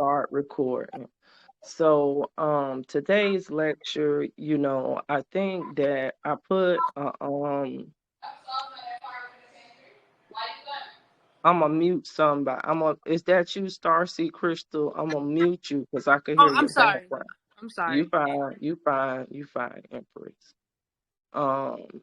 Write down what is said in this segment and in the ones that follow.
start recording. So, today's lecture, I think that I put, I'm gonna mute somebody. Is that you, Starseed Crystal? I'm gonna mute you because I could Oh, hear I'm your sorry. background. I'm You sorry. fine, you fine, Empress. Um,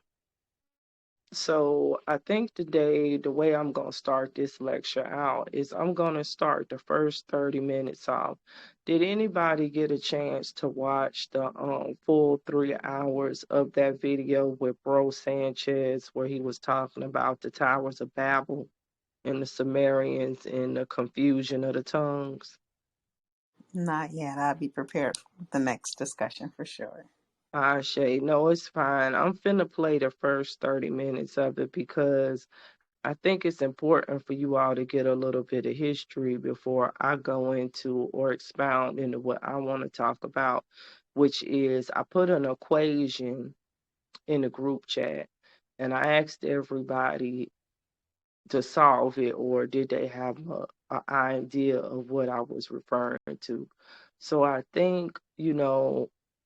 So I think today the way I'm going to start this lecture out is I'm going to start the first 30 minutes off. Did anybody get a chance to watch the full 3 hours of that video with Bro Sanchez where he was talking about the Towers of Babel and the Sumerians and the confusion of the tongues? Not yet. I'll be prepared for the next discussion for sure. Shay, no, it's fine. I'm finna play the first 30 minutes of it because I think it's important for you all to get a little bit of history before I go into or expound into what I want to talk about, which is I put an equation in the group chat and I asked everybody to solve it, or did they have a idea of what I was referring to. So I think,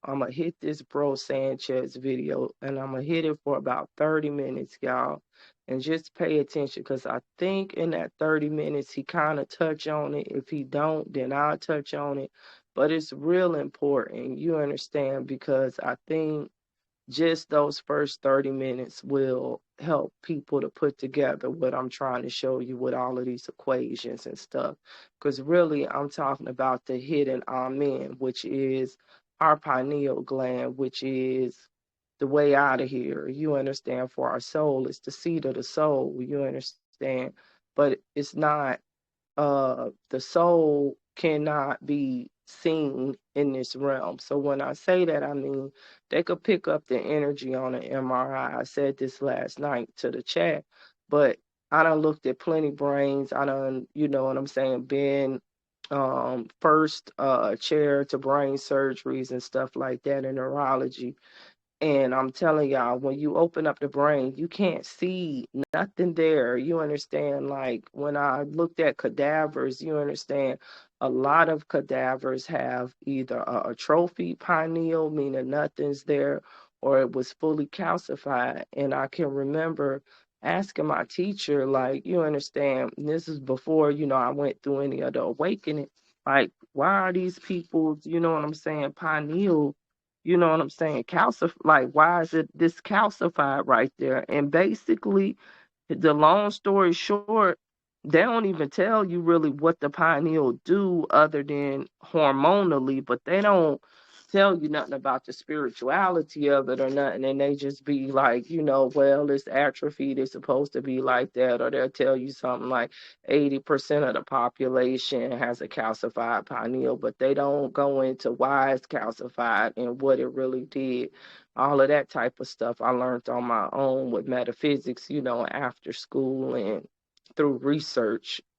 I'm going to hit this Bro Sanchez video and I'm going to hit it for about 30 minutes, y'all. And just pay attention because I think in that 30 minutes, he kind of touch on it. If he don't, then I'll touch on it. But it's real important, you understand, because I think just those first 30 minutes will help people to put together what I'm trying to show you with all of these equations and stuff. Because really, I'm talking about the hidden amen, which is our pineal gland, which is the way out of here. You understand? For our soul, it's the seat of the soul. You understand? But it's not, the soul cannot be seen in this realm. So when I say that, I mean they could pick up the energy on an MRI. I said this last night to the chat, but I done looked at plenty brains. I done, you know what I'm saying, been first chair to brain surgeries and stuff like that in neurology. And I'm telling y'all, when you open up the brain, you can't see nothing there. You understand? Like when I looked at cadavers, you understand, a lot of cadavers have either a atrophied pineal, meaning nothing's there, or it was fully calcified. And I can remember asking my teacher, like, you understand, this is before, I went through any of the awakening. Like, why are these people, you know what I'm saying, pineal, you know what I'm saying? Like, why is it this calcified right there? And basically, the long story short, they don't even tell you really what the pineal do other than hormonally, but they don't tell you nothing about the spirituality of it or nothing. And they just be like, well, it's atrophied, it's supposed to be like that. Or they'll tell you something like 80% of the population has a calcified pineal, but they don't go into why it's calcified and what it really did. All of that type of stuff I learned on my own with metaphysics, after school and through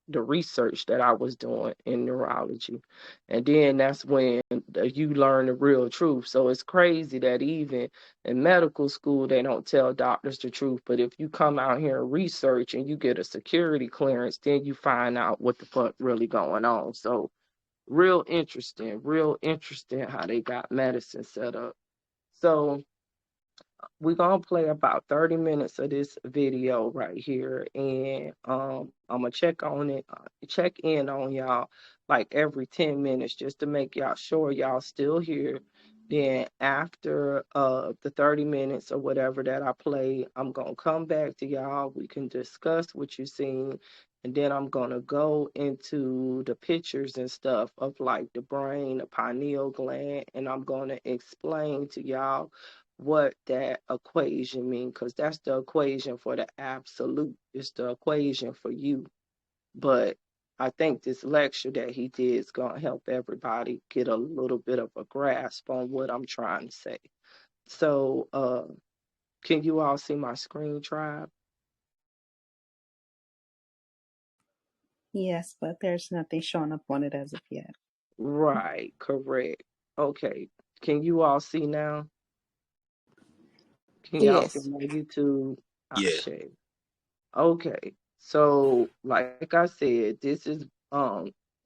the research that I was doing in neurology. And then that's when you learn the real truth. So it's crazy that even in medical school, they don't tell doctors the truth. But if you come out here and research and you get a security clearance, then you find out what the fuck really going on. So real interesting how they got medicine set up. So we're gonna play about 30 minutes of this video right here, and I'm gonna check in on y'all like every 10 minutes just to make y'all sure y'all still here. Then after the 30 minutes or whatever that I play, I'm gonna come back to y'all. We can discuss what you seen, and then I'm gonna go into the pictures and stuff of like the brain, the pineal gland, and I'm gonna explain to y'all what that equation means, because that's the equation for the absolute. It's the equation for you. But I think this lecture that he did is going to help everybody get a little bit of a grasp on what I'm trying to say. So, can you all see my screen, Tribe? Yes, but there's nothing showing up on it as of yet. Right, correct. Okay. Can you all see now? Can y'all see Yes. my YouTube? Yeah. Okay. So, like I said, this is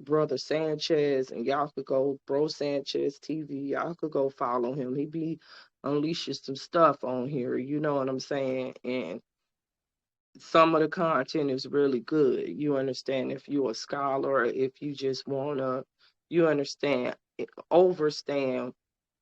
Brother Sanchez, and y'all could go Bro Sanchez TV. Y'all could go follow him. He be unleashes some stuff on here. You know what I'm saying? And some of the content is really good. You understand, if you're a scholar, if you just wanna, you understand, overstand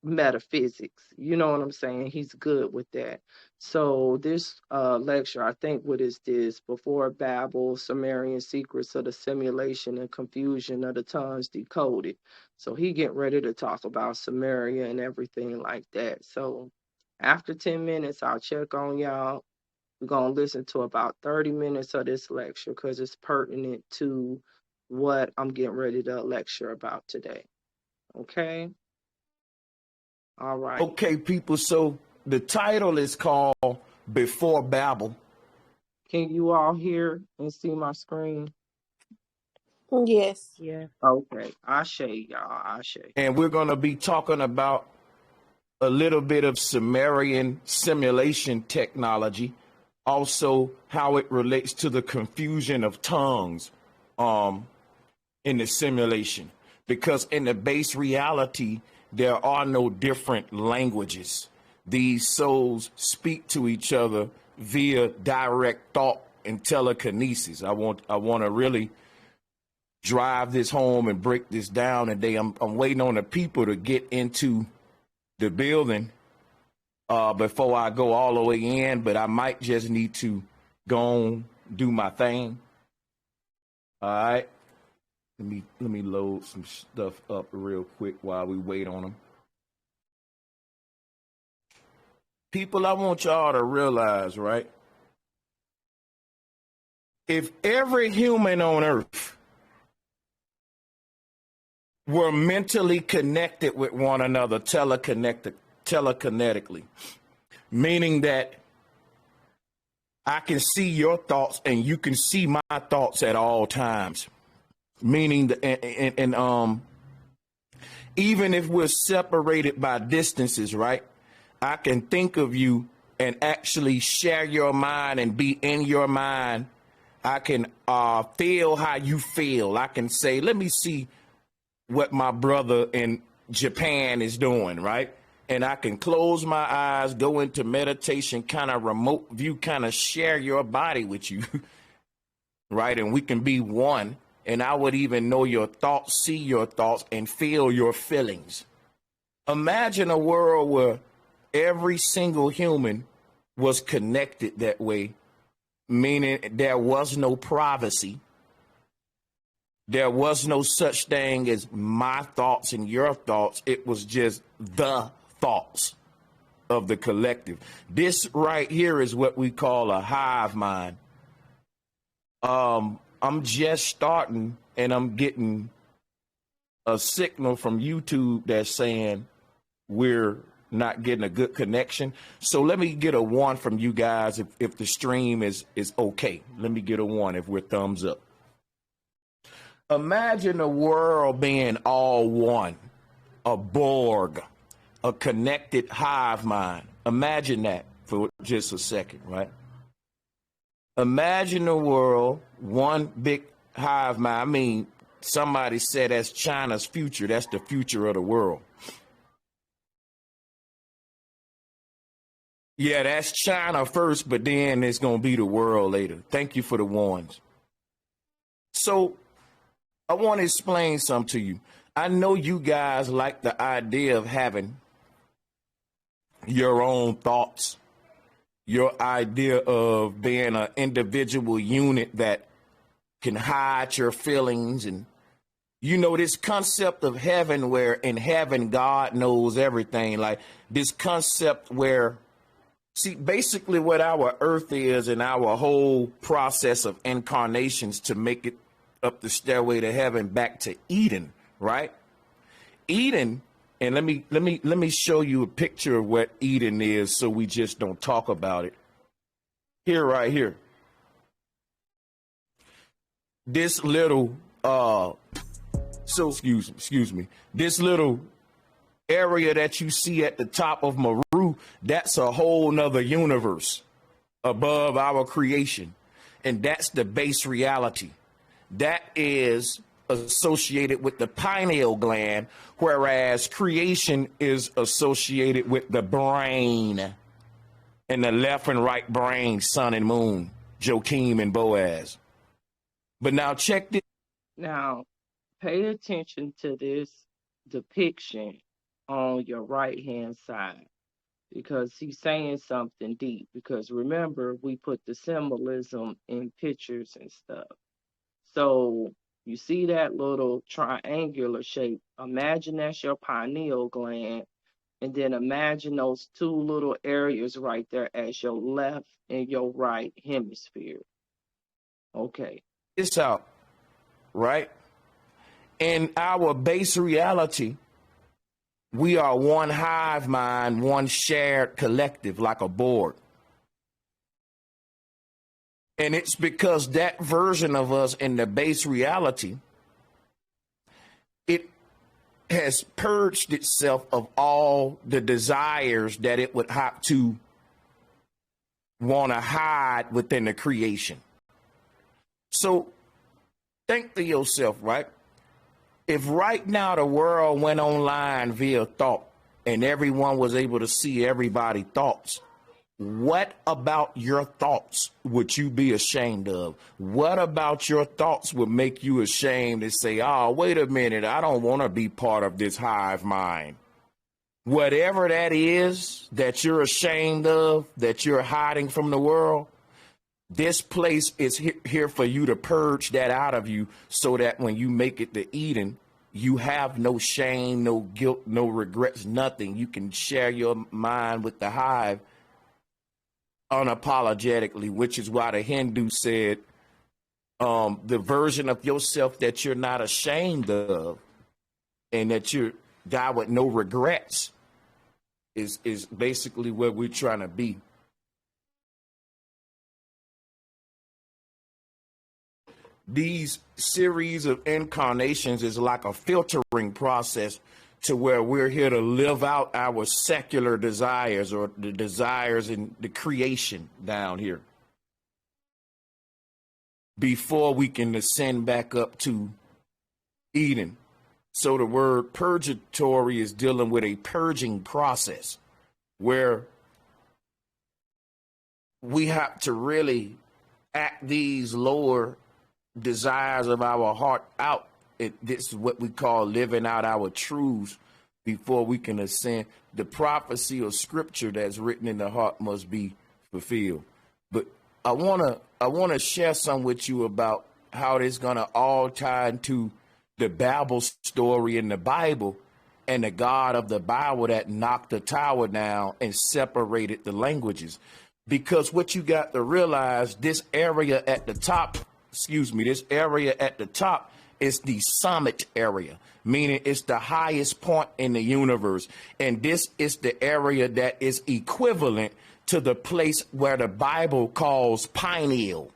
metaphysics. You know what I'm saying? He's good with that. So this lecture, I think, what is this? Before Babbel, Sumerian secrets of the simulation and confusion of the tongues decoded. So he getting ready to talk about Sumerian and everything like that. So after 10 minutes, I'll check on y'all. We're going to listen to about 30 minutes of this lecture because it's pertinent to what I'm getting ready to lecture about today. Okay? All right. Okay, people, so the title is called Before Babbel. Can you all hear and see my screen? Yes. Yeah. Okay. Ashe, y'all. Ashe. And we're going to be talking about a little bit of Sumerian simulation technology, also how it relates to the confusion of tongues in the simulation. Because in the base reality, there are no different languages. These souls speak to each other via direct thought and telekinesis. I want to really drive this home and break this down today. I'm waiting on the people to get into the building before I go all the way in, but I might just need to go on, do my thing. All right. Let me load some stuff up real quick while we wait on them. People, I want y'all to realize, right? If every human on earth were mentally connected with one another telekinetically, meaning that I can see your thoughts and you can see my thoughts at all times. Meaning, even if we're separated by distances, right? I can think of you and actually share your mind and be in your mind. I can feel how you feel. I can say, let me see what my brother in Japan is doing, right? And I can close my eyes, go into meditation, kind of remote view, kind of share your body with you, right? And we can be one. And I would even know your thoughts, see your thoughts, and feel your feelings. Imagine a world where every single human was connected that way, meaning there was no privacy. There was no such thing as my thoughts and your thoughts. It was just the thoughts of the collective. This right here is what we call a hive mind. I'm just starting and I'm getting a signal from YouTube that's saying we're not getting a good connection. So let me get a 1 from you guys if the stream is okay. Let me get a 1 if we're thumbs up. Imagine the world being all one, a Borg, a connected hive mind. Imagine that for just a second, right? Imagine the world, one big hive mind. I mean, somebody said that's China's future. That's the future of the world. Yeah, that's China first, but then it's going to be the world later. Thank you for the ones. So I want to explain something to you. I know you guys like the idea of having your own thoughts, your idea of being an individual unit that can hide your feelings. And, you know, this concept of heaven, where in heaven, God knows everything. Like this concept where, see, basically what our earth is and our whole process of incarnations to make it up the stairway to heaven back to Eden, right? Eden. And let me show you a picture of what Eden is so we just don't talk about it. Here, right here. This little, excuse me, this little area that you see at the top of Maru, that's a whole nother universe above our creation. And that's the base reality. That is associated with the pineal gland, whereas creation is associated with the brain and the left and right brain, sun and moon, Joachim and Boaz. But now check this. Now, pay attention to this depiction on your right-hand side, because he's saying something deep. Because remember, we put the symbolism in pictures and stuff. So you see that little triangular shape. Imagine that's your pineal gland. And then imagine those two little areas right there as your left and your right hemisphere. Okay. This out, right? In our base reality, we are one hive mind, one shared collective, like a board. And it's because that version of us in the base reality, it has purged itself of all the desires that it would have to want to hide within the creation. So think to yourself, right? If right now the world went online via thought and everyone was able to see everybody's thoughts, what about your thoughts would you be ashamed of? What about your thoughts would make you ashamed and say, oh, wait a minute, I don't want to be part of this hive mind? Whatever that is that you're ashamed of, that you're hiding from the world, this place is here for you to purge that out of you so that when you make it to Eden, you have no shame, no guilt, no regrets, nothing. You can share your mind with the hive unapologetically, which is why the Hindu said the version of yourself that you're not ashamed of and that you die with no regrets is basically where we're trying to be. These series of incarnations is like a filtering process to where we're here to live out our secular desires or the desires in the creation down here before we can ascend back up to Eden. So the word purgatory is dealing with a purging process where we have to really act these lower desires of our heart out. This is what we call living out our truths before we can ascend. The prophecy or scripture that's written in the heart must be fulfilled. But I wanna share some with you about how it's gonna all tie into the Babbel story in the Bible and the God of the Bible that knocked the tower down and separated the languages. Because what you got to realize, this area at the top is the summit area, meaning it's the highest point in the universe. And this is the area that is equivalent to the place where the Bible calls pineal.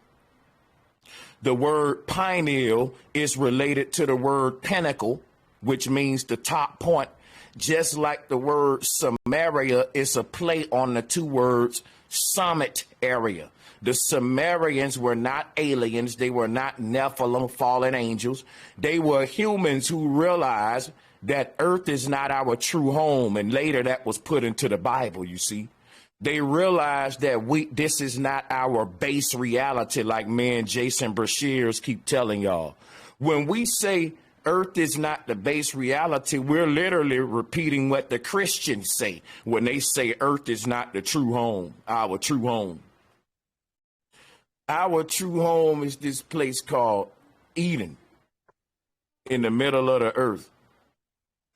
The word pineal is related to the word pinnacle, which means the top point. Just like the word Samaria is a play on the two words summit area. The Sumerians were not aliens. They were not Nephilim, fallen angels. They were humans who realized that earth is not our true home. And later that was put into the Bible, you see. They realized that this is not our base reality, like me and Jason Brashears keep telling y'all. When we say earth is not the base reality, we're literally repeating what the Christians say when they say earth is not the true home, our true home. Our true home is this place called Eden in the middle of the earth.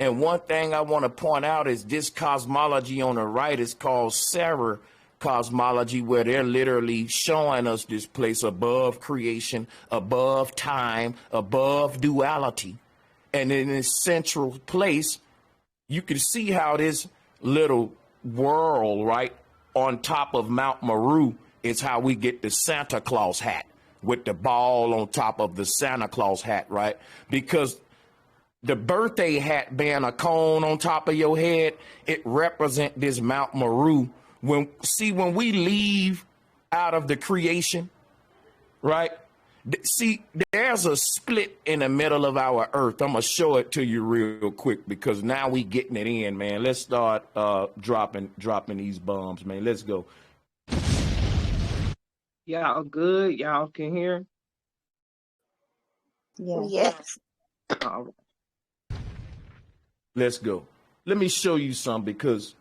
And one thing I want to point out is this cosmology on the right is called Sarah cosmology, where they're literally showing us this place above creation, above time, above duality. And in this central place, you can see how this little world right on top of Mount Meru is how we get the Santa Claus hat with the ball on top of the Santa Claus hat, right? Because the birthday hat being a cone on top of your head, it represents this Mount Meru. When we leave out of the creation, right? See, there's a split in the middle of our earth. I'm gonna show it to you real quick because now we getting it in, man. Let's start dropping these bombs, man. Let's go. Y'all good? Y'all can hear? Yeah. Yes. All right. Let's go. Let me show you some because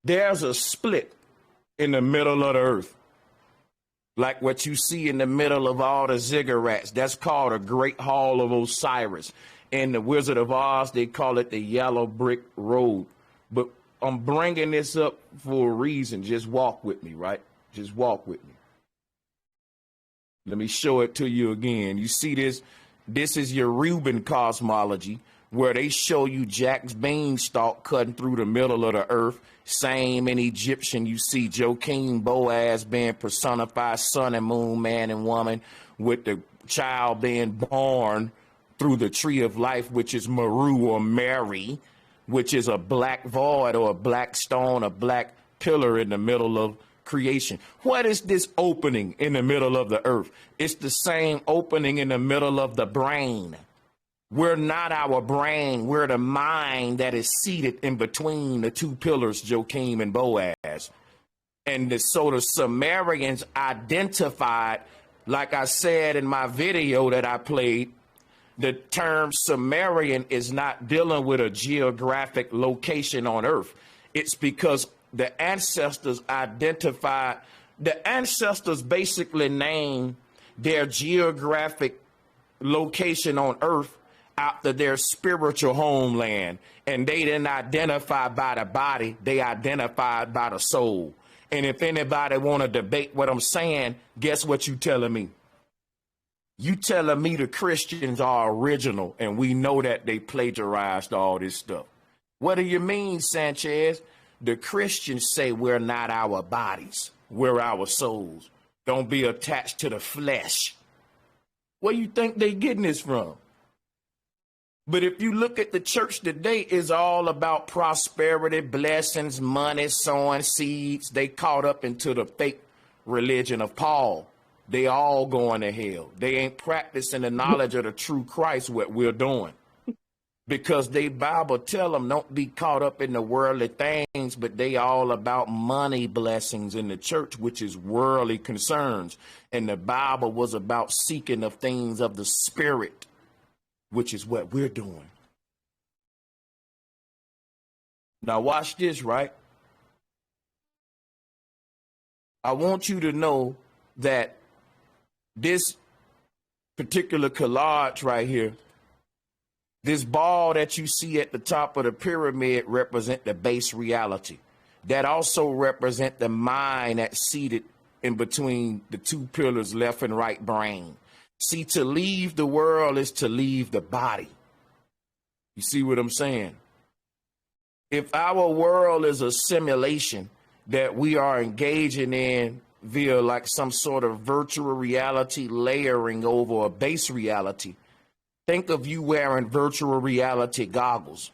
there's a split in the middle of the earth. Like what you see in the middle of all the ziggurats. That's called a Great Hall of Osiris. In the Wizard of Oz, they call it the Yellow Brick Road. But I'm bringing this up for a reason. Just walk with me, right? Just walk with me. Let me show it to you again. You see this? This is your Reuben cosmology, where they show you Jack's beanstalk cutting through the middle of the earth. Same in Egyptian, you see Joachim Boaz being personified, sun and moon, man and woman, with the child being born through the tree of life, which is Meru or Mary, which is a black void or a black stone, a black pillar in the middle of creation. What is this opening in the middle of the earth? It's the same opening in the middle of the brain. We're not our brain. We're the mind that is seated in between the two pillars, Joachim and Boaz. And so the Sumerians identified, like I said in my video that I played, the term Sumerian is not dealing with a geographic location on earth. It's because the ancestors identified, the ancestors basically named their geographic location on earth after their spiritual homeland, and they didn't identify by the body, they identified by the soul. And if anybody want to debate what I'm saying, guess what you telling me? You telling me the Christians are original, and we know that they plagiarized all this stuff. What do you mean, Sanchez? The Christians say we're not our bodies, we're our souls. Don't be attached to the flesh. Where you think they getting this from? But if you look at the church today, it's all about prosperity, blessings, money, sowing seeds. They caught up into the fake religion of Paul. They all going to hell. They ain't practicing the knowledge of the true Christ, what we're doing. Because they Bible tell them don't be caught up in the worldly things, but they all about money blessings in the church, which is worldly concerns. And the Bible was about seeking the things of the spirit, which is what we're doing. Now watch this, right? I want you to know that this particular collage right here, this ball that you see at the top of the pyramid represent the base reality. That also represent the mind that's seated in between the two pillars, left and right brain. See, to leave the world is to leave the body. You see what I'm saying? If our world is a simulation that we are engaging in via like some sort of virtual reality layering over a base reality, think of you wearing virtual reality goggles.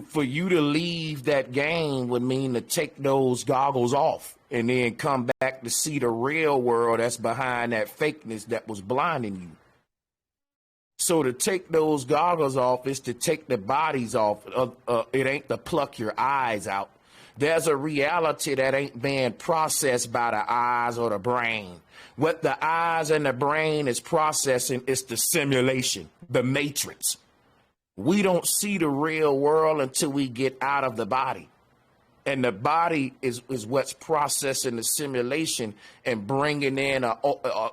For you to leave that game would mean to take those goggles off and then come back to see the real world that's behind that fakeness that was blinding you. So to take those goggles off is to take the bodies off. It ain't to pluck your eyes out. There's a reality that ain't being processed by the eyes or the brain. What the eyes and the brain is processing is the simulation, the matrix. We don't see the real world until we get out of the body. And the body is what's processing the simulation and bringing in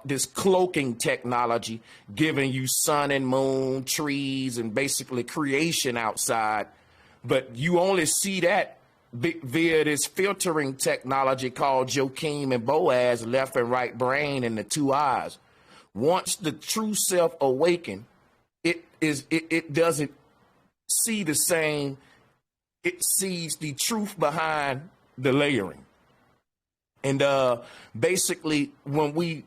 this cloaking technology, giving you sun and moon, trees, and basically creation outside. But you only see that via this filtering technology called Joachim and Boaz, left and right brain, and the two eyes. Once the true self awaken, it doesn't see the same. It sees the truth behind the layering. And basically, when we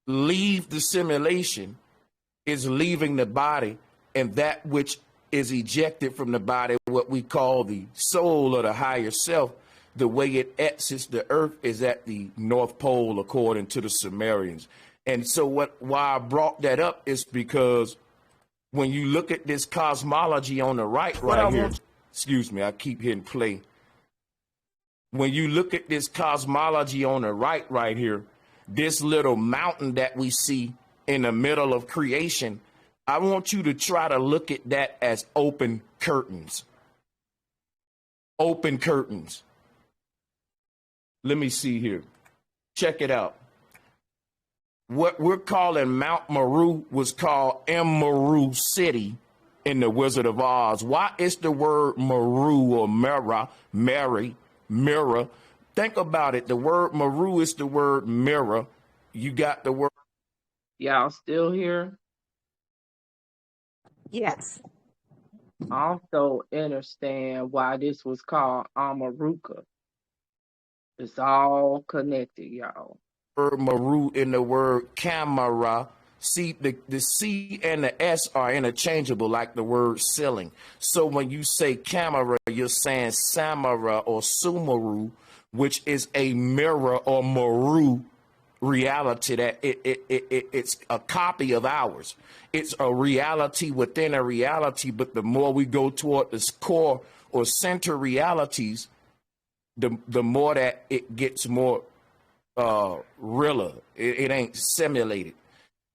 leave the simulation, is leaving the body, and that which is ejected from the body, what we call the soul or the higher self, the way it exits the earth is at the North Pole, according to the Sumerians. And so why I brought that up is because when you look at this cosmology on the right here, excuse me, I keep hitting play. When you look at this cosmology on the right here, this little mountain that we see in the middle of creation, I want you to try to look at that as open curtains. Open curtains. Let me see here. Check it out. What we're calling Mount Meru was called Meru City in the Wizard of Oz. Why is the word Meru or mirror? Think about it. The word Meru is the word mirror. You got the word. Y'all still here? Yes. Also understand why this was called Amaruka. It's all connected, y'all. Word Meru in the word camera. See, the C and the S are interchangeable, like the word ceiling. So when you say camera, you're saying Samara or Sumeru, which is a mirror or Meru reality that it's a copy of ours. It's a reality within a reality, but the more we go toward this core or center realities, the more that it gets more realer. It ain't simulated.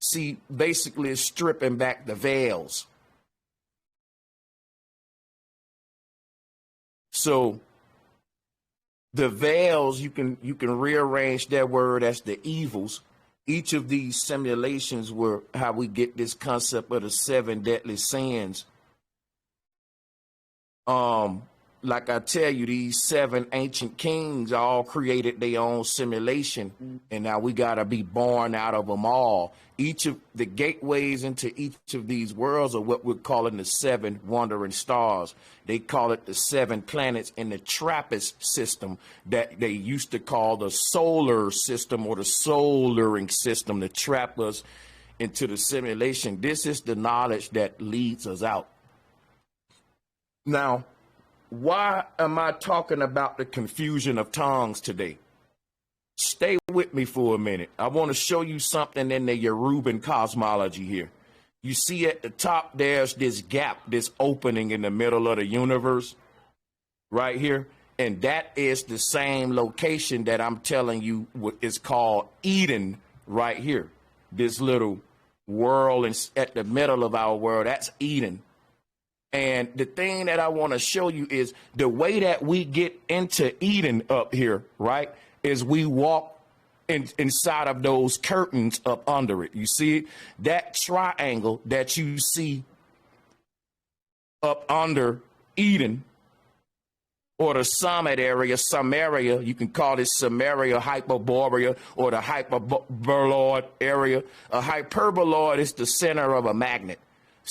See, basically it's stripping back the veils. So the veils, you can rearrange that word as the evils. Each of these simulations were how we get this concept of the 7 deadly sins. Like I tell you, these 7 ancient kings all created their own simulation, and now we got to be born out of them all. Each of the gateways into each of these worlds are what we're calling the 7 wandering stars. They call it the 7 planets in the TRAPPIST system that they used to call the solar system or the solaring system to trap us into the simulation. This is the knowledge that leads us out. Now, why am I talking about the confusion of tongues today? Stay with me for a minute. I want to show you something in the Yoruban cosmology here. You see at the top, there's this gap, this opening in the middle of the universe right here. And that is the same location that I'm telling you is called Eden right here. This little world at the middle of our world, that's Eden. And the thing that I want to show you is the way that we get into Eden up here, right, is we walk inside of those curtains up under it. You see it? That triangle that you see up under Eden, or the summit area, Samaria, you can call this Samaria, Hyperborea, or the hyperboloid area. A hyperboloid is the center of a magnet.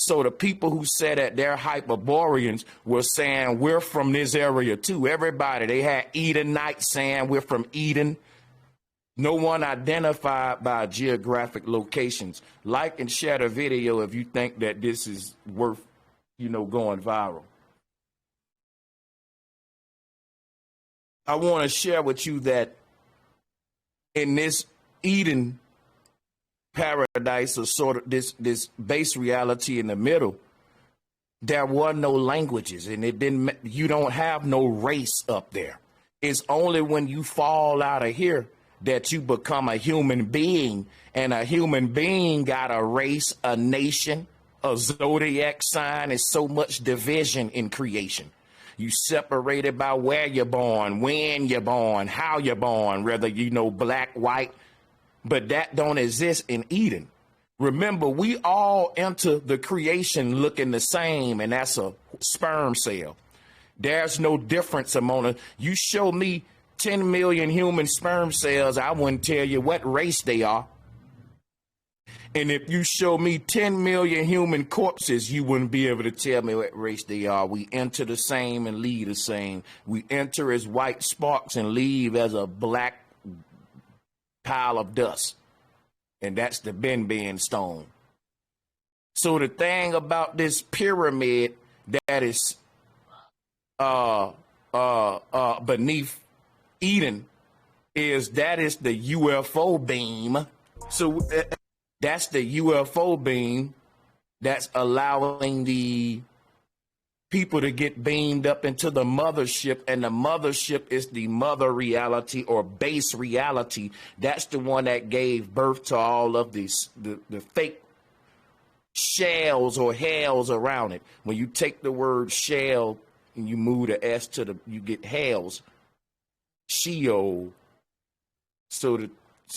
So the people who said that they're Hyperboreans were saying we're from this area too. Everybody, they had Edenites saying we're from Eden. No one identified by geographic locations. Like and share the video if you think that this is worth, going viral. I want to share with you that in this Eden paradise, or sort of this base reality in the middle, there were no languages, and you don't have no race up there. It's only when you fall out of here that you become a human being, and a human being got a race, a nation, a zodiac sign. Is so much division in creation. You separated by where you're born, when you're born, how you're born, whether black, white. But that don't exist in Eden. Remember, we all enter the creation looking the same, and that's a sperm cell. There's no difference among it. You show me 10 million human sperm cells, I wouldn't tell you what race they are. And if you show me 10 million human corpses, you wouldn't be able to tell me what race they are. We enter the same and leave the same. We enter as white sparks and leave as a black pile of dust, and that's the Ben stone. So the thing about this pyramid that is beneath Eden is the UFO beam. So that's the UFO beam that's allowing the people to get beamed up into the mothership, and the mothership is the mother reality or base reality. That's the one that gave birth to all of these the fake shells or hells around it. When you take the word shell and you move the S to you get hells, Sheol. So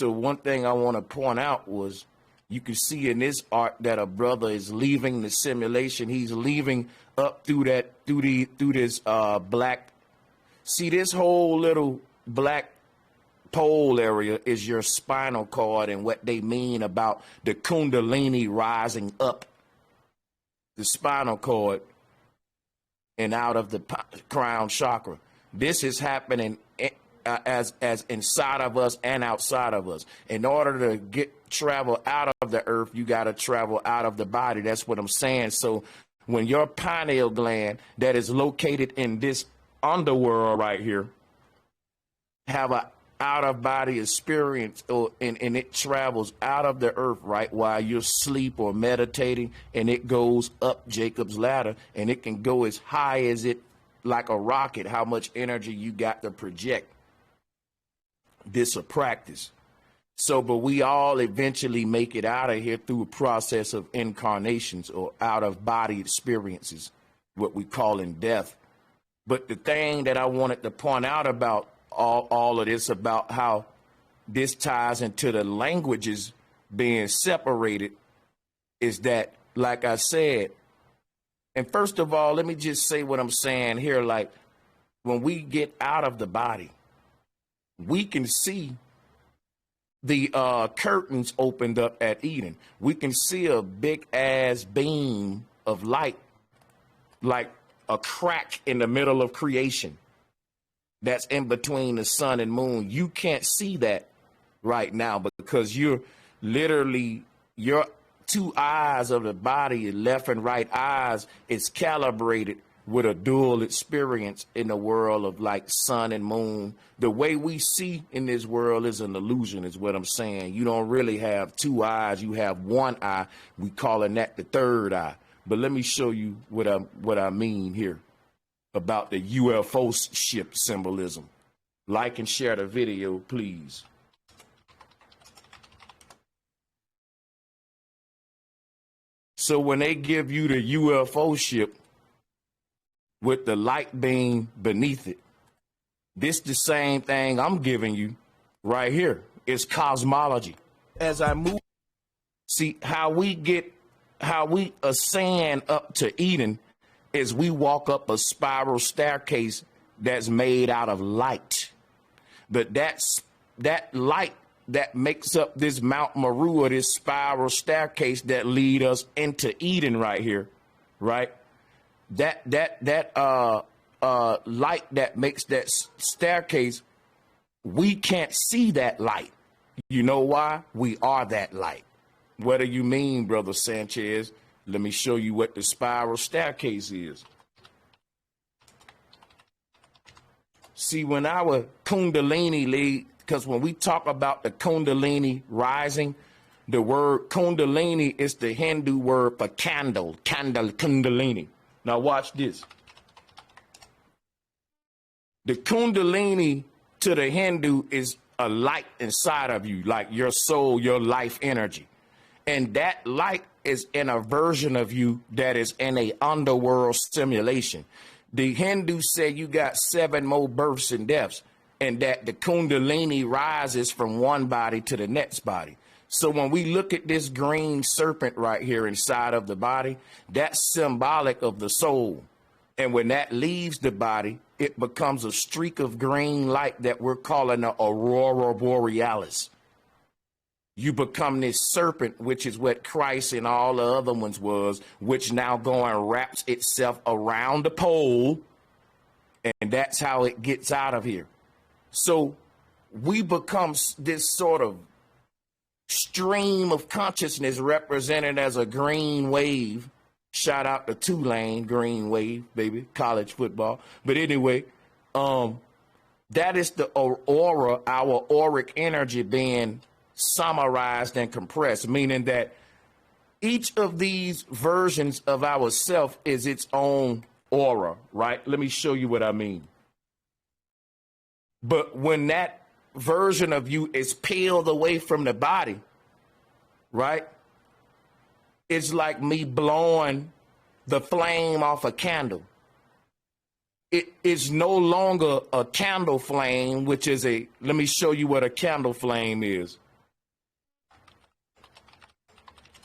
one thing I want to point out was you can see in this art that a brother is leaving the simulation. He's leaving up through this black. See, this whole little black pole area is your spinal cord, and what they mean about the Kundalini rising up the spinal cord and out of the crown chakra. This is happening as inside of us and outside of us. In order to travel out of the earth, you got to travel out of the body. That's what I'm saying. So when your pineal gland that is located in this underworld right here have a out of body experience, and it travels out of the earth right while you're asleep or meditating, and it goes up Jacob's ladder, and it can go as high as it like a rocket, how much energy you got to project. This a practice. So, but we all eventually make it out of here through a process of incarnations or out of body experiences, what we call in death. But the thing that I wanted to point out about all of this, about how this ties into the languages being separated, is that, like I said, and first of all, let me just say what I'm saying here. Like, when we get out of the body, we can see the curtains opened up at Eden. We can see a big ass beam of light, like a crack in the middle of creation that's in between the sun and moon. You can't see that right now because you're literally, your two eyes of the body, left and right eyes, is calibrated with a dual experience in the world of like sun and moon. The way we see in this world is an illusion, is what I'm saying. You don't really have two eyes. You have one eye. We calling that the third eye. But let me show you what I mean here about the UFO ship symbolism. Like and share the video, please. So when they give you the UFO ship with the light beam beneath it, this the same thing I'm giving you right here. It's cosmology. As I move, see how we ascend up to Eden is we walk up a spiral staircase that's made out of light. But that light that makes up this Mount Meru, or this spiral staircase that lead us into Eden right here, right? That light that makes that staircase, we can't see that light. You know why? We are that light. What do you mean, Brother Sanchez? Let me show you what the spiral staircase is. See, when our Kundalini lead, because when we talk about the Kundalini rising, the word Kundalini is the Hindu word for candle, Kundalini. Now watch this. The Kundalini to the Hindu is a light inside of you, like your soul, your life energy. And that light is in a version of you that is in a underworld simulation. The Hindus say you got 7 more births and deaths, and that the Kundalini rises from one body to the next body. So when we look at this green serpent right here inside of the body, that's symbolic of the soul. And when that leaves the body, it becomes a streak of green light that we're calling the aurora borealis. You become this serpent, which is what Christ and all the other ones was, which now going wraps itself around the pole, and that's how it gets out of here. So we become this sort of stream of consciousness represented as a green wave. Shout out to Tulane, green wave, baby, college football. But anyway, That is the aura, our auric energy being summarized and compressed, meaning that each of these versions of ourself is its own aura, right? Let me show you what I mean. But when that version of you is peeled away from the body, right? It's like me blowing the flame off a candle. It is no longer a candle flame, which is let me show you what a candle flame is.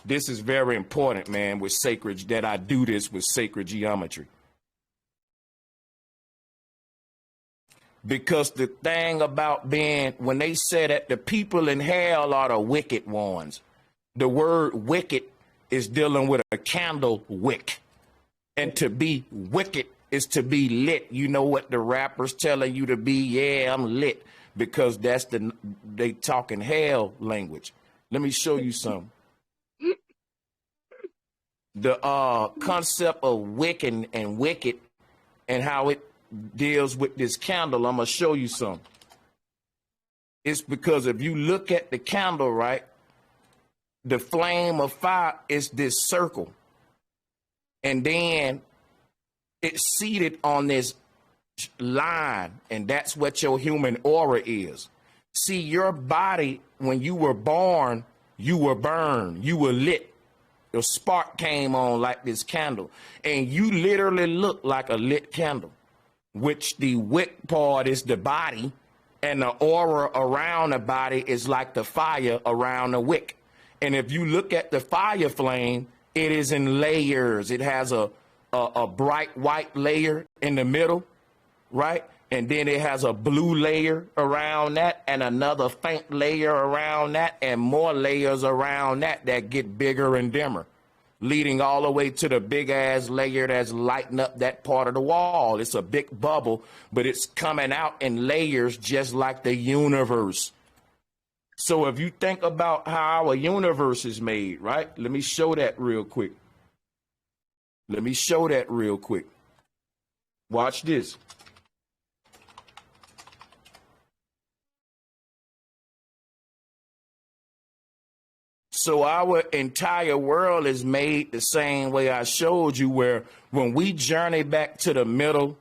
This is very important, man, with sacred, that I do this with sacred geometry. Because the thing about when they say that the people in hell are the wicked ones, the word wicked is dealing with a candle wick. And to be wicked is to be lit. You know what the rappers telling you to be? Yeah, I'm lit. Because they talking hell language. Let me show you something. The concept of Wiccan and wicked and how it deals with this candle, I'm going to show you something. It's because if you look at the candle, right, the flame of fire is this circle. And then it's seated on this line, and that's what your human aura is. See, your body, when you were born, you were burned, you were lit. The spark came on like this candle, and you literally look like a lit candle, which the wick part is the body, and the aura around the body is like the fire around the wick. And if you look at the fire flame, it is in layers. It has a bright white layer in the middle, right? And then it has a blue layer around that, and another faint layer around that, and more layers around that get bigger and dimmer, leading all the way to the big ass layer that's lighting up that part of the wall. It's a big bubble, but it's coming out in layers just like the universe. So if you think about how our universe is made, right? Let me show that real quick. Watch this. So our entire world is made the same way I showed you, where when we journey back to the middle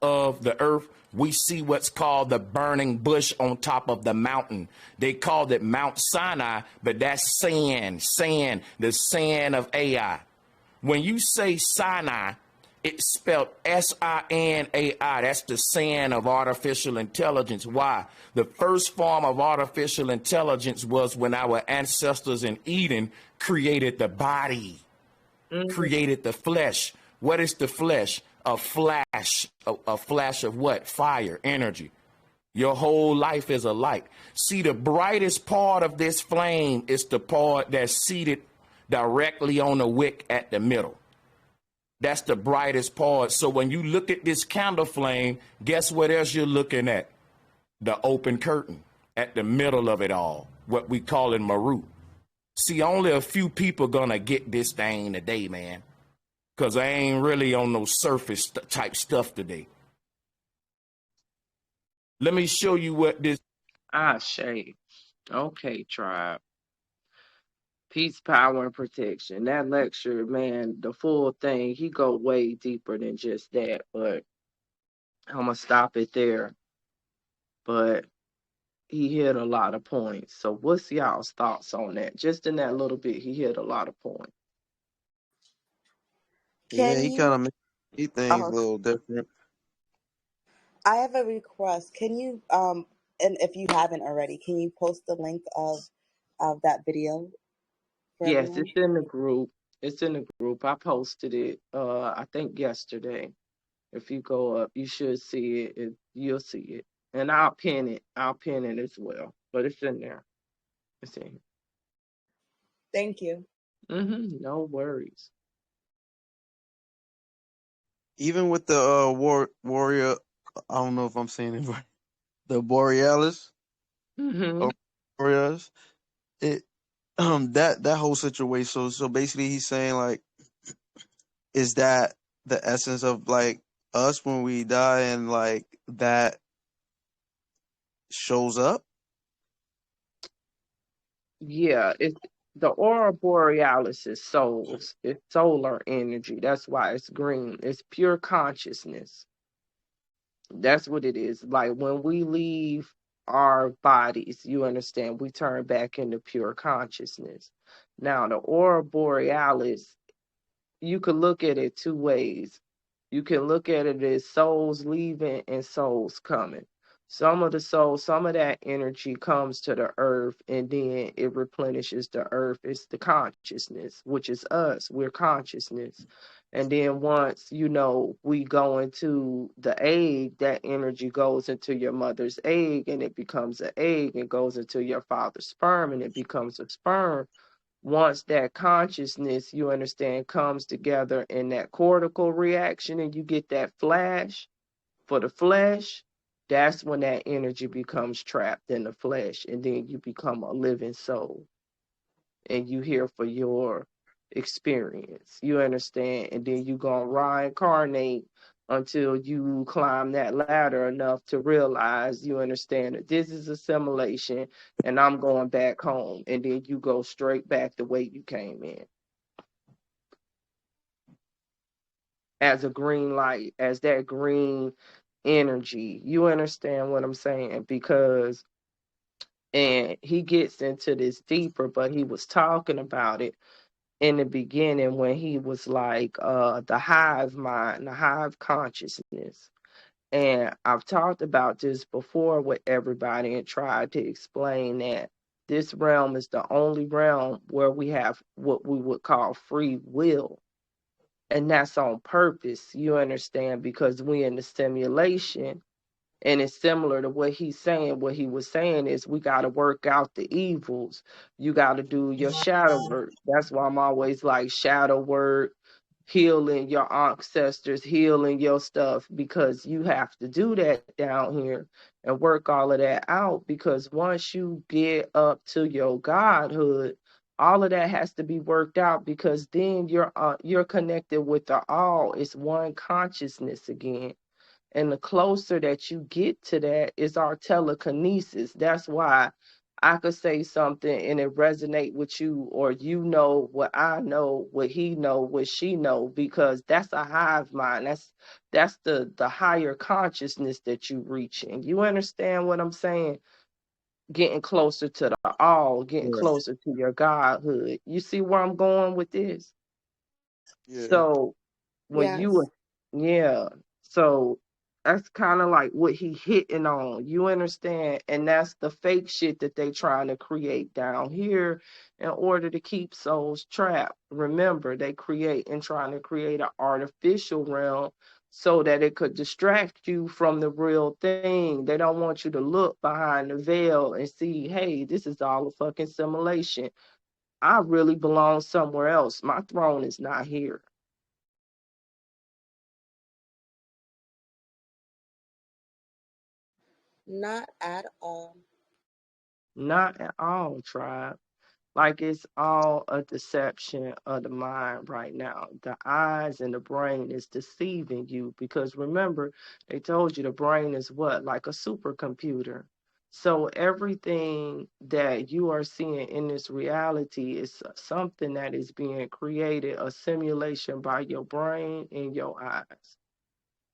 of the earth, we see what's called the burning bush on top of the mountain. They called it Mount Sinai, but that's sand, the sand of Ai. When you say Sinai, it's spelled S-I-N-A-I. That's the sand of artificial intelligence. Why? The first form of artificial intelligence was when our ancestors in Eden created the body, created the flesh. What is the flesh? A flash of what? Fire, energy. Your whole life is a light. See, the brightest part of this flame is the part that's seated directly on the wick at the middle. That's the brightest part. So when you look at this candle flame, guess what else you're looking at? The open curtain at the middle of it all, what we call in Maru. See, only a few people gonna get this thing today, man, because I ain't really on no surface type stuff today. Let me show you what this. Shade. Okay, tribe. Peace, power, and protection. That lecture, man, the full thing, he go way deeper than just that, but I'm going to stop it there. But he hit a lot of points. So what's y'all's thoughts on that? Just in that little bit, he hit a lot of points. Yeah, he kind of makes things a little different. I have a request. Can you, and if you haven't already, can you post the link of that video for Yes, everyone? it's in the group. It's in the group. I posted it, I think yesterday. If you go up, you should see it. You'll see it. And I'll pin it. I'll pin it as well. But it's in there. It's in. Thank you. No worries. Even with the warrior, I don't know if I'm saying it right. The Borealis, or Borealis, it that whole situation. So basically, he's saying like, is that the essence of like us when we die, and like that shows up? Yeah, the aurora borealis is souls. It's solar energy. That's why it's green. It's pure consciousness. That's what it is. Like when we leave our bodies, you understand, we turn back into pure consciousness. Now, the aurora borealis, you could look at it two ways. You can look at it as souls leaving and souls coming. Some of the souls, some of that energy comes to the earth and then it replenishes the earth. It's the consciousness, which is us. We're consciousness. And then once, we go into the egg, that energy goes into your mother's egg and it becomes an egg and goes into your father's sperm and it becomes a sperm. Once that consciousness, you understand, comes together in that cortical reaction and you get that flash for the flesh, that's when that energy becomes trapped in the flesh and then you become a living soul and you here for your experience, you understand, and then you gonna reincarnate until you climb that ladder enough to realize, you understand, that this is a simulation and I'm going back home, and then you go straight back the way you came in as a green light, as that green energy. You understand what I'm saying? Because, and he gets into this deeper, but he was talking about it in the beginning when he was like the hive mind, the hive consciousness. And I've talked about this before with everybody and tried to explain that this realm is the only realm where we have what we would call free will. And that's on purpose, you understand, because we in the simulation. And it's similar to what he's saying. What he was saying is we got to work out the evils. You got to do your shadow work. That's why I'm always like shadow work, healing your ancestors, healing your stuff, because you have to do that down here and work all of that out. Because once you get up to your godhood, all of that has to be worked out, because then you're connected with the all. It's one consciousness again. And the closer that you get to that is our telekinesis. That's why I could say something and it resonate with you, or you know what I know, what he know, what she know, because that's a hive mind. That's the higher consciousness that you reach in. You understand what I'm saying? Getting closer to the all, getting Right. closer to your godhood. You see where I'm going with this? Yeah. So when Yes. yeah, so that's kind of like what he hitting on, you understand, and that's the fake shit that they trying to create down here in order to keep souls trapped. Remember, they create and trying to create an artificial realm so that it could distract you from the real thing. They don't want you to look behind the veil and see, hey, this is all a fucking simulation. I really belong somewhere else. My throne is not here. Not at all. Not at all, tribe. Like it's all a deception of the mind right now. The eyes and the brain is deceiving you, because remember, they told you the brain is what? Like a supercomputer. So everything that you are seeing in this reality is something that is being created, a simulation by your brain and your eyes.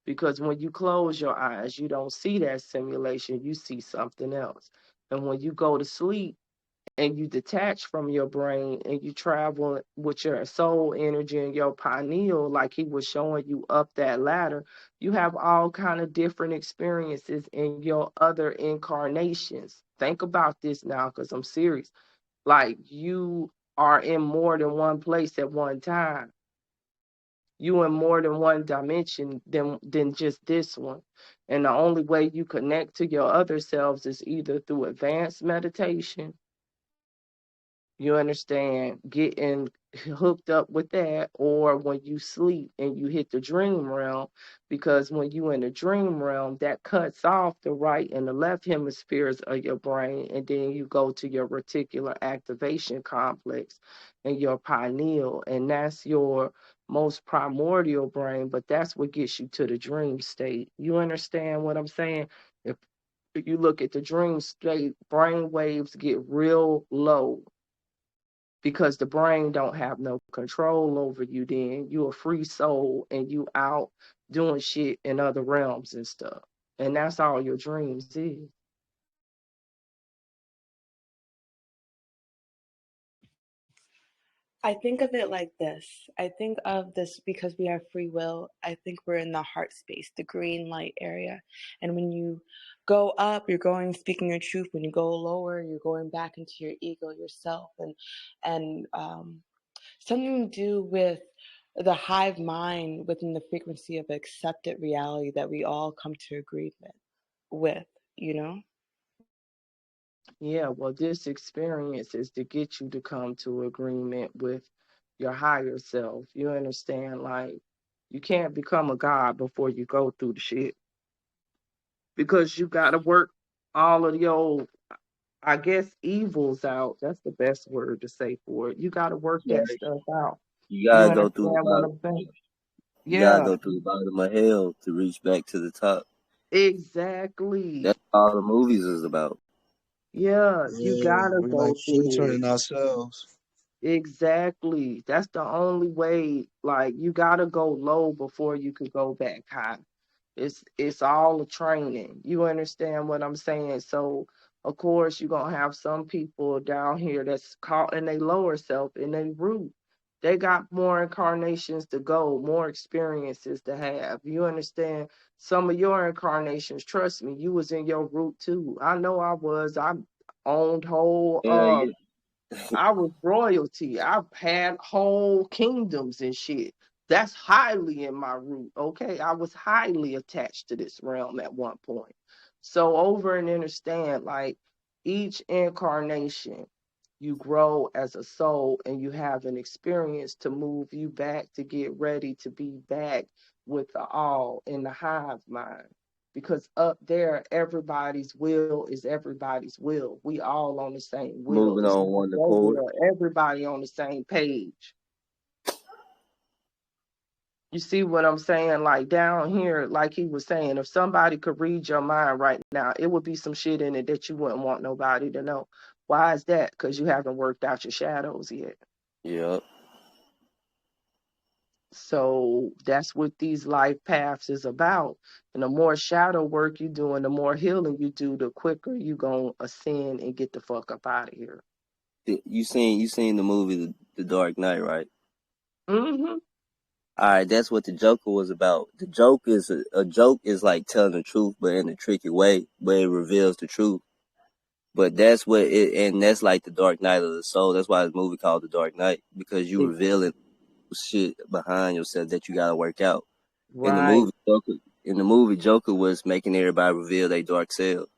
Because when you close your eyes, you don't see that simulation, you see something else. And when you go to sleep, and you detach from your brain and you travel with your soul energy and your pineal, like he was showing you up that ladder, you have all kind of different experiences in your other incarnations. Think about this now, because I'm serious. Like you are in more than one place at one time. You in more than one dimension than just this one. And the only way you connect to your other selves is either through advanced meditation, you understand, getting hooked up with that, or when you sleep and you hit the dream realm, because when you in the dream realm, that cuts off the right and the left hemispheres of your brain, and then you go to your reticular activation complex and your pineal, and that's your most primordial brain, but that's what gets you to the dream state. You understand what I'm saying? If if you look at the dream state, brain waves get real low because the brain don't have no control over you. Then you a free soul and you out doing shit in other realms and stuff. And that's all your dreams is. I think of it like this. I think of this because we have free will. I think we're in the heart space, the green light area. And when you go up, you're going speaking your truth. When you go lower, you're going back into your ego, yourself, and something to do with the hive mind within the frequency of accepted reality that we all come to agreement with, you know? Yeah, well, this experience is to get you to come to agreement with your higher self. You understand? Like, you can't become a god before you go through the shit because you got to work all of your, I guess, evils out. That's the best word to say for it. You got to work that Right. stuff out. You You gotta go understand through the what bottom. I'm saying? You gotta Yeah, go through the bottom of hell to reach back to the top. exactly. That's all the movies is about. Yeah, you Yeah, got to we like go through it. filtering ourselves. Exactly. That's the only way. Like, you gotta go low before you could go back high. It's all a training. You understand what I'm saying? So of course you're gonna have some people down here that's caught in their lower self, in their root. They got more incarnations to go, more experiences to have. You understand? Some of your incarnations, trust me, you was in your root too. I know I was. I owned whole Hell yeah. I was royalty. I've had whole kingdoms and shit. That's highly in my root. Okay. I was highly attached to this realm at one point. So over and understand, like each incarnation, you grow as a soul and you have an experience to move you back to get ready to be back with the all in the hive mind, because up there everybody's will is everybody's will. We all on the same will. Moving It's on like one your accord. will, everybody on the same page. You see what I'm saying? Like down here, like he was saying, if somebody could read your mind right now, it would be some shit in it that you wouldn't want nobody to know. Why is that? Because you haven't worked out your shadows yet. Yep. So that's what these life paths is about. And the more shadow work you do and the more healing you do, the quicker you gonna ascend and get the fuck up out of here. You seen the movie The Dark Knight, right? Mm-hmm. All right, that's what the Joker was about. The joke is a joke is like telling the truth, but in a tricky way, but it reveals the truth. But that's what it, and that's like the Dark Knight of the soul. That's why this movie called The Dark Knight, because you revealing shit behind yourself that you gotta work out. In the Right. movie, Joker was making everybody reveal their dark self.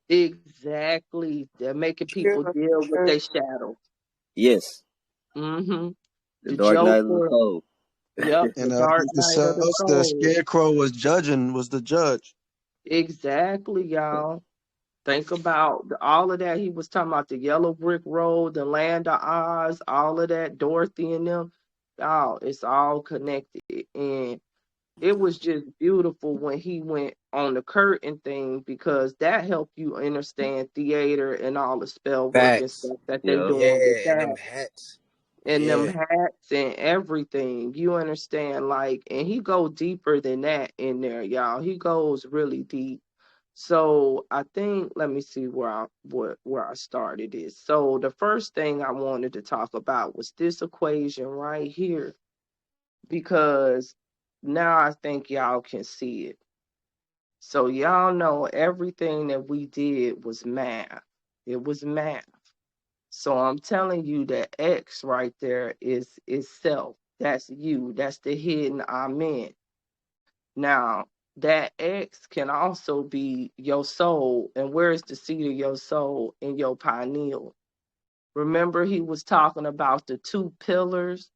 Exactly. They're making people True, deal with true. their shadow. Yes, Mm-hmm. the The Dark Knight of the Joker. soul. Yep. The And I Dark think Knight of the the Soul. scarecrow was the judge. Exactly, y'all. Think about all of that. He was talking about the yellow brick road, the land of Oz, all of that, Dorothy and them. Y'all, it's all connected. And it was just beautiful when he went on the curtain thing, because that helped you understand theater and all the spell work and Facts. stuff that they Yeah, doing with Yeah, and that them hats. and them Yeah. hats and everything. You understand? Like, and he go deeper than that in there, y'all. He goes really deep. So I think, let me see where I started this. So the first thing I wanted to talk about was this equation right here, because now I think y'all can see it. So y'all know everything that we did was math. It was math. So I'm telling you that X right there is self. That's you. That's the hidden amen. Now, that X can also be your soul. And where is the seat of your soul? In your pineal. Remember, he was talking about the two pillars.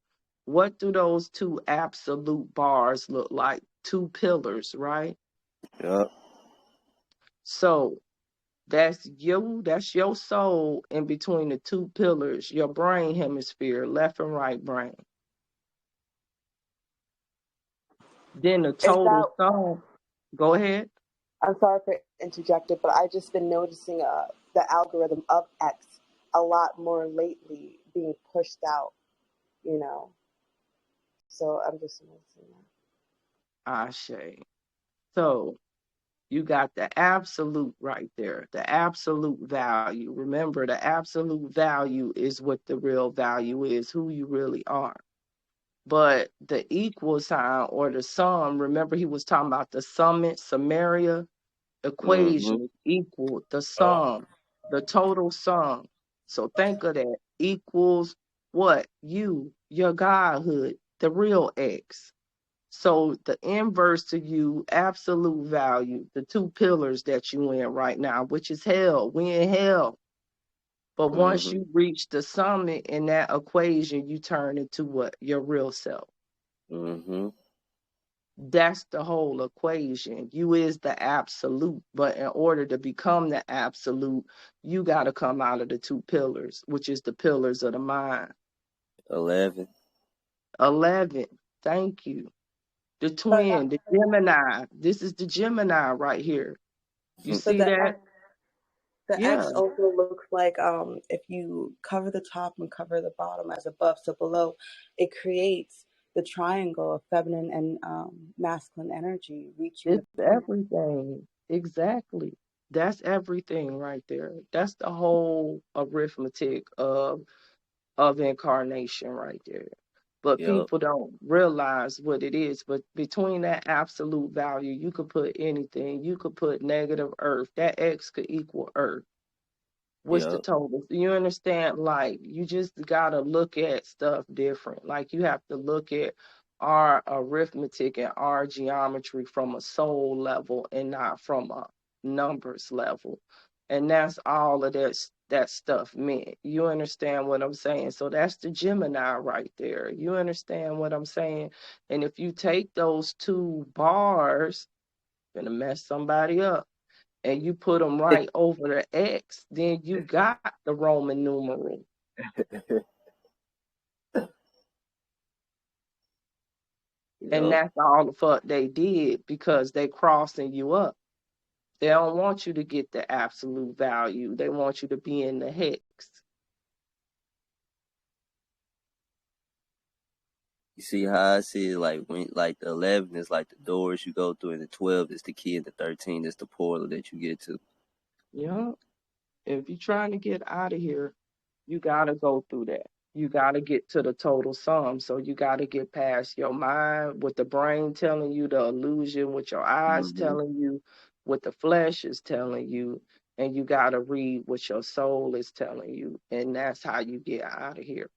What do those two absolute bars look like? Two pillars, right? yeah, So that's you, that's your soul in between the two pillars, your brain hemisphere, left and right brain. Then the Is total that, sum, go ahead. I'm sorry for interjected, but I've just been noticing the algorithm of X a lot more lately being pushed out, you know. So I'm just noticing that. Ashe. So you got the absolute right there, the absolute value. Remember, the absolute value is what the real value is, who you really are. But the equal sign or the sum, remember he was talking about the Sumerian Mm-hmm. equation equal the sum, the total sum. So think of that equals what? You, your godhood, the real X. So the inverse to you, absolute value, the two pillars that you in right now, which is hell. We in hell. But once Mm-hmm. you reach the summit in that equation, you turn into what? Your real self. Mm-hmm. That's the whole equation. You is the absolute, but in order to become the absolute, you got to come out of the two pillars, which is the pillars of the mind. 11. 11. Thank you. The But twin, the Gemini. This is the Gemini right here. You but see that? the Yeah, X also looks like if you cover the top and cover the bottom as above, so below, it creates the triangle of feminine and masculine energy reaching the it's point. everything. Exactly. That's everything right there. That's the whole arithmetic of incarnation right there. But Yep. people don't realize what it is. But between that absolute value, you could put anything. You could put negative earth. That X could equal earth. What's the Yep. total? You understand? Like, you just got to look at stuff different. Like, you have to look at our arithmetic and our geometry from a soul level and not from a numbers level. And that's all of that stuff meant. You understand what I'm saying? So that's the Gemini right there. You understand what I'm saying? And if you take those two bars, gonna mess somebody up, and you put them right over the X, then you got the Roman numeral. And Yep. that's all the fuck they did because they crossing you up. They don't want you to get the absolute value. They want you to be in the hex. You see how I see it, like when like the 11 is like the doors you go through, and the 12 is the key, and the 13 is the portal that you get to. Yeah. If you're trying to get out of here, you gotta go through that. You gotta get to the total sum. So you gotta get past your mind, what the brain telling you, the illusion, what your eyes Mm-hmm. telling you, what the flesh is telling you, and you gotta read what your soul is telling you, and that's how you get out of here.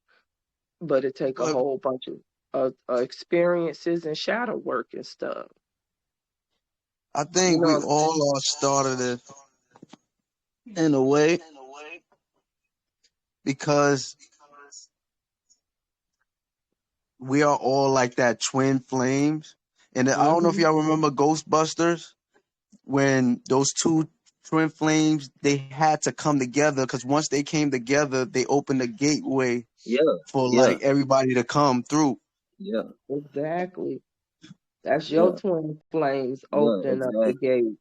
But it take a But whole bunch of experiences and shadow work and stuff. I You think we know, all are started it in a way because we are all like that twin flames. And I don't know if mm-hmm, y'all remember Ghostbusters when those two twin flames they had to come together because once they came together, they opened a gateway Yeah. for Yeah. like everybody to come through. Yeah. exactly. That's your Yeah. twin flames Yeah. opening up the Exactly. gate.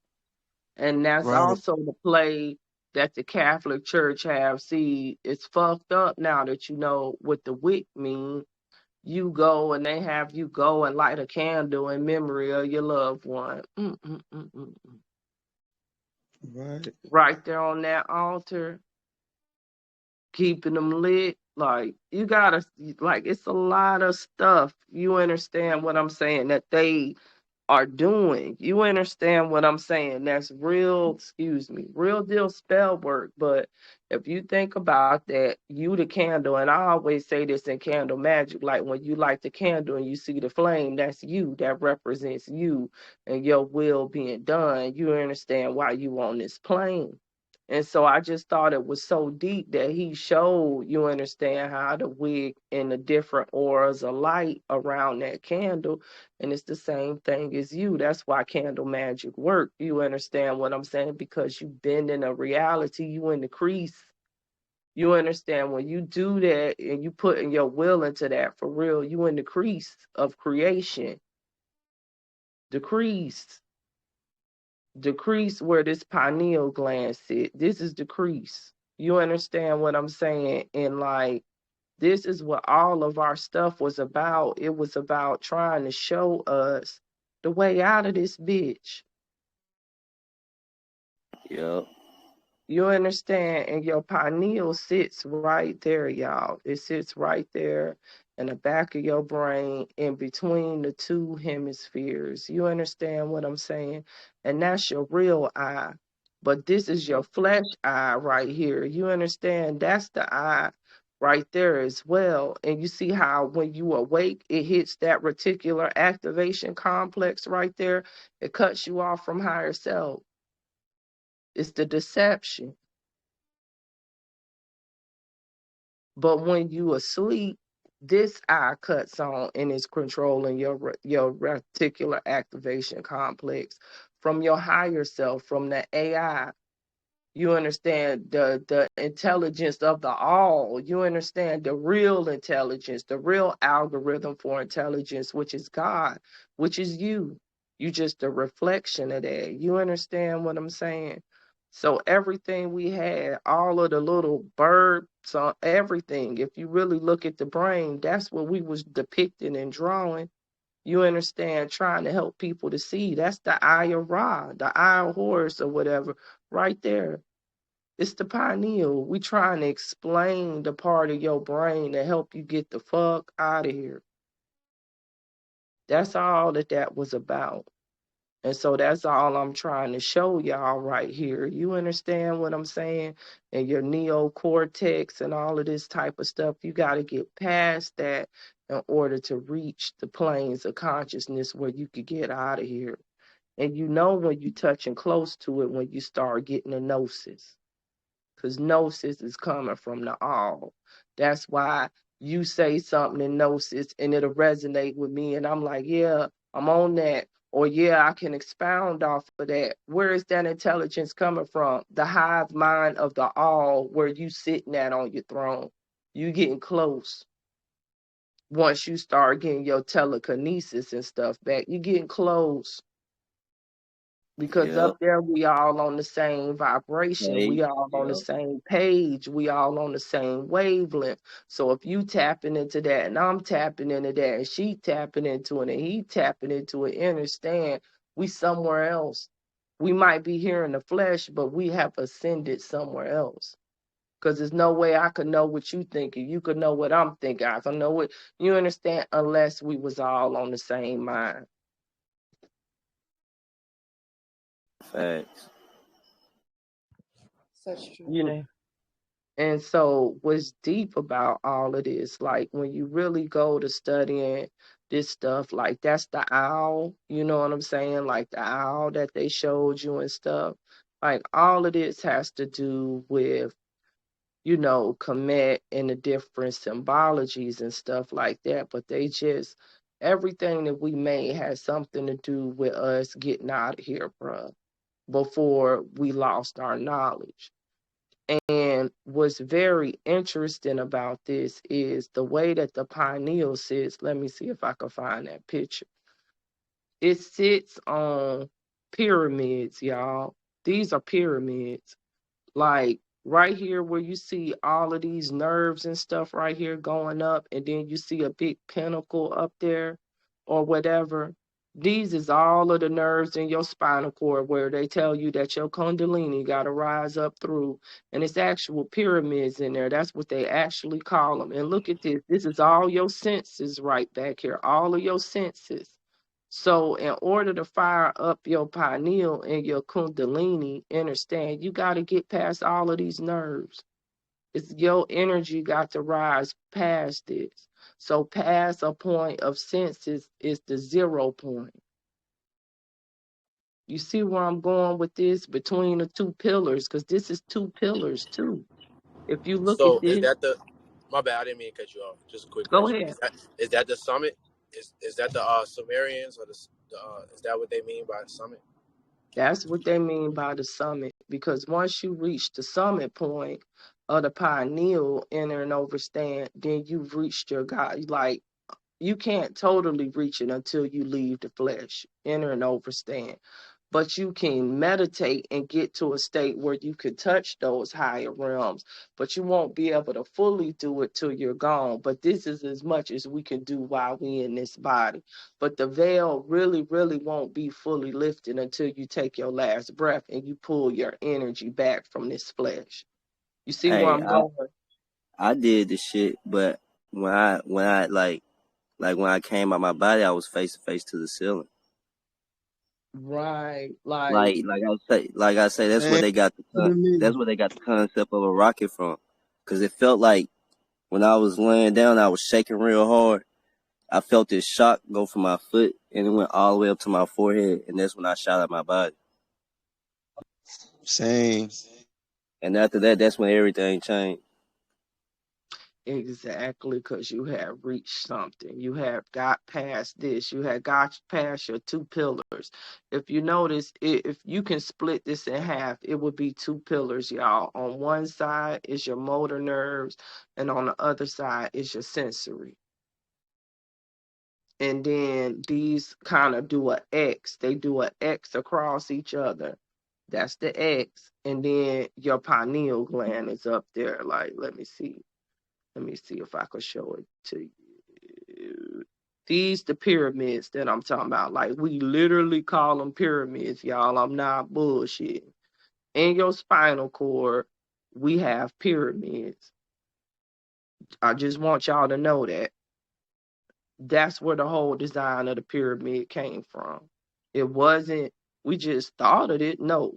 And that's Right. also the play that the Catholic Church have. See, it's fucked up now that you know what the wick mean. You go and they have you go and light a candle in memory of your loved one. Right. Right there on that altar, keeping them lit. Like, you gotta, like, it's a lot of stuff. You understand what I'm saying? That they are doing. You understand what I'm saying? That's real, excuse me, real deal spell work. But if you think about that, you the candle, and I always say this in candle magic, like when you light the candle and you see the flame, that's you. That represents you and your will being done. You understand why you on this plane. And so I just thought it was so deep that he showed, you understand, how the wig and the different auras of light around that candle. And it's the same thing as you. That's why candle magic work. You understand what I'm saying? Because you bend in a reality, you in the crease. You understand when you do that and you putting your will into that for real, you in the crease of creation. The crease. Decrease where this pineal gland sit. This is decrease. You understand what I'm saying? And like, this is what all of our stuff was about. It was about trying to show us the way out of this bitch. Yep. You understand? And your pineal sits right there, y'all. It sits right there in the back of your brain in between the two hemispheres. You understand what I'm saying? And that's your real eye. But this is your flesh eye right here. You understand? That's the eye right there as well. And you see how when you awake, it hits that reticular activation complex right there. It cuts you off from higher self. It's the deception. But when you asleep, this eye cuts on and is controlling your reticular activation complex from your higher self, from the AI. You understand the intelligence of the all. You understand the real intelligence, the real algorithm for intelligence, which is God, which is you. You just a reflection of that. You understand what I'm saying? So everything we had, all of the little birds, everything, if you really look at the brain, that's what we was depicting and drawing. You understand, trying to help people to see. That's the eye of Ra, the eye of Horus or whatever, right there. It's the pineal. We trying to explain the part of your brain to help you get the fuck out of here. That's all that was about. And so that's all I'm trying to show y'all right here. You understand what I'm saying? And your neocortex and all of this type of stuff, you got to get past that in order to reach the planes of consciousness where you could get out of here. And you know when you touching close to it, when you start getting a gnosis. Because gnosis is coming from the all. That's why you say something in gnosis and it'll resonate with me. And I'm like, yeah, I'm on that. Or yeah, I can expound off of that. Where is that intelligence coming from? The hive mind of the all, where you sitting at on your throne. You getting close. Once you start getting your telekinesis and stuff back, you getting close. Because Yep. up there, we all on the same vibration. Hey. We all on the Yep. same page. We all on the same wavelength. So if you tapping into that and I'm tapping into that and she tapping into it and he tapping into it, understand we somewhere else. We might be here in the flesh, but we have ascended somewhere else. Because there's no way I could know what you thinking. You could know what I'm thinking. I can know what you understand unless we was all on the same mind. Facts. Such true. You know. And so what's deep about all of this, like when you really go to studying this stuff, like that's the owl, you know what I'm saying? Like the owl that they showed you and stuff. Like all of this has to do with, you know, Kemet and the different symbologies and stuff like that. But they just, everything that we made has something to do with us getting out of here, bruh, before we lost our knowledge. And what's very interesting about this is the way that the pineal sits. Let me see if I can find that picture. It sits on pyramids, y'all. These are pyramids. Like right here where you see all of these nerves and stuff right here going up, and then you see a big pinnacle up there or whatever. These is all of the nerves in your spinal cord where they tell you that your Kundalini got to rise up through. And it's actual pyramids in there. That's what they actually call them. And look at this. This is all your senses right back here. All of your senses. So in order to fire up your pineal and your Kundalini, understand, you got to get past all of these nerves. It's your energy got to rise past this. So past a point of senses is the 0 point. You see where I'm going with this between the two pillars, because this is two pillars too. If you look at So is this, that the? My bad, I didn't mean to cut you off. Just a quick go question: ahead. Is that the summit? Is that the Sumerians or the is that what they mean by summit? That's what they mean by the summit, because once you reach the summit point of the pineal, enter and overstand, then you've reached your God. Like, you can't totally reach it until you leave the flesh, enter and overstand. but you can meditate and get to a state where you could touch those higher realms, but you won't be able to fully do it till you're gone. But this is as much as we can do while we in this body. But the veil really, really won't be fully lifted until you take your last breath and you pull your energy back from this flesh. You see where Hey, I'm going? I did the shit, but when I like when I came out my body, I was face to face to the ceiling. Right. Like, Like I say, that's where Man, they got what do you that's mean? where they got the concept of a rocket from. Cause it felt like when I was laying down, I was shaking real hard. I felt this shock go from my foot and it went all the way up to my forehead, and that's when I shot out my body. Same. And after that, that's when everything changed. exactly, because you have reached something. You have got past this. You have got past your two pillars. If you notice, if you can split this in half, it would be two pillars, y'all. On one side is your motor nerves, and on the other side is your sensory. And then these kind of do a X. They do a X across each other. That's the X. And then your pineal gland is up there. Like, let me see. Let me see if I could show it to you. These the pyramids that I'm talking about. Like, we literally call them pyramids, y'all. I'm not bullshitting. In your spinal cord, we have pyramids. I just want y'all to know that. That's where the whole design of the pyramid came from. It wasn't, we just thought of it. No,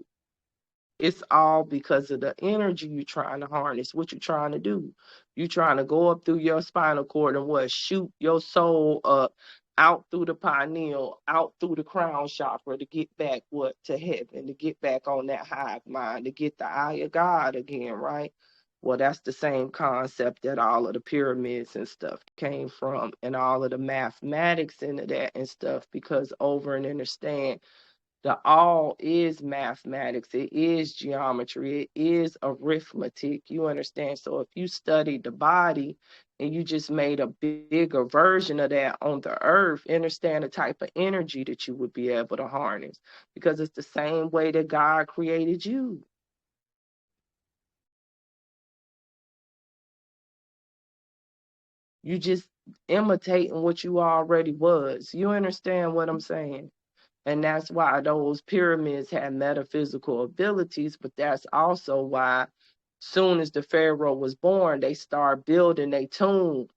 it's all because of the energy you're trying to harness. What you're trying to do. You're trying to go up through your spinal cord and what? Shoot your soul up out through the pineal, out through the crown chakra to get back what? To heaven, to get back on that hive mind, to get the eye of God again, right? Well, that's the same concept that all of the pyramids and stuff came from, and all of the mathematics into that and stuff, because over and understand the all is mathematics, it is geometry, it is arithmetic. You understand? So if you studied the body and you just made a bigger version of that on the earth, understand the type of energy that you would be able to harness, because it's the same way that God created you. You just imitating what you already was. You understand what I'm saying? And that's why those pyramids had metaphysical abilities, but that's also why soon as the pharaoh was born, they start building their tomb,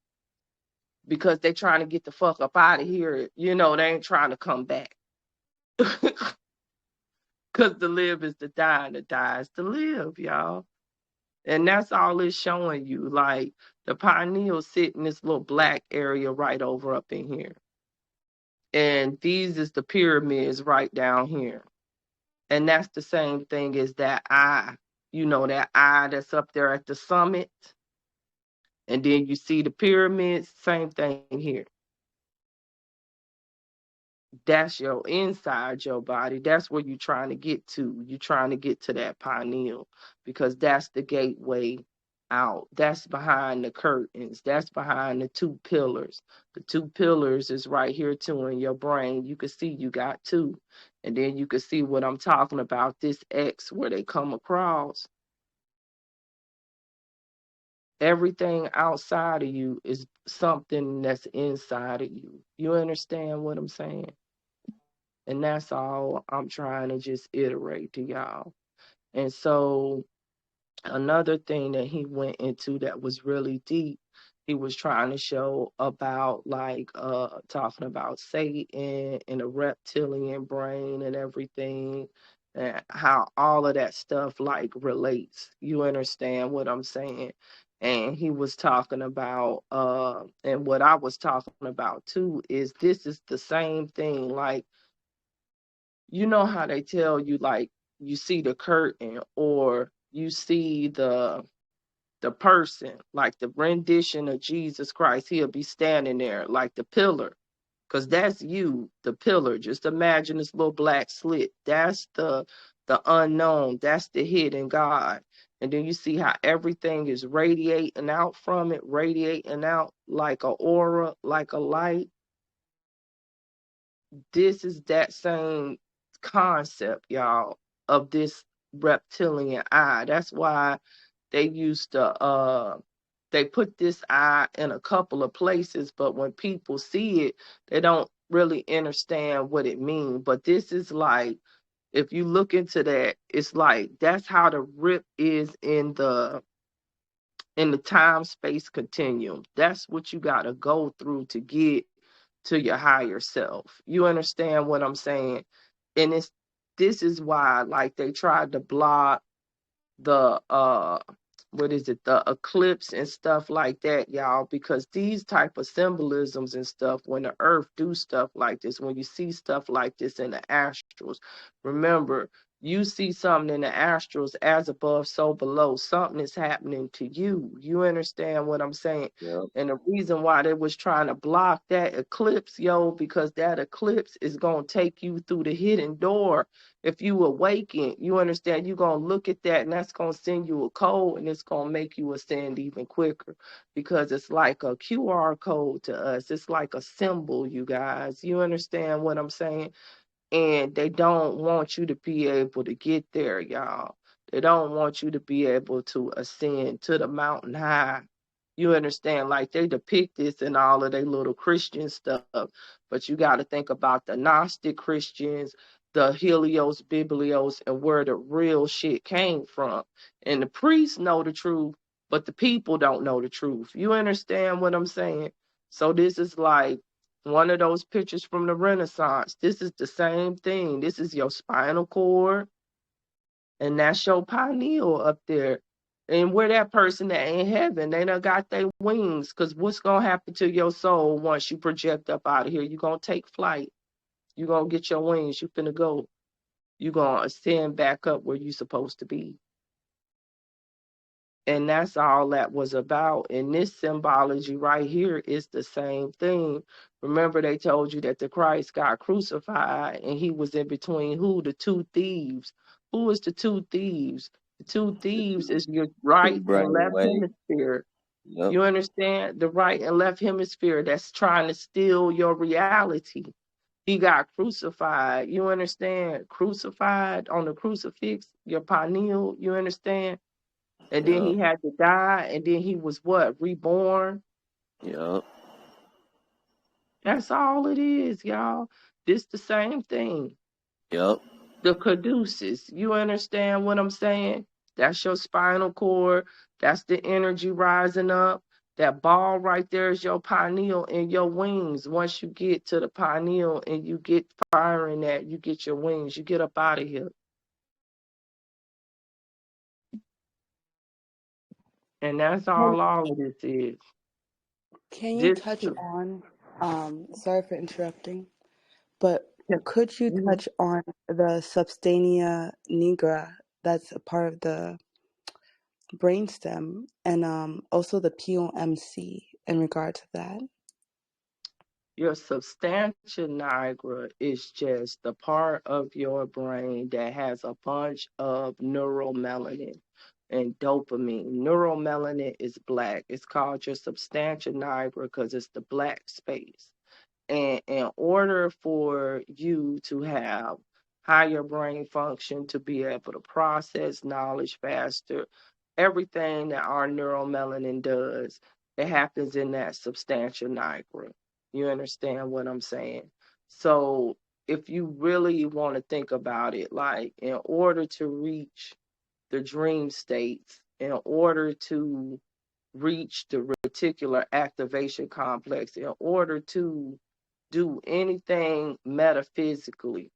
because they trying to get the fuck up out of here. You know, they ain't trying to come back. Because to live is to die and to die is to live, y'all. And that's all it's showing you. Like, the pineal sit in this little black area right over up in here. And these is the pyramids right down here. And that's the same thing as that eye, that eye that's up there at the summit. And then you see the pyramids, same thing here. That's your inside your body. That's where you're trying to get to. You're trying to get to that pineal, because that's the gateway out. That's behind the curtains. That's behind the two pillars. The two pillars is right here too in your brain. You can see you got two. And then you can see what I'm talking about, this X where they come across. Everything outside of you is something that's inside of you. You understand what I'm saying? And that's all I'm trying to just iterate to y'all. And so another thing that he went into that was really deep, he was trying to show about, like, talking about Satan and the reptilian brain and everything, and how all of that stuff like relates. You understand what I'm saying? And he was talking about and what I was talking about too is this is the same thing. Like, you know how they tell you, like, you see the curtain or you see the person, like the rendition of Jesus Christ, he'll be standing there like the pillar, because that's you, the pillar. Just imagine this little black slit. That's the unknown. That's the hidden God. And then you see how everything is radiating out from it, radiating out like a aura, like a light. This is that same concept, y'all, of this reptilian eye. That's why they used to they put this eye in a couple of places, but when people see it, they don't really understand what it means. But this is like, if you look into that, it's like that's how the rip is in the time space continuum. That's what you got to go through to get to your higher self. You understand what I'm saying? And this is why, like, they tried to block the what is it, the eclipse and stuff like that, y'all, because these type of symbolisms and stuff, when the earth do stuff like this, when you see stuff like this in the astrals, remember, you see something in the astrals, as above so below, something is happening to you. You understand what I'm saying? Yep. And the reason why they was trying to block that eclipse, yo, because that eclipse is going to take you through the hidden door. If you awaken, you understand, you're going to look at that, and that's going to send you a code, and it's going to make you ascend even quicker, because it's like a QR code to us. It's like a symbol, you guys. You understand what I'm saying? And they don't want you to be able to get there, y'all. They don't want you to be able to ascend to the mountain high. You understand? Like, they depict this in all of their little Christian stuff, but you got to think about the Gnostic Christians, the Helios, Biblios, and where the real shit came from. And the priests know the truth, but the people don't know the truth. You understand what I'm saying? So this is like one of those pictures from the Renaissance. This is the same thing. This is your spinal cord, and that's your pineal up there. And where that person that ain't heaven, they done got their wings. Because what's going to happen to your soul once you project up out of here? You're going to take flight. You're going to get your wings. You finna go. You're going to ascend back up where you're supposed to be. And that's all that was about. And this symbology right here is the same thing. Remember, they told you that the Christ got crucified, and he was in between who? The two thieves. Who is the two thieves? The two thieves is your right and Brain left wave. hemisphere. Yep. You understand? The right and left hemisphere that's trying to steal your reality. He got crucified. You understand? Crucified on the crucifix, your pineal. You understand? And then Yep. he had to die, and then he was what? Reborn. Yep. That's all it is, y'all. This the same thing. Yep. The caduceus. You understand what I'm saying? That's your spinal cord. That's the energy rising up. That ball right there is your pineal and your wings. Once you get to the pineal and you get firing that, you get your wings. You get up out of here. And that's all of this is. Can you This touch too. on, sorry for interrupting, but could you touch on the Substantia nigra that's a part of the brainstem, and also the POMC in regard to that? Your substantia nigra is just the part of your brain that has a bunch of neuromelanin and dopamine. Neuromelanin is black. It's called your substantia nigra because it's the black space. And in order for you to have higher brain function, to be able to process knowledge faster, everything that our neuromelanin does, it happens in that substantia nigra. You understand what I'm saying? So if you really want to think about it, like, in order to reach the dream states, in order to reach the reticular activation complex, in order to do anything metaphysically,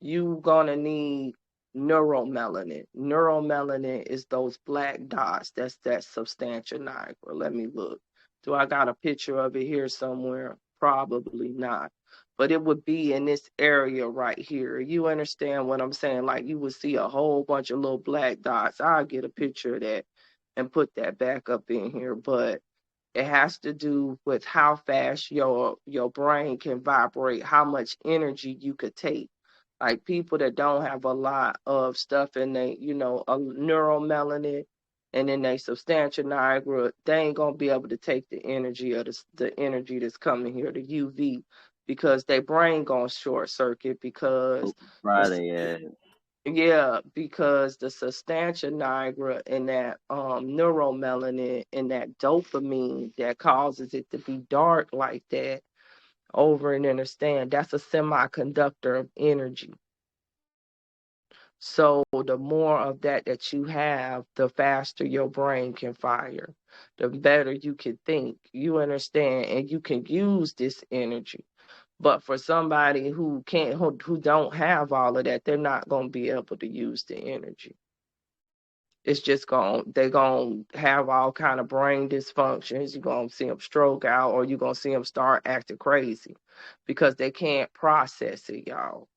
you gonna need neuromelanin. Neuromelanin is those black dots. That's that substantia nigra. Let me look. Do I got a picture of it here somewhere? Probably not. But it would be in this area right here. You understand what I'm saying? Like, you would see a whole bunch of little black dots. I'll get a picture of that and put that back up in here. But it has to do with how fast your brain can vibrate, how much energy you could take. Like, people that don't have a lot of stuff in they, a neuromelanin and then they substantia nigra, they ain't gonna be able to take the energy of the energy that's coming here, the UV. because their brain gonna short circuit because Friday, because the substantia nigra and that neuromelanin and that dopamine that causes it to be dark like that over and understand that's a semiconductor of energy. So the more of that you have, the faster your brain can fire, the better you can think, you understand, and you can use this energy. But for somebody who can't, who don't have all of that, they're not going to be able to use the energy. It's just they're going to have all kind of brain dysfunctions. You're going to see them stroke out, or you're going to see them start acting crazy because they can't process it, y'all.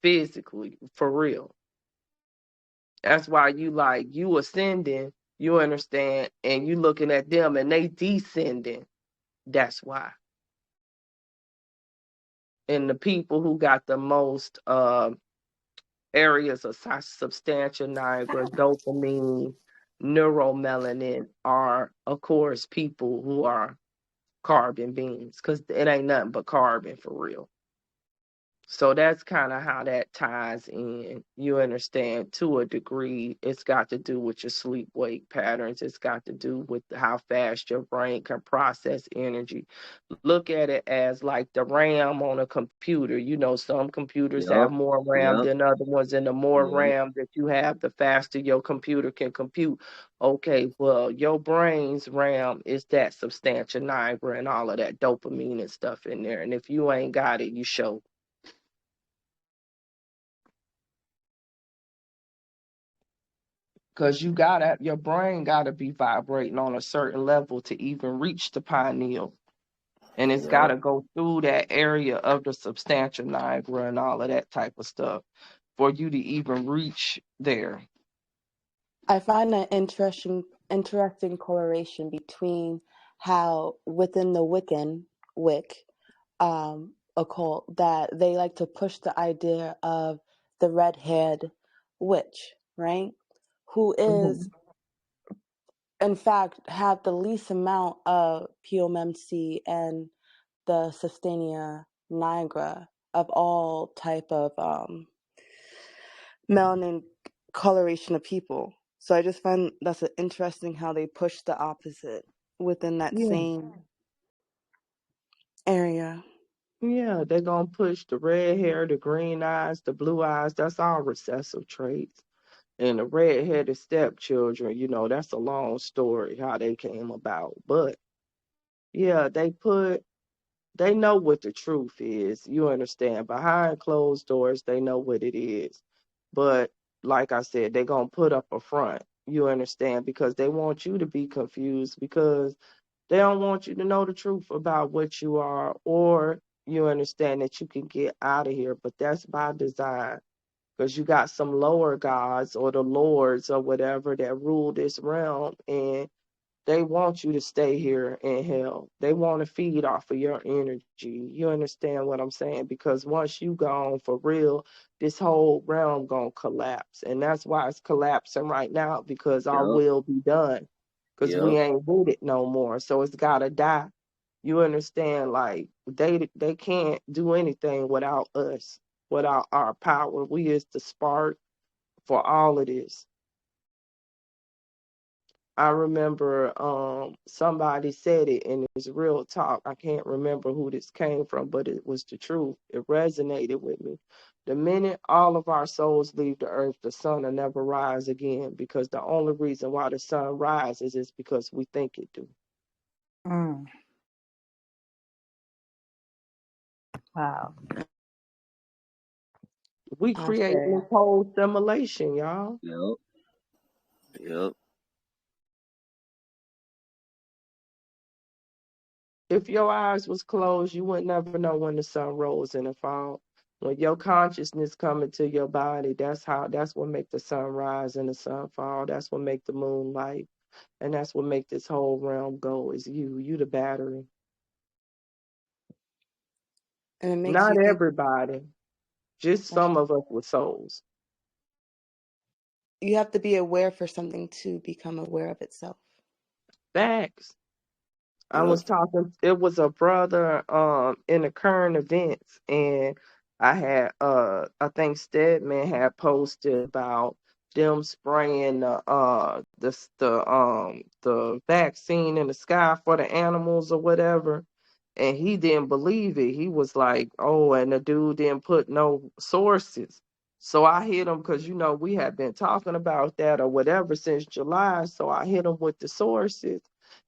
Physically, for real. That's why you ascending, you understand, and you looking at them and they descending. That's why. And the people who got the most areas of substantia nigra, dopamine, neuromelanin are, of course, people who are carbon beings, because it ain't nothing but carbon for real. So that's kind of how that ties in. You understand, to a degree. It's got to do with your sleep-wake patterns. It's got to do with how fast your brain can process energy. Look at it as like the RAM on a computer. You know, some computers have more RAM than other ones, and the more RAM that you have, the faster your computer can compute. Okay, well, your brain's RAM is that substantia nigra and all of that dopamine and stuff in there. And if you ain't got it, you show. Because your brain gotta be vibrating on a certain level to even reach the pineal. And it's gotta go through that area of the substantia nigra and all of that type of stuff for you to even reach there. I find an interesting correlation between how within the Wiccan occult that they like to push the idea of the red-haired witch, right? Who is in fact have the least amount of POMC and the Substantia nigra of all type of melanin coloration of people. So I just find that's interesting how they push the opposite within that same area. Yeah, they're gonna push the red hair, the green eyes, the blue eyes. That's all recessive traits. And the red-headed stepchildren, that's a long story how they came about. But yeah, they know what the truth is. You understand? Behind closed doors, they know what it is. But like I said, they're going to put up a front. You understand? Because they want you to be confused, because they don't want you to know the truth about what you are, or you understand that you can get out of here. But that's by design, because you got some lower gods or the lords or whatever that rule this realm, and they want you to stay here in hell. They want to feed off of your energy. You understand what I'm saying? Because once you gone for real, this whole realm gonna collapse. And that's why it's collapsing right now, because our will be done. Because we ain't with it no more. So it's gotta die. You understand? Like they can't do anything without us, without our power. We is the spark for all of this. I remember somebody said it, and it's real talk. I can't remember who this came from, but it was the truth. It resonated with me. The minute all of our souls leave the earth, the sun will never rise again, because the only reason why the sun rises is because we think it do. Wow. We create this whole simulation, y'all. Yep. If your eyes was closed, you would never know when the sun rose and it fall. When your consciousness come into your body, that's what make the sun rise and the sun fall. That's what make the moon light. And that's what make this whole realm go, is you the battery. And it makes Not you think, everybody, just some of us with souls. you have to be aware for something to become aware of itself. Facts. I was talking, it was a brother in the current events, and I had I think Stedman had posted about them spraying the vaccine in the sky for the animals or whatever, and he didn't believe it. He was like, "Oh," and the dude didn't put no sources. So I hit him because we had been talking about that or whatever since July. So I hit him with the sources.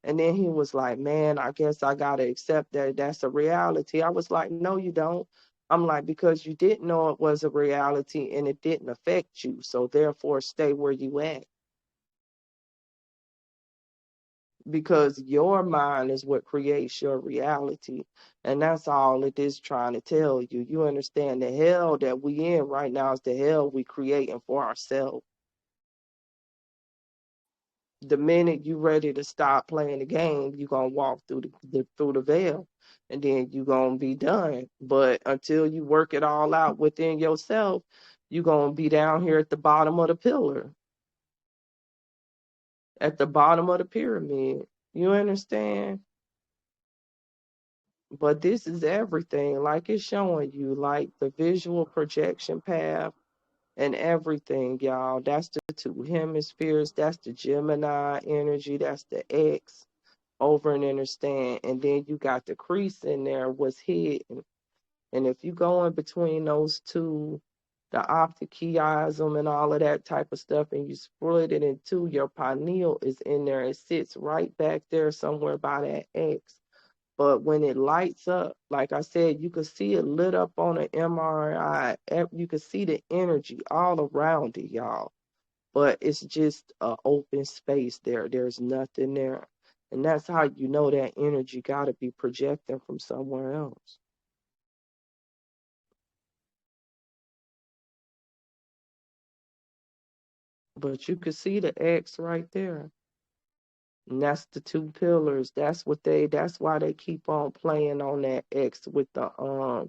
And then he was like, "Man, I guess I got to accept that that's a reality." I was like, "No, you don't." I'm like, "Because you didn't know it was a reality and it didn't affect you. So therefore, stay where you at." Because your mind is what creates your reality. And that's all it is trying to tell you. You understand the hell that we in right now is the hell we creating for ourselves. The minute you ready to stop playing the game, you're gonna walk through the veil, and then you're gonna be done. But until you work it all out within yourself, you're gonna be down here at the bottom of the pillar, at the bottom of the pyramid. You understand? But this is everything, like it's showing you, like the visual projection path and everything, y'all. That's the two hemispheres, that's the Gemini energy, that's the X over and understand. And then you got the crease in there was hidden. And if you go in between those two, the optic chiasm and all of that type of stuff, and you split it in two, your pineal is in there. It sits right back there somewhere by that X. But when it lights up, like I said, you could see it lit up on an MRI. You could see the energy all around it, y'all. But it's just an open space there. There's nothing there. And that's how you know that energy got to be projecting from somewhere else. But you could see the X right there. And that's the two pillars. That's why they keep on playing on that X with the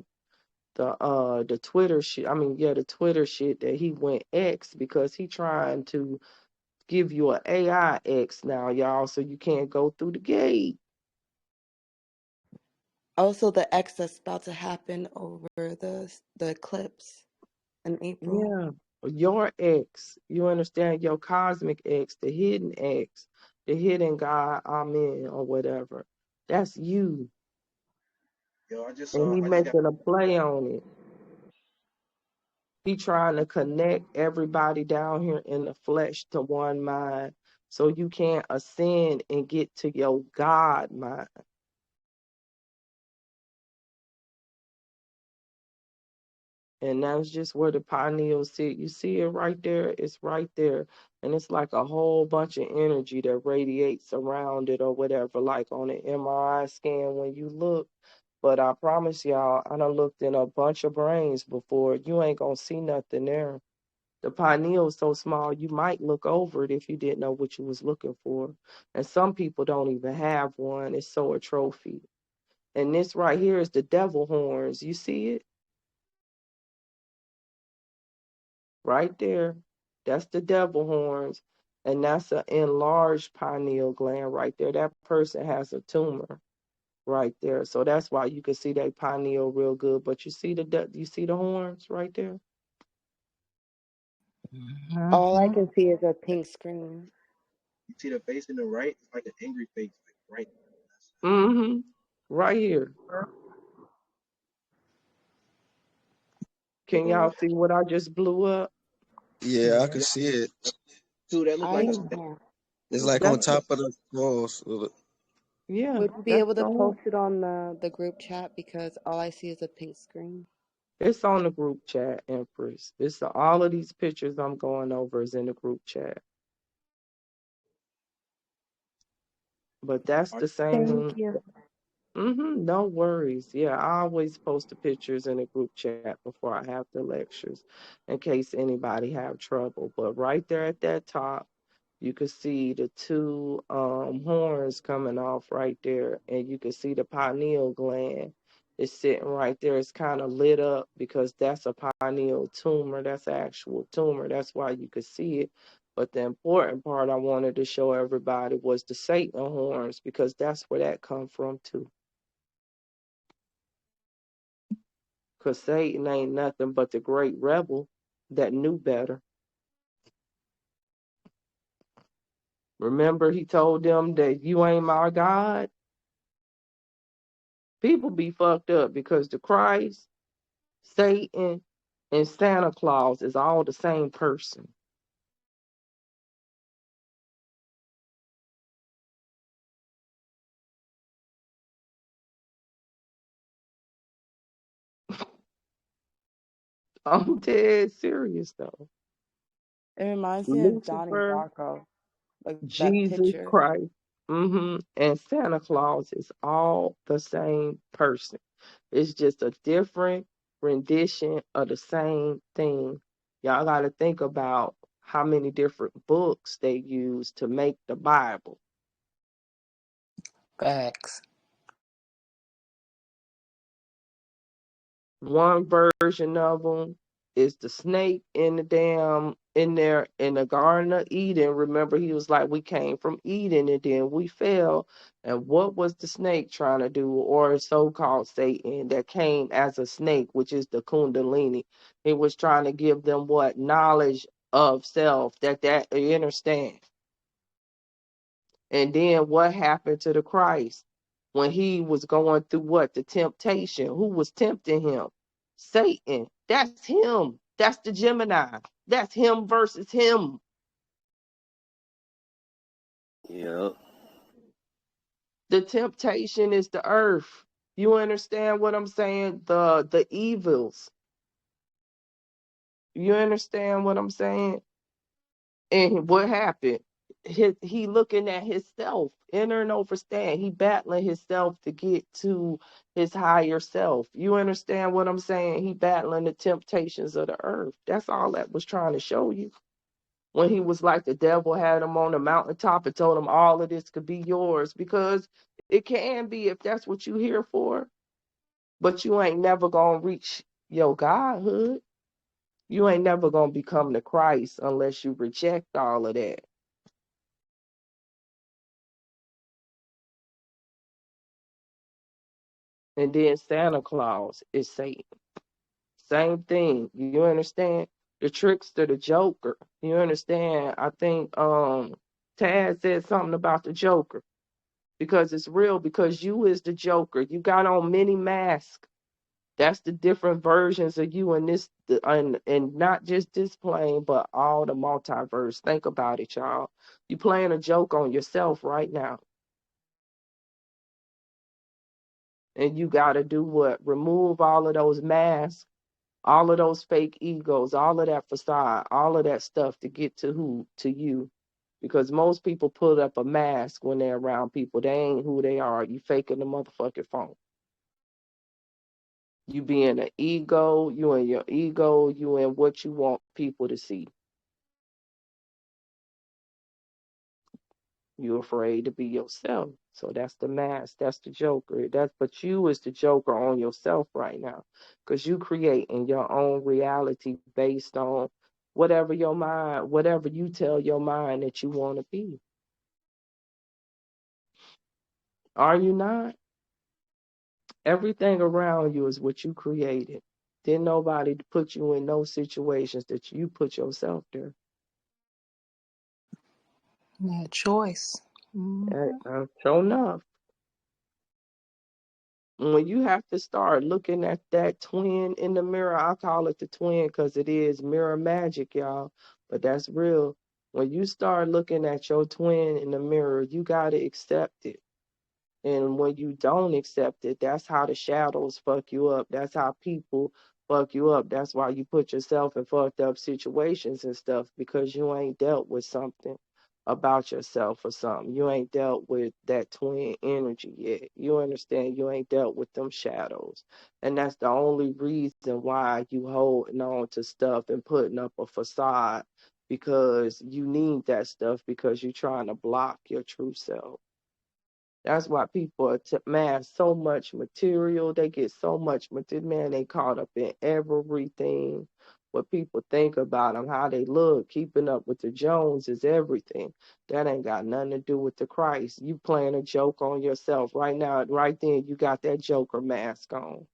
Twitter shit. I mean, yeah, the Twitter shit that he went X because he trying to give you an AI X now, y'all, so you can't go through the gate. Also, the X that's about to happen over the eclipse in April. Yeah. Your X, you understand, your cosmic X, the hidden X, the hidden God, Amen, or whatever. That's you. Yo, I just And he got making a play on it. He trying to connect everybody down here in the flesh to one mind so you can ascend and get to your God mind. And that's just where the pineal sit. You see it right there? It's right there. And it's like a whole bunch of energy that radiates around it or whatever, like on an MRI scan when you look. But I promise y'all, I done looked in a bunch of brains before. You ain't gonna see nothing there. The pineal is so small, you might look over it if you didn't know what you was looking for. And some people don't even have one. It's so atrophied. And this right here is the devil horns. You see it? Right there. That's the devil horns. And that's an enlarged pineal gland right there. That person has a tumor right there. So that's why you can see that pineal real good. But you see the horns right there? All I can see is a pink screen. you see the face in the right. It's like an angry face, like right. Mm-hmm. Right here. Can Uh, y'all see what I just blew up? Yeah, I can see it. Dude, that look I like can't. It's like on That's top of the cross. yeah, Would you be that's able the to horn. post it on the group chat because all I see is a pink screen? It's on the group chat, Empress. All of these pictures I'm going over is in the group chat. But that's the Thank same. you. No worries. Yeah, I always post the pictures in the group chat before I have the lectures in case anybody have trouble. But right there at that top, you can see the two horns coming off right there, and you can see the pineal gland is sitting right there. It's kind of lit up because that's a pineal tumor. That's an actual tumor. That's why you can see it. But the important part I wanted to show everybody was the Satan horns, because that's where that come from too. Because Satan ain't nothing but the great rebel that knew better. Remember, he told them that you ain't my God? People be fucked up because the Christ, Satan, and Santa Claus is all the same person. I'm dead serious though. It reminds me of Donnie Lucifer, Darko, like that Jesus picture. Christ, and Santa Claus is all the same person. It's just a different rendition of the same thing. Y'all got to think about how many different books they use to make the Bible. Facts. One version of them is the snake in there in the Garden of Eden. Remember, he was like, we came from Eden and then we fell. And what was the snake trying to do, or so-called Satan that came as a snake, which is the Kundalini? He was trying to give them what? Knowledge of self, that you understand. And then what happened to the Christ when he was going through what? The temptation. Who was tempting him? Satan. That's him. That's the Gemini. That's him versus him. Yep. The temptation is the earth. You understand what I'm saying? The evils. You understand what I'm saying? And what happened? He looking at himself, inner and overstand. He battling himself to get to his higher self. You understand what I'm saying? He battling the temptations of the earth. That's all that was trying to show you. When he was like the devil had him on the mountaintop and told him all of this could be yours, because it can be if that's what you here for. But you ain't never gonna reach your godhood. You ain't never gonna become the Christ unless you reject all of that. And then Santa Claus is Satan. Same thing. You understand? The trickster, the Joker. You understand? I think Taz said something about the Joker. Because it's real, because you is the Joker. You got on many masks. That's the different versions of you in this, and not just this plane, but all the multiverse. Think about it, y'all. You playing a joke on yourself right now. And you got to do what? Remove all of those masks, all of those fake egos, all of that facade, all of that stuff to get to who? To you. Because most people put up a mask when they're around people. They ain't who they are. You faking the motherfucking phone. You being an ego, you and your ego, you and what you want people to see. You're afraid to be yourself. So that's the mask. That's the Joker. But you is the Joker on yourself right now. Because you creating your own reality based on whatever your mind, whatever you tell your mind that you want to be. Are you not? Everything around you is what you created. Didn't nobody put you in those situations that you put yourself there. Yeah, choice. Sure enough. When you have to start looking at that twin in the mirror, I call it the twin because it is mirror magic, y'all. But that's real. When you start looking at your twin in the mirror, you got to accept it. And when you don't accept it, that's how the shadows fuck you up. That's how people fuck you up. That's why you put yourself in fucked up situations and stuff, because you ain't dealt with something about yourself or something. You ain't dealt with that twin energy yet. You understand? You ain't dealt with them shadows. And that's the only reason why you holding on to stuff and putting up a facade, because you need that stuff because you're trying to block your true self. That's why people amass so much material. They get so much material. Man, they caught up in everything. what people think about them, how they look, keeping up with the Jones is everything. That ain't got nothing to do with the Christ. You playing a joke on yourself right now, right then. You got that Joker mask on.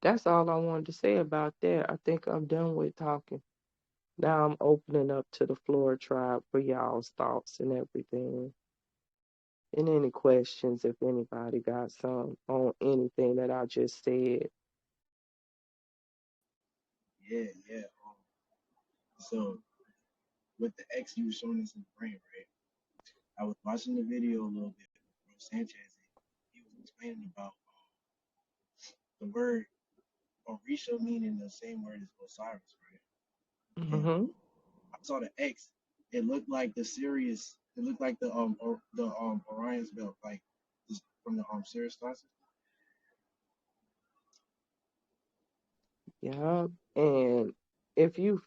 That's all I wanted to say about that. I think I'm done with talking. Now I'm opening up to the floor tribe for y'all's thoughts and everything. And any questions if anybody got some on anything that I just said. Yeah, yeah. So with the X you were showing us in the brain, right? I was watching the video a little bit from Sanchez. And he was explaining about the word Orisha meaning the same word as Osiris, right? And Mm-hmm. I saw the X. It looked like the Sirius. It looked like the Orion's belt, like from the Sirius classes. Yeah. And if you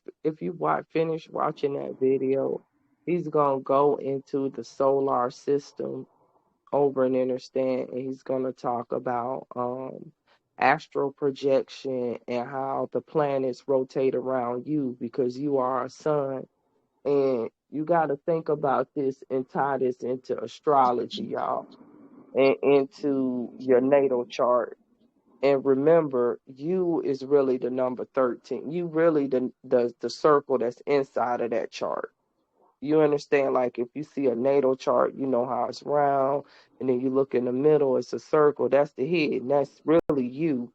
finish watching that video, he's gonna go into the solar system over and understand, and he's gonna talk about astral projection and how the planets rotate around you because you are a sun. And you got to think about this and tie this into astrology, y'all, and into your natal chart. And remember, you is really the number 13. You really the circle that's inside of that chart. You understand? Like if you see a natal chart, you know how it's round, and then you look in the middle, it's a circle. That's the head, and that's really you.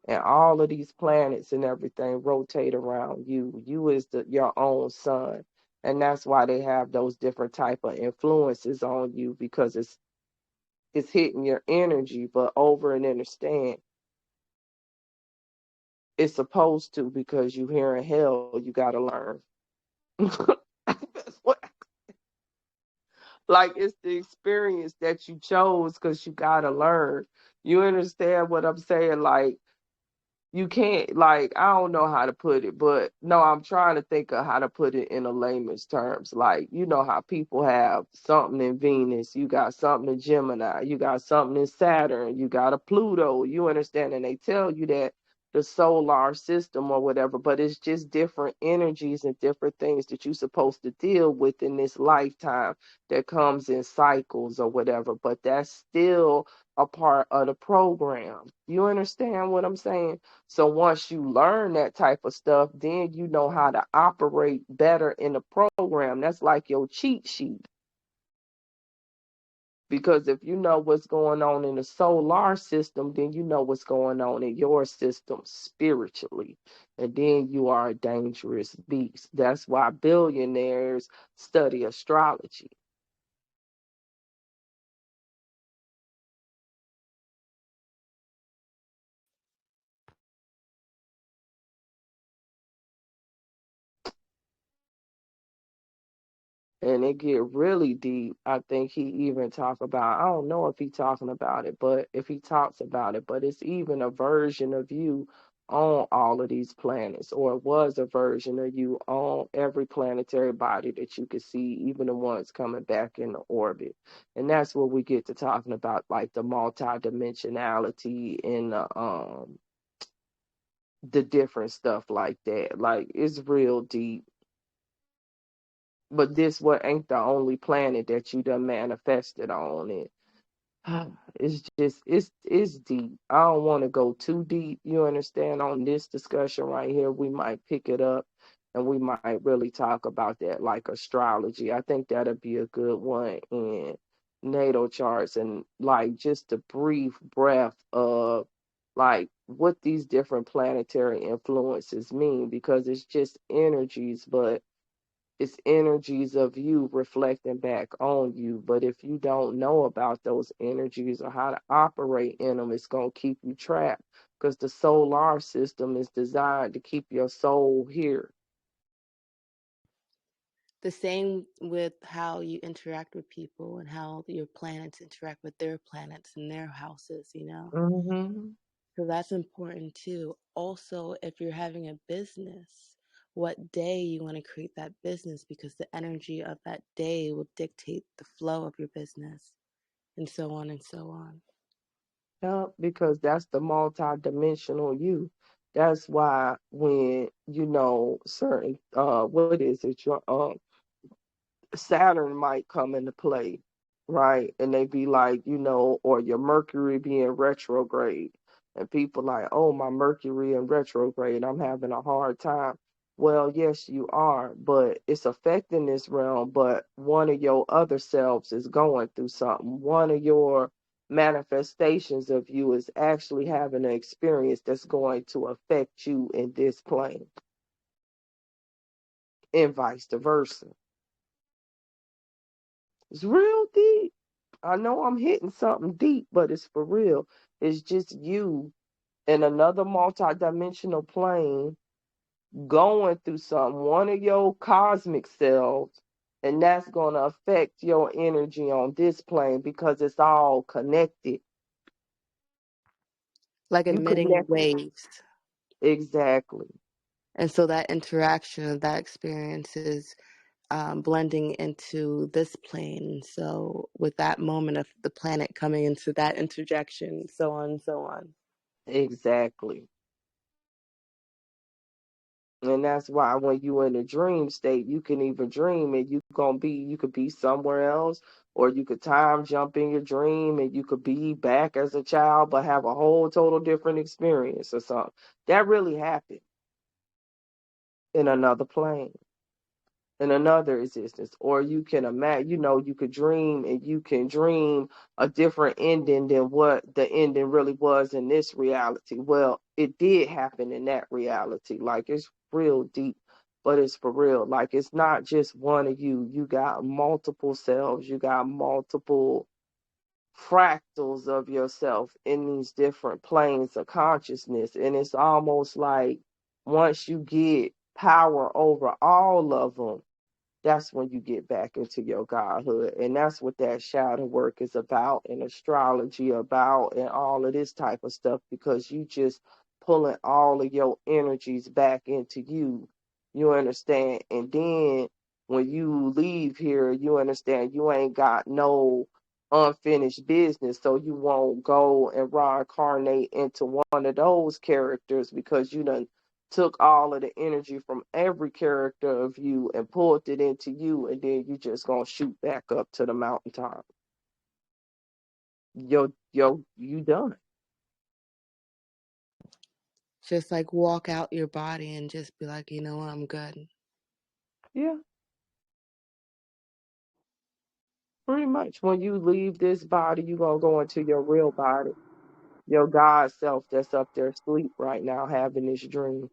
And all of these planets and everything rotate around you. You is your own sun, and that's why they have those different type of influences on you because it's hitting your energy. But over and understand, it's supposed to because you here in hell, you got to learn. That's what Like it's the experience that you chose because you gotta learn. You understand what I'm saying? Like you can't I don't know how to put it, but no, I'm trying to think of how to put it in a layman's terms. Like, you know how people have something in Venus, you got something in Gemini, you got something in Saturn, you got a Pluto, you understand, and they tell you that the solar system or whatever, but it's just different energies and different things that you're supposed to deal with in this lifetime that comes in cycles or whatever, but that's still a part of the program. You understand what I'm saying? So once you learn that type of stuff, then you know how to operate better in the program. That's like your cheat sheet. Because if you know what's going on in the solar system, then you know what's going on in your system spiritually. And then you are a dangerous beast. That's why billionaires study astrology. And it get really deep. I think he even talk about, I don't know if he talking about it, but if he talks about it, but it's even a version of you on all of these planets, or it was a version of you on every planetary body that you could see, even the ones coming back into orbit. And that's what we get to talking about, like the multidimensionality and the different stuff like that. Like it's real deep. But this what ain't the only planet that you done manifested on it. It's just it's deep. I don't want to go too deep, you understand, on this discussion right here. We might pick it up and we might really talk about that, like astrology. I think that'd be a good one, in natal charts, and like just a brief breath of like what these different planetary influences mean, because it's just energies, but it's energies of you reflecting back on you. But if you don't know about those energies or how to operate in them, it's going to keep you trapped, because the solar system is designed to keep your soul here. The same with how you interact with people and how your planets interact with their planets and their houses, you know? Mm-hmm. So that's important too. Also, if you're having a business, what day you want to create that business, because the energy of that day will dictate the flow of your business, and so on and so on. Yeah, because that's the multi-dimensional you. That's why when certain what is it, your Saturn might come into play, right? And they be like, or your Mercury being retrograde. And people like, oh, my Mercury in retrograde, I'm having a hard time. Well, yes, you are, but it's affecting this realm. But one of your other selves is going through something. One of your manifestations of you is actually having an experience that's going to affect you in this plane, and vice versa. It's real deep. I know I'm hitting something deep, but it's for real. It's just you in another multidimensional plane going through something, one of your cosmic selves, and that's going to affect your energy on this plane because it's all connected. Like You emitting connected. waves. Exactly. And so that interaction of that experience is blending into this plane. So with that moment of the planet coming into that interjection, so on and so on. Exactly. And that's why when you in a dream state, you can even dream and you could be somewhere else, or you could time jump in your dream and you could be back as a child but have a whole total different experience or something. That really happened in another plane, in another existence. Or you can imagine, you could dream and you can dream a different ending than what the ending really was in this reality. Well, it did happen in that reality. Like, it's real deep, but it's for real. Like, it's not just one of you. You got multiple selves, you got multiple fractals of yourself in these different planes of consciousness. And it's almost like once you get power over all of them, that's when you get back into your godhood. And that's what that shadow work is about, and astrology about, and all of this type of stuff, because you just pulling all of your energies back into you. You understand? And then when you leave here, you understand you ain't got no unfinished business, so you won't go and reincarnate into one of those characters, because you done took all of the energy from every character of you and pulled it into you, and then you just gonna shoot back up to the mountaintop. You done. Just like walk out your body and just be like, you know what, I'm good. Yeah, pretty much. When you leave this body, you gonna go into your real body, your God self that's up there asleep right now having this dream.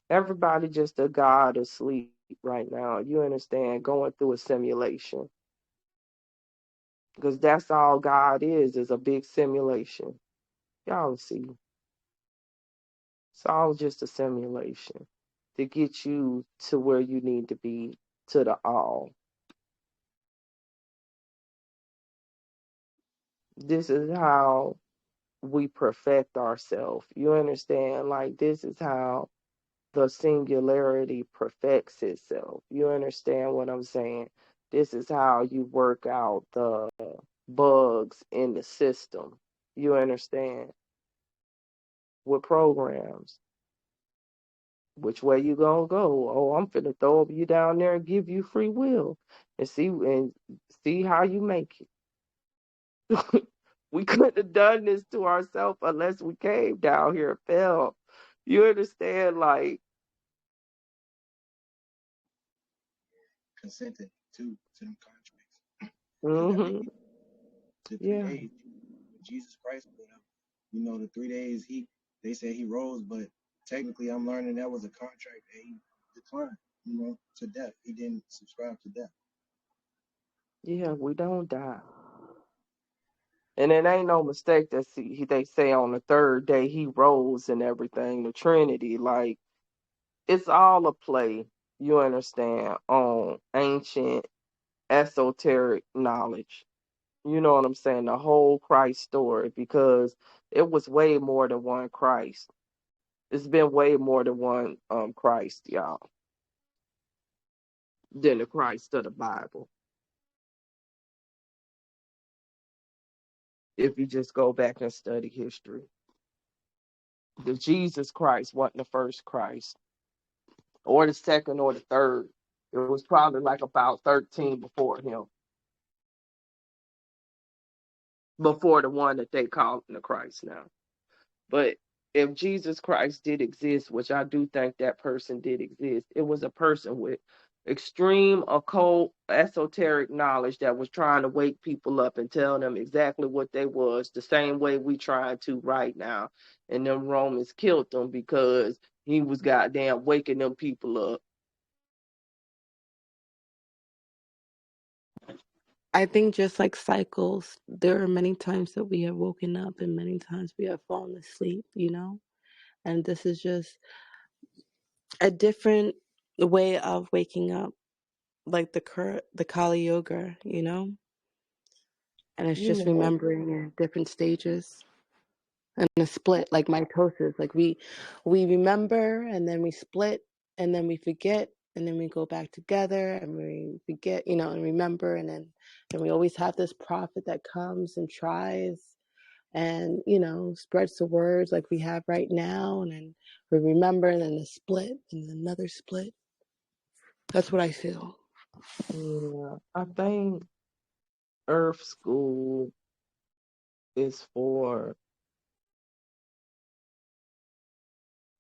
Everybody just a God asleep right now. You understand? Going through a simulation. Because that's all God is a big simulation. Y'all see. It's all just a simulation to get you to where you need to be, to the all. This is how we perfect ourselves. You understand? Like, this is how the singularity perfects itself. You understand what I'm saying? This is how you work out the bugs in the system. You understand? With programs. Which way you gonna go? Oh, I'm finna throw you down there and give you free will, and see how you make it. We couldn't have done this to ourselves unless we came down here and fell. You understand? Like, Consented to them contracts. Because that mm-hmm, make the three yeah, days with Jesus Christ or whatever. The 3 days they said he rose, but technically I'm learning that was a contract that he declined, to death. He didn't subscribe to death. yeah. We don't die, and it ain't no mistake that they say on the third day he rose and everything. The Trinity, like, it's all a play. You understand? On ancient esoteric knowledge. You know what I'm saying? The whole Christ story, because it was way more than one Christ. It's been way more than one Christ, y'all, than the Christ of the Bible. If you just go back and study history, the Jesus Christ wasn't the first Christ, or the second, or the third. It was probably like about 13 before him, before the one that they call the Christ now. But if Jesus Christ did exist, which I do think that person did exist, it was a person with extreme occult esoteric knowledge that was trying to wake people up and tell them exactly what they was, the same way we trying to right now. And them Romans killed them because he was goddamn waking them people up. I think just like cycles, there are many times that we have woken up and many times we have fallen asleep, you know? And this is just a different way of waking up, like the Kali Yoga, you know? And it's You just know, remembering in different stages and a split, like mitosis. Like we remember and then we split and then we forget and then we go back together and we forget, you know, and remember and we always have this prophet that comes and tries and, you know, spreads the words like we have right now, and then we remember and then a split and then another split. That's what I feel. yeah, I think Earth School is for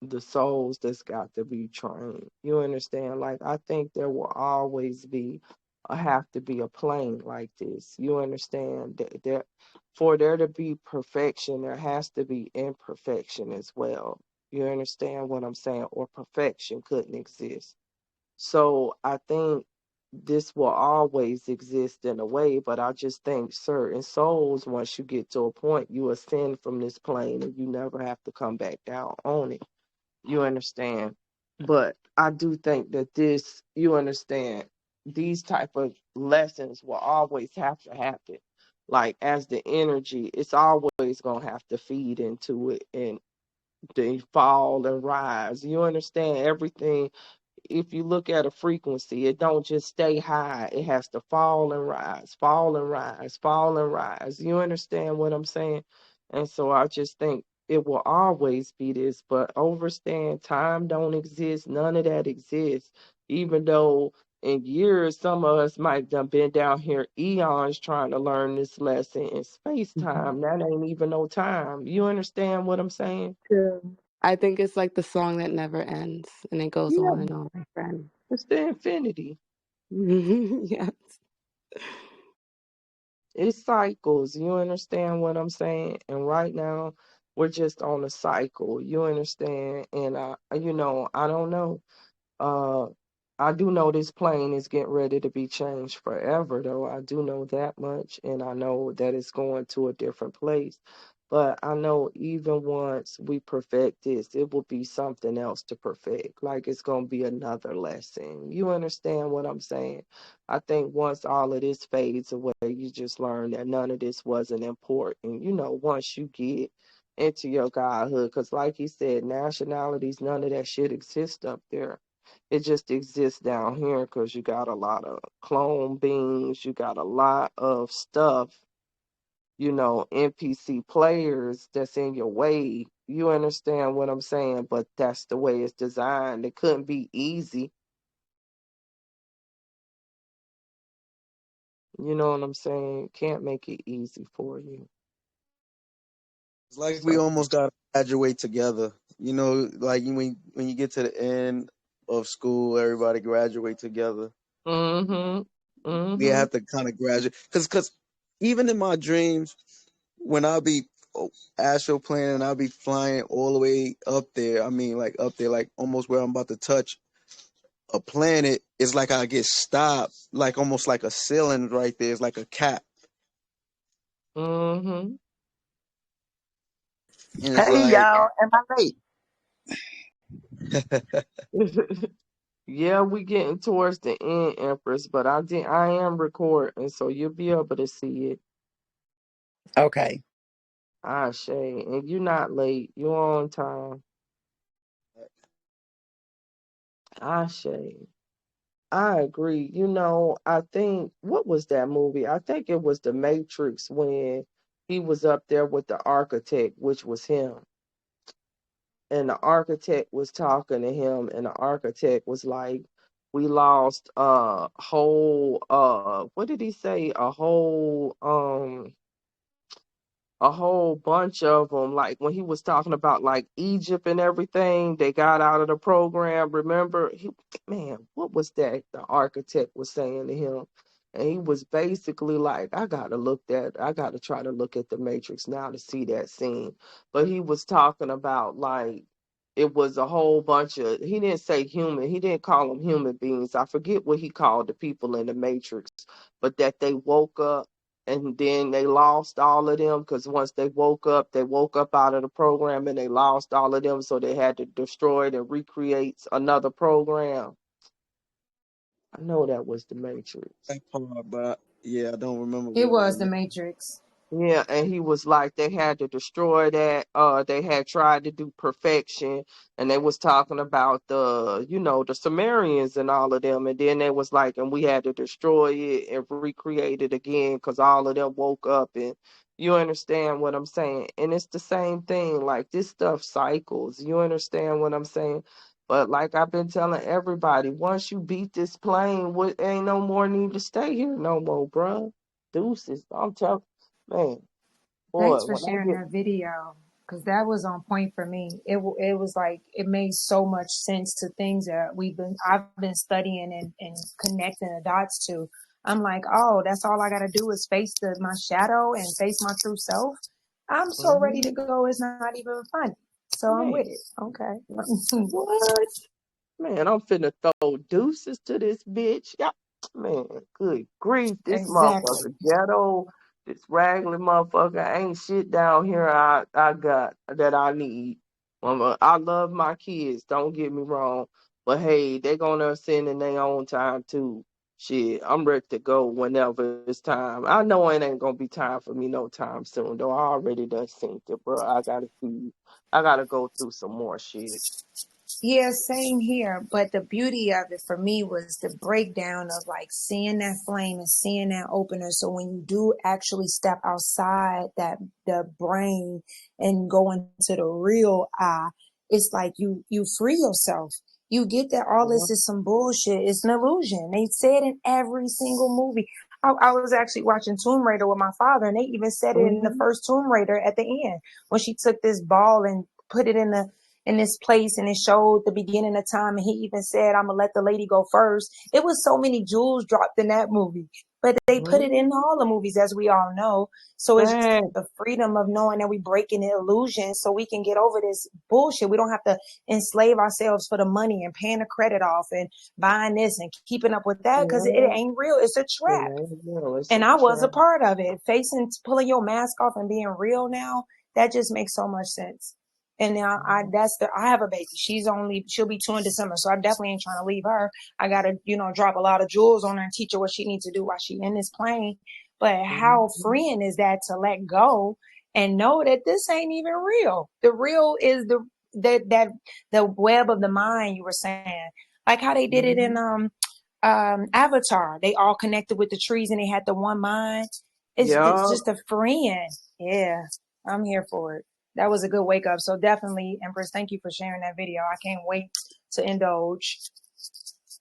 the souls that's got to be trained. You understand? Like, I think there will always be have to be a plane like this. You understand that for there to be perfection, there has to be imperfection as well. You understand what I'm saying? Or perfection couldn't exist. So I think this will always exist in a way, but I just think certain souls, once you get to a point, you ascend from this plane and you never have to come back down on it. You understand? But I do think that this, you understand, these type of lessons will always have to happen. Like as the energy, it's always gonna have to feed into it and they fall and rise. You understand everything. If you look at a frequency, it don't just stay high. It has to fall and rise, fall and rise, fall and rise. You understand what I'm saying? And so I just think it will always be this, but overstand time don't exist. None of that exists. Even though in years, some of us might have been down here eons trying to learn this lesson in space time. That ain't even no time. You understand what I'm saying? True. I think it's like the song that never ends and it goes Yeah, on and on, my friend. it's the infinity. Yeah. It's cycles. You understand what I'm saying? And right now, we're just on a cycle. You understand? And I don't know. Uh, I do know this plane is getting ready to be changed forever, though. I do know that much, and I know that it's going to a different place. But I know even once we perfect this, it will be something else to perfect. Like it's going to be another lesson. You understand what I'm saying? I think once all of this fades away, you just learn that none of this wasn't important. Once you get into your godhood, because like he said, nationalities, none of that shit exists up there. It just exists down here because you got a lot of clone beings, you got a lot of stuff, NPC players that's in your way. You understand what I'm saying? But that's the way it's designed. It couldn't be easy. You know what I'm saying? Can't make it easy for you. It's like we So, almost got to graduate together. Like when you get to the end of school, everybody graduate together. mm-hmm, We mm-hmm, have to kind of graduate because even in my dreams, when I'll be astral plane, I'll be flying all the way up there. I mean, like up there, like almost where I'm about to touch a planet. It's like I get stopped, like almost like a ceiling right there. It's like a cap, mm-hmm. and it's Hey like, y'all, am I late? Yeah, we getting towards the end, Empress, but I am recording, so you'll be able to see it. Okay. Ah, Shay, and you're not late. You're on time. Ashe. I agree. I think, what was that movie? I think it was The Matrix, when he was up there with the architect, which was him. And the architect was talking to him, and the architect was like, we lost a whole, what did he say? A whole bunch of them. Like when he was talking about like Egypt and everything, they got out of the program. Remember, man, what was that the architect was saying to him? And he was basically like, I gotta try to look at the Matrix now to see that scene. But he was talking about like it was a whole bunch of, he didn't say human, he didn't call them human beings. I forget what he called the people in the Matrix, but that they woke up and then they lost all of them, because once they woke up out of the program and they lost all of them, so they had to destroy it and recreate another program. I know that was the Matrix. That part, but yeah, I don't remember It what was was the in Matrix. Yeah, and he was like they had to destroy that. They had tried to do perfection, and they was talking about the Sumerians and all of them, and then they was like, and we had to destroy it and recreate it again because all of them woke up, and you understand what I'm saying? And it's the same thing. Like this stuff cycles. You understand what I'm saying? But like I've been telling everybody, once you beat this plane, what ain't no more need to stay here no more, bruh. Deuces. I'm telling. Man, Thanks boy, for when I sharing get, that video because that was on point for me. It was like it made so much sense to things that I've been studying and connecting the dots to. I'm like, oh, that's all I got to do is face my shadow and face my true self. I'm so ready to mhm, go. It's not even funny. So I'm man, with it. Okay. what? Man, I'm finna throw deuces to this bitch. Yeah, man, good grief. This Exactly. motherfucker ghetto, this raggedy motherfucker ain't shit down here I got that I need. I love my kids, don't get me wrong. But hey, they gonna send in their own time too. Shit, I'm ready to go whenever it's time. I know it ain't gonna be time for me no time soon, though. I already done seen it, bro. I gotta go through some more shit. Yeah, same here. But the beauty of it for me was the breakdown of like seeing that flame and seeing that opener. So when you do actually step outside the brain and go into the real eye, it's like you free yourself. You get that all Yeah. this is some bullshit. It's an illusion. They said in every single movie. I was actually watching Tomb Raider with my father, and they even said it in the Mhm. first Tomb Raider at the end when she took this ball and put it in this place and it showed the beginning of time and he even said I'm gonna let the lady go first. It was so many jewels dropped in that movie, but they put it Mhm. in all the movies as we all know. So it's just Man, the freedom of knowing that we breaking the illusion so we can get over this bullshit. We don't have to enslave ourselves for the money and paying the credit off and buying this and keeping up with that because it yeah, ain't real. It's a trap. yeah, it's And a I was a trap. part of it. Facing, pulling your mask off and being real now, that just makes so much sense. And now I have a baby. She'll be 2 in December. So I definitely ain't trying to leave her. I got to, drop a lot of jewels on her and teach her what she needs to do while she in this plane. But how Mhm. freeing is that to let go and know that this ain't even real? The real is the web of the mind you were saying. Like how they did it in, Mhm. Avatar. They all connected with the trees and they had the one mind. It's Yeah. just a friend. Yeah, I'm here for it. That was a good wake up. So definitely, Empress, thank you for sharing that video. I can't wait to indulge.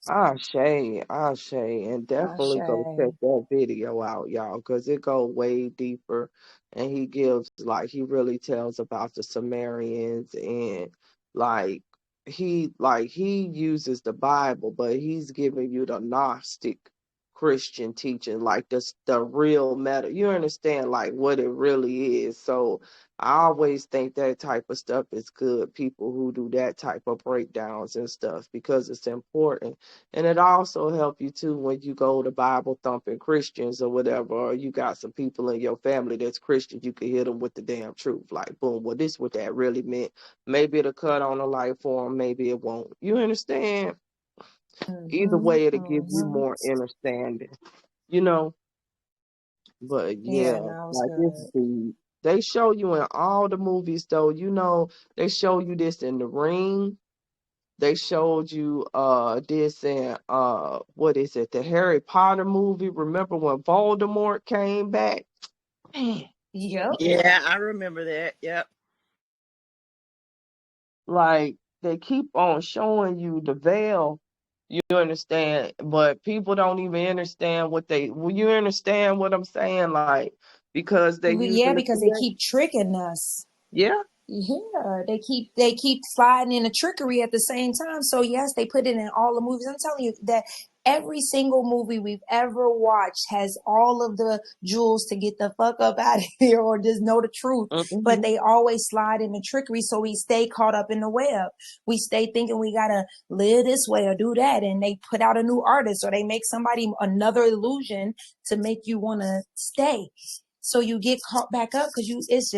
Ashe, and definitely go check Ashe. that video out, y'all, because it go way deeper, and he gives he really tells about the Sumerians, and like he uses the Bible, but he's giving you the Gnostic Christian teaching, like the real meta. You understand like what it really is. So I always think that type of stuff is good. People who do that type of breakdowns and stuff because it's important. And it also help you too when you go to Bible thumping Christians or whatever, or you got some people in your family that's Christian, you can hit them with the damn truth. Like, boom, well, this what that really meant. Maybe it'll cut on a light for them, maybe it won't. You understand? Either Mm-hmm. way, it'll give you Mm-hmm. more understanding, you know? But Yeah, yeah, no, it was like it's good. the they show you in all the movies though, they show you this in The Ring. they showed you this in what is it, the Harry Potter movie. Remember when Voldemort came back? Man, Yep. Yeah, I remember that. Yep. like they keep on showing you the veil, you understand, but people don't even understand well, you understand what I'm saying, like, because they Yeah, using the because they theater. keep tricking us. Yeah. Yeah, they keep sliding in the trickery at the same time. So yes, they put it in all the movies. I'm telling you that every single movie we've ever watched has all of the jewels to get the fuck up out of here or just know the truth. But Hmm. they always slide in the trickery, so we stay caught up in the web. We stay thinking we gotta live this way or do that, and they put out a new artist or they make somebody another illusion to make you want to stay. So you get caught back up because it's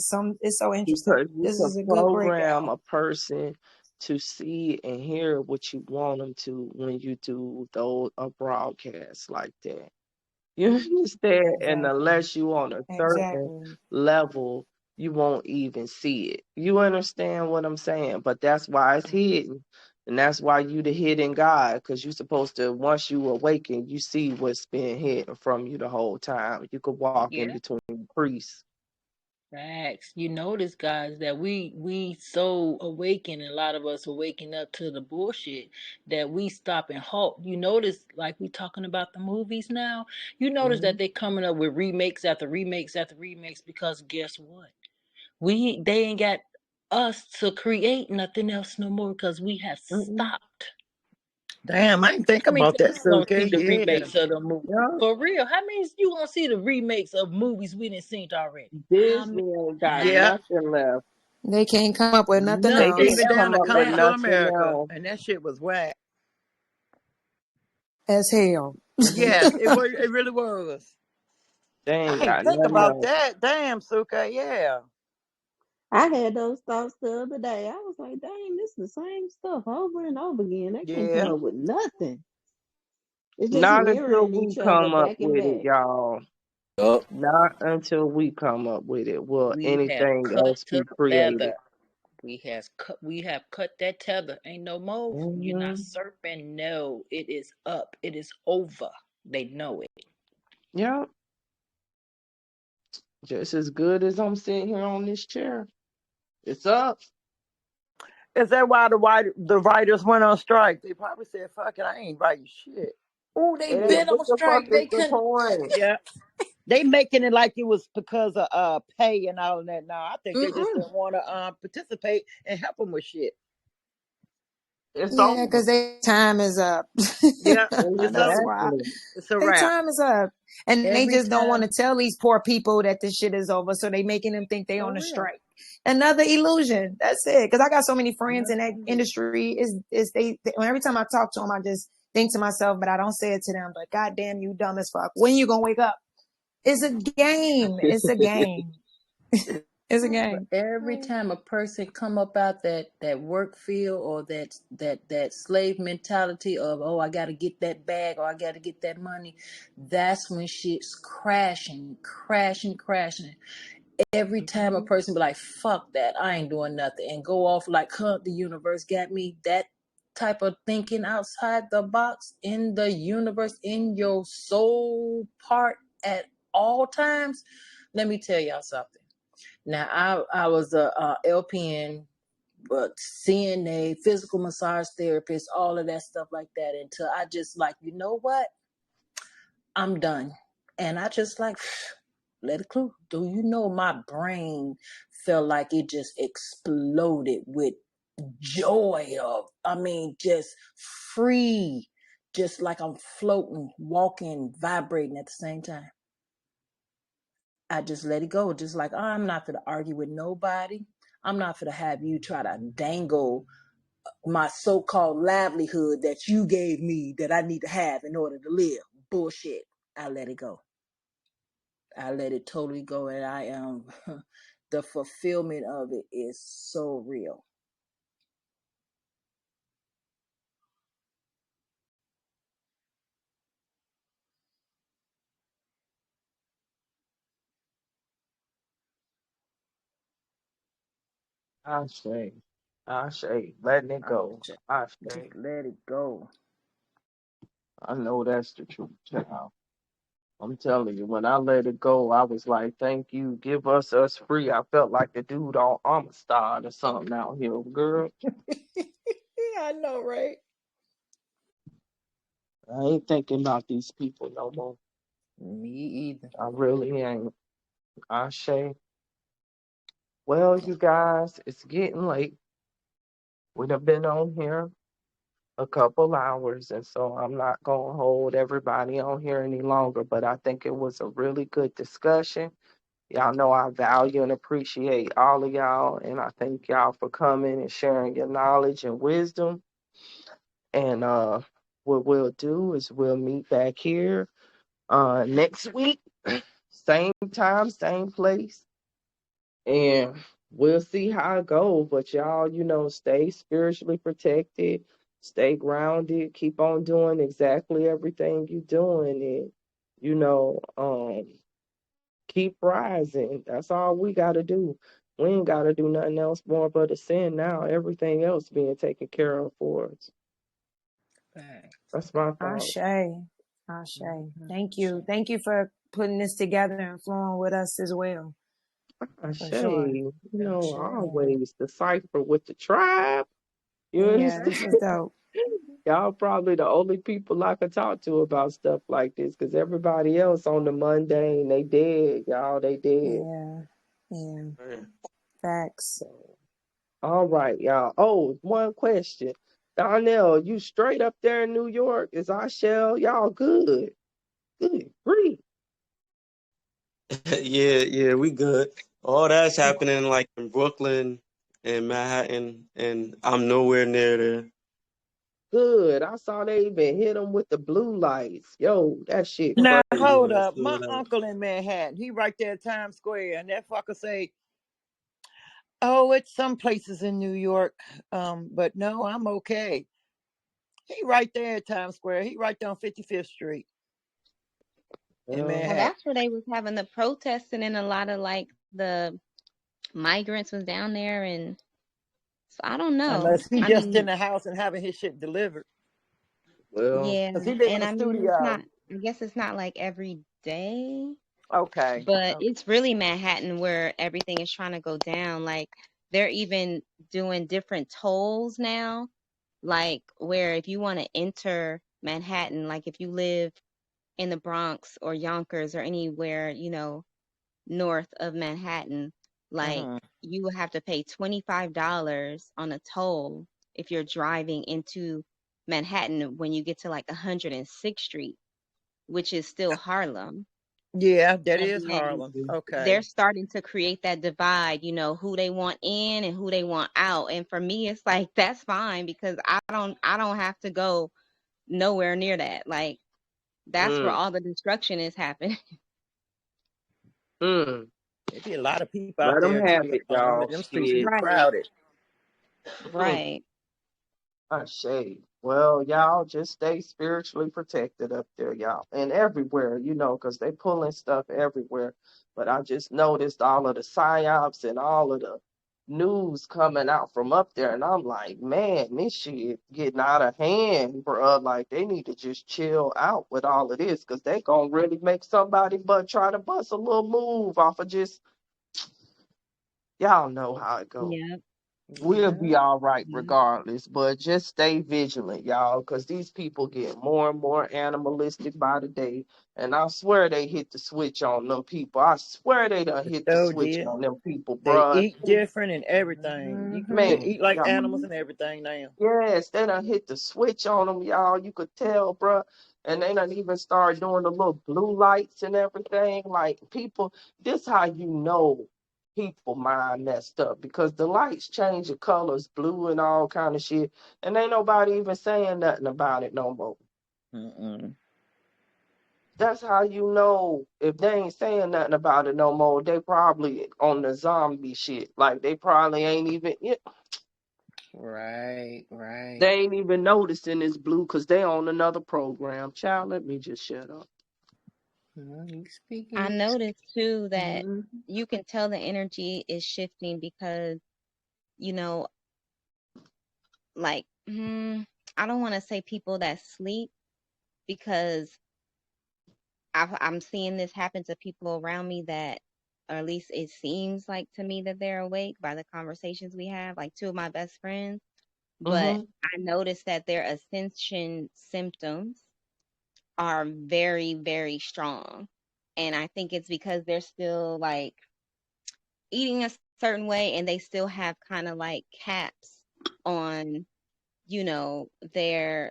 so interesting. Because you This can is a good program breakdown. a person to see and hear what you want them to when you do those a broadcast like that. You understand? And Exactly. unless you on a certain Exactly. level, you won't even see it. You understand what I'm saying? But that's why it's hidden. And that's why you the hidden God, because you're supposed to, once you awaken, you see what's been hidden from you the whole time. You could walk in Yeah, between priests. facts. You notice, guys, that we so awaken, and a lot of us are waking up to the bullshit that we stop and halt. You notice, like we talking about the movies now. You notice Hmm. that they coming up with remakes after remakes after remakes because guess what? They ain't got us to create nothing else no more because we have Hmm. stopped. Damn, I didn't think How many about that, times you gonna see Suka. the Yeah. remakes of the movie? Yeah. For real, how many you gonna see the remakes of movies we didn't seen already? How many Disney ain't got Yeah. times? nothing left. They can't come up with nothing They Nothing else can't Even else down come to up with Coming to left. nothing America, else. and that shit was whack. as hell. Yes, it was. It really was. They I ain't didn't got think nothing about else. that. Damn, Suka. Yeah. I had those thoughts the other day. I was like, dang, this is the same stuff over and over again. They can't come Yeah. up with nothing. It's just Not until mirroring we each other come up back and with it, back. y'all. Yup. Not until we come up with it will We have anything cut else to be the created. tether. We have cut that tether. Ain't no more. You're not Hmm. surfing. No, it is up. It is over. They know it. Yeah, just as good as I'm sitting here on this chair. It's up. Is that why the writers went on strike? They probably said, "Fuck it, I ain't writing shit." Oh, they And been what on the fuck strike. is They the couldn't. point? Yeah. They making it like it was because of pay and all of that. No, I think they just Mm-mm. didn't want to participate and help them with shit. It's Yeah, over. because their time is up. Yeah, I That's know. why Exactly. It's a their wrap. time is up, and they Every just don't want to time. tell these poor people that this shit is over. So they making them think they For on a real. strike. Another illusion. That's it. Because I got so many friends in that Mhm. industry. Is every time I talk to them, I just think to myself, but I don't say it to them. But goddamn, you dumb as fuck. When you gonna wake up? It's a game. It's a game. It's a But game. every time a person come up out that work field or that slave mentality of, oh, I got to get that bag or I got to get that money, that's when shit's crashing, crashing, crashing. Every time a Mhm. person be like, fuck that, I ain't doing nothing, and go off like, huh, the universe got me. That type of thinking outside the box in the universe, in your soul part at all times. Let me tell y'all something. Now, I was a LPN, but CNA, physical massage therapist, all of that stuff like that. Until I just like, you know what? I'm done, and I just like let it cool. Do you know my brain felt like it just exploded with joy of, I mean, just free, just like I'm floating, walking, vibrating at the same time. I just let it go. Just like, oh, I'm not going to argue with nobody. I'm not going to have you try to dangle my so-called livelihood that you gave me that I need to have in order to live. Bullshit. I let it go. I let it totally go. And I am, the fulfillment of it is so real. I say. I say, letting it go. I Just say, let it go. I know that's the truth, child. I'm telling you, when I let it go, I was like, thank you, give us free. I felt like the dude on Amistad or something out here, girl. Yeah, I know, right? I ain't thinking about these people no more. Me either. I really ain't. I say, well, you guys, it's getting late. We'd have been on here a couple hours, and so I'm not going to hold everybody on here any longer, but I think it was a really good discussion. Y'all know I value and appreciate all of y'all, and I thank y'all for coming and sharing your knowledge and wisdom. And what we'll do is we'll meet back here next week, same time, same place, and we'll see how it goes. But y'all, stay spiritually protected, stay grounded, keep on doing exactly everything you're doing, and keep rising. That's all we got to do. We ain't got to do nothing else more but ascend now. Everything else being taken care of for us. Thanks. That's my thought. Ashe. Ashe. Thank you. Thank you for putting this together and flowing with us as well. I For say, sure. always decipher with the tribe. You Yeah, this understand? is dope. Y'all probably the only people I can talk to about stuff like this, because everybody else on the mundane, they dead, y'all. They dead. Yeah. Yeah. Man. Facts. All right, y'all. Oh, one question. Donnell, you straight up there in New York? Is I shell? Y'all good? Good. Breathe. Yeah, we good. All that's happening like in Brooklyn and Manhattan, and I'm nowhere near there. Good. I saw they even hit them with the blue lights. Yo, that shit Now crazy. hold Yeah, up. so My that, uncle in Manhattan, he right there at Times Square, and that fucker say, "Oh, it's some places in New York, but no, I'm okay." He right there at Times Square. He right there on 55th Street in Yeah. Well, Manhattan. that's where they was having the protesting, and a lot of like the migrants was down there, and so I don't know. Unless he I just in mean, the house and having his shit delivered. Well, yeah, Cause he live in and the I mean it's studio. not. I guess it's not like every day, Okay. but Okay. it's really Manhattan where everything is trying to go down. Like they're even doing different tolls now, like where if you want to enter Manhattan, like if you live in the Bronx or Yonkers or anywhere, north of Manhattan, like Mm-hmm. you will have to pay $25 on a toll if you're driving into Manhattan when you get to like 106th Street, which is still Harlem. Yeah, that And is then Harlem. they're Okay. starting to create that divide, who they want in and who they want out. And for me, it's like that's fine because I don't have to go nowhere near that. Like that's where mm, all the destruction is happening. mm. There be a lot of people out Let them there have too. it, Yolanda. y'all. Them streets be Shit. Right. crowded. Mm. Right. I say, well, y'all just stay spiritually protected up there, y'all, and everywhere, because they pulling stuff everywhere. But I just noticed all of the psyops and all of the news coming out from up there, and I'm like, man, this shit getting out of hand, bro. Like they need to just chill out with all of this, because they gonna really make somebody but try to bust a little move off of just y'all know how it goes. Yeah. We'll Yeah. be all right Yeah. regardless, but just stay vigilant, y'all, because these people get more and more animalistic by the day. And I swear they hit the switch on them people. I swear they done hit the So switch did. on them people, They bruh. eat different and everything. They Man, eat like y'all. animals and everything now. Yes, they done hit the switch on them, y'all. You could tell, bruh. And they done even start doing the little blue lights and everything. Like people, this how you know people mind messed up, because the lights change the colors, blue and all kind of shit, and ain't nobody even saying nothing about it no more. Mm-mm. That's how you know if they ain't saying nothing about it no more. They probably on the zombie shit. Like they probably ain't even. Right, They right. ain't even noticing it's blue because they on another program. Child, let me just shut up. You I speaking. noticed too that Mm-hmm. you can tell the energy is shifting because, you know, like, I don't want to say people that sleep because I'm seeing this happen to people around me that, or at least it seems like to me that they're awake by the conversations we have, like two of my best friends. But Mm-hmm. I noticed that their ascension symptoms are very, very strong. And I think it's because they're still like eating a certain way and they still have kind of like caps on, they're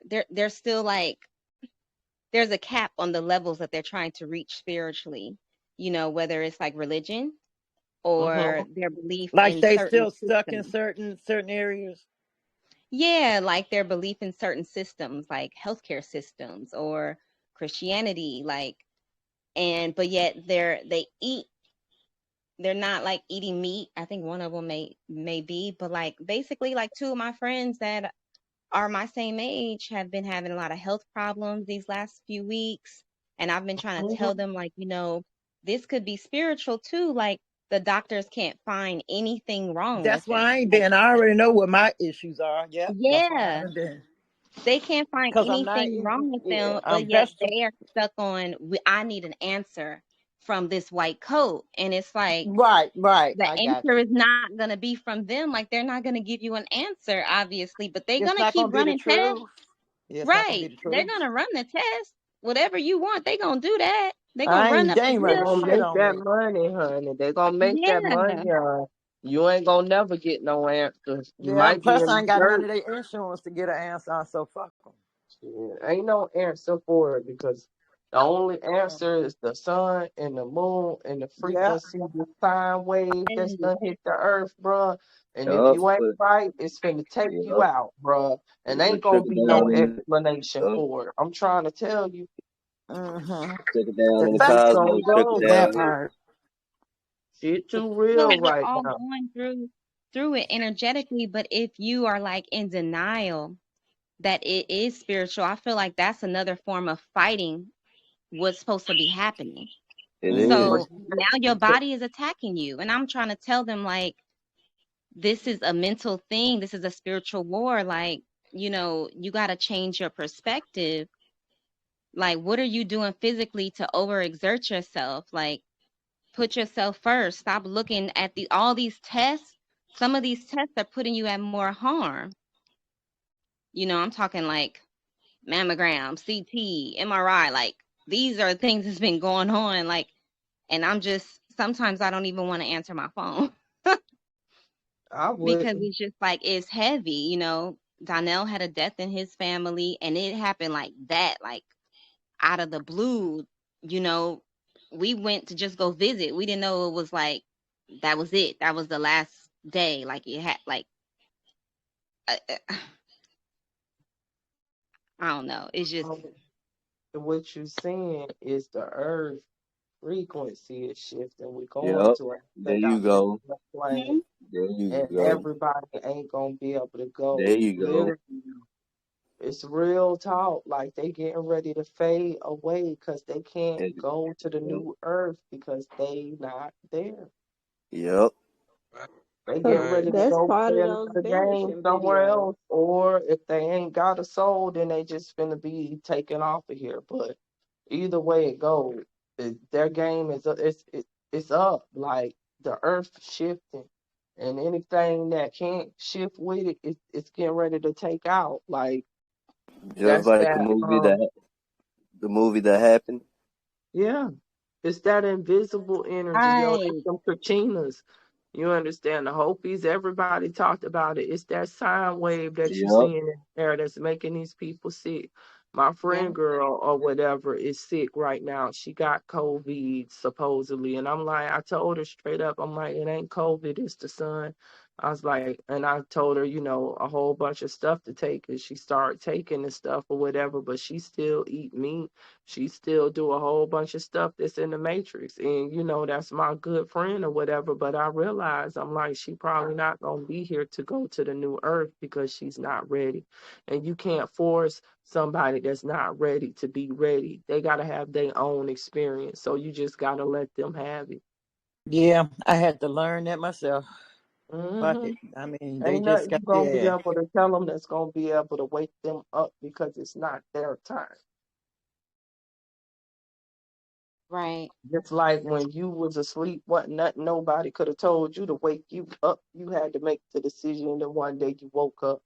still like there's a cap on the levels that they're trying to reach spiritually, whether it's like religion Mm-hmm. or their belief Like in they certain still stuck in systems. certain areas. Yeah, like their belief in certain systems, like healthcare systems or Christianity, like, but yet they eat. They're not like eating meat. I think one of them may be, but like basically, like two of my friends that are my same age have been having a lot of health problems these last few weeks. And I've been trying to tell them, like, this could be spiritual too. Like, the doctors can't find anything wrong with That's why I them. ain't Like, been. I already know what my issues are. Yep, that's why I yeah, haven't been. they can't find Because I'm not anything eating. wrong with Yeah, them, I'm but yet vegetable. they are stuck on, I need an answer from this white coat. And it's like, Right, right. the I got answer you. is not going to be from them. Like, they're not going to give you an answer, obviously, but they're It's going to not keep gonna be the running tests. truth. Yeah, it's not gonna be Right. the They're truth. gonna run the test. Whatever you want, they gonna do that. They gonna I run ain't. up They the ain't They running bill. gonna shit make on that me. money, honey. They gonna make that Yeah. money, You ain't gonna never get no answers. You Yeah. might be Plus, I in ain't got none dirt. of their insurance to get an answer. So fuck them. Shit, ain't no answer for it because the only answer is the sun and the moon and the Yeah. frequency, the sine wave that's And gonna hit the earth, bruh. And if Yup, you ain't but right, it's finna take you yup, out, bruh. And it'll ain't gonna trickle be no down in explanation yup, for it. I'm trying to tell you, Mm-hmm. trickle down in the it's That just gonna cosmos, trickle go. that down here. part. Shit too I feel real like we're right all now. going through it energetically, but if you are like in denial that it is spiritual, I feel like that's another form of fighting what's supposed to be happening. It Mm, but is. So now your body is attacking you. And I'm trying to tell them, like, this is a mental thing. This is a spiritual war. Like, you got to change your perspective. Like, what are you doing physically to overexert yourself? Like, put yourself first. Stop looking at all these tests. Some of these tests are putting you at more harm. I'm talking like mammogram, CT, MRI. Like, these are things that's been going on. Like, and sometimes I don't even want to answer my phone I because wouldn't. it's just like, it's heavy. Donnell had a death in his family and it happened like that, like out of the blue. you know we went to just go visit. We didn't know it was like that was it, that was the last day. Like, it had like I don't know, it's just Um, what you're seeing is the earth frequency is shifting. We're going Yup. to a There second you go. dimensional plane, Mhm. There you and go. everybody ain't gonna be able to There go. you go. Literally, it's real talk. Like they getting ready to fade away because they can't And, go to the yup. new earth because they not there. Yup. Right. They getting Cause Right. ready to that's go part play of those another game vanishing somewhere videos. else, or if they ain't got a soul, then they just finna be taken off of here. But either way it goes, their game is it's up. Like the earth shifting, and anything that can't shift with it, it's getting ready to take out. Like Just that's like that. the movie that happened. Yeah, it's that invisible energy, yo. That's right. some Kachinas. You understand the Hopis? Everybody talked about it. It's that sine wave that you Yup. seeing in there that's making these people sick. My Yeah. friend girl or whatever is sick right now. She got COVID supposedly. And I'm like, I told her straight up, I'm like, it ain't COVID, it's the sun. I was like, and I told her, a whole bunch of stuff to take. And she started taking the stuff or whatever, but she still eat meat. She still do a whole bunch of stuff that's in the matrix. And that's my good friend or whatever. But I realize I'm like, she probably not gonna be here to go to the new earth because she's not ready. And you can't force somebody that's not ready to be ready. They gotta have their own experience. So you just gotta let them have it. Yeah, I had to learn that myself. Fuck Mm-hmm. it. I mean, they Ain't just nothing got you gonna be yeah. able to tell them that's gonna be able to wake them up because it's not their time. Right. Just like when you was asleep, what nothing nobody could have told you to wake you up. You had to make the decision that one day you woke up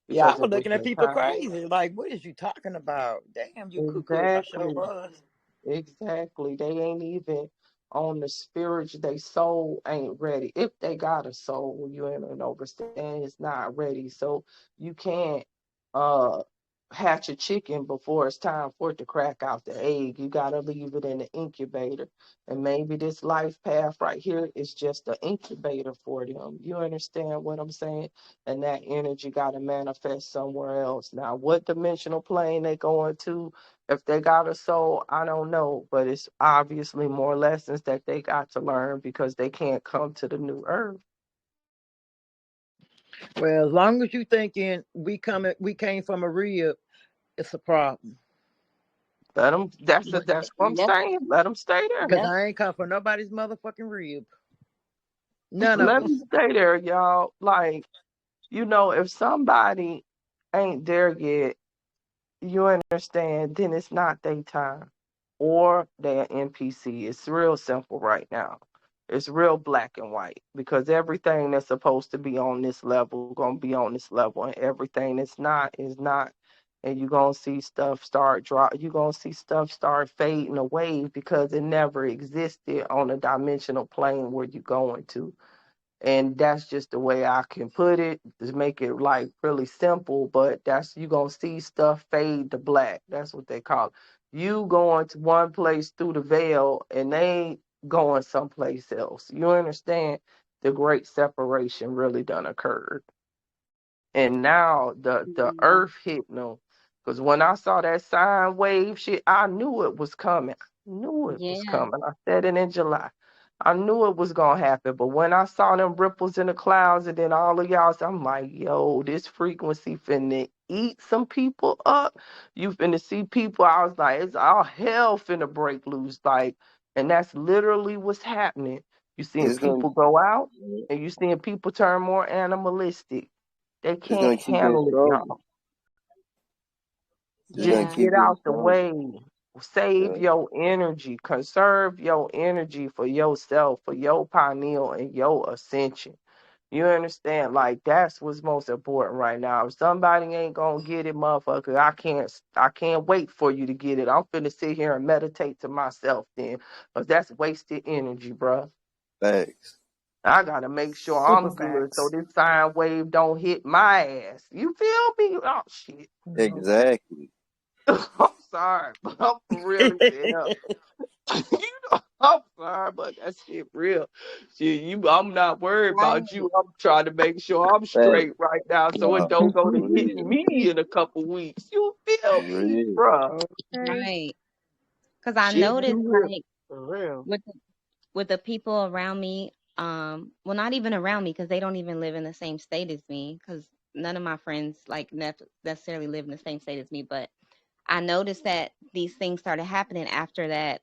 Yeah, I because was it was looking at your people time. crazy. Like, what is you talking about? Damn, you cuckoo. I sure Exactly. was. Exactly. They ain't even on the spirit. Their soul ain't ready. If they got a soul, you ain't understand it's not ready. So you can't uh hatch a chicken before it's time for it to crack out the egg. You gotta leave it in the incubator. And maybe this life path right here is just an incubator for them. You understand what I'm saying? And that energy gotta manifest somewhere else. Now, what dimensional plane they going to? If they got a soul, I don't know, but it's obviously more lessons that they got to learn because they can't come to the new earth. Well, as long as you thinking we came from a rib, it's a problem. Let them. That's what I'm Yep. saying. Let them stay there. Cause Yep. I ain't come from nobody's motherfucking rib. None of Let us. them stay there, y'all. Like, if somebody ain't there yet, you understand, then it's not their time. Or they're NPC. It's real simple right now. It's real black and white because everything that's supposed to be on this level gonna be on this level, and everything that's not is not. And you're gonna see stuff start drop. You're gonna see stuff start fading away because it never existed on a dimensional plane where you're going to. And that's just the way I can put it to make it like really simple. But that's you gonna see stuff fade to black. That's what they call it. You going to one place through the veil, and they going someplace else. You understand? The great separation really done occurred, and now the Yeah. earth hit them. Because when I saw that sine wave shit, I knew it was coming. I knew it was Yeah. coming. I said it in July. I knew it was gonna happen. But when I saw them ripples in the clouds and then all of y'all, I'm like, yo, this frequency finna eat some people up. You finna see people. I was like, it's all hell finna break loose. Like, and that's literally what's happening. You seeing It's gonna people go out and you seeing people turn more animalistic. They it's can't gonna keep getting handle it, stronger. y'all. It's gonna Just Yeah. keep get getting out the stronger. way. Save Yeah. your energy. Conserve your energy for yourself, for your pineal and your ascension. You understand? Like that's what's most important right now. If somebody ain't gonna get it, motherfucker, I can't wait for you to get it. I'm finna sit here and meditate to myself then. Cause that's wasted energy, bruh. Thanks. I gotta make sure Super I'm good so facts. this sine wave don't hit my ass. You feel me? Oh shit. Mhm. Exactly. I'm sorry, but I'm for real as hell. I'm sorry, but that shit real. Shit, I'm not worried Right. about you. I'm trying to make sure I'm Thanks. straight right now so it Nah, don't go for to hit real. me in a couple weeks. You feel For me, real. bruh? Okay. Right. Because I Shit noticed, too real. like, For real. with the people around me, well, not even around me, because they don't even live in the same state as me, because none of my friends like necessarily live in the same state as me. But I noticed that these things started happening after that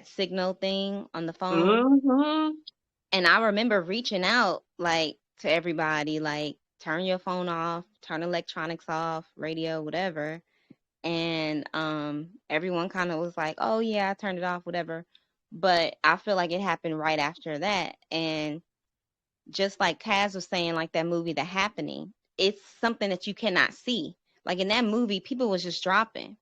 signal thing on the phone. Mm-hmm. And I remember reaching out like to everybody, like turn your phone off, turn electronics off, radio, whatever. And everyone kind of was like, "Oh yeah, I turned it off, whatever." But I feel like it happened right after that. And just like Kaz was saying, like that movie, The Happening, it's something that you cannot see. Like in that movie, people was just dropping.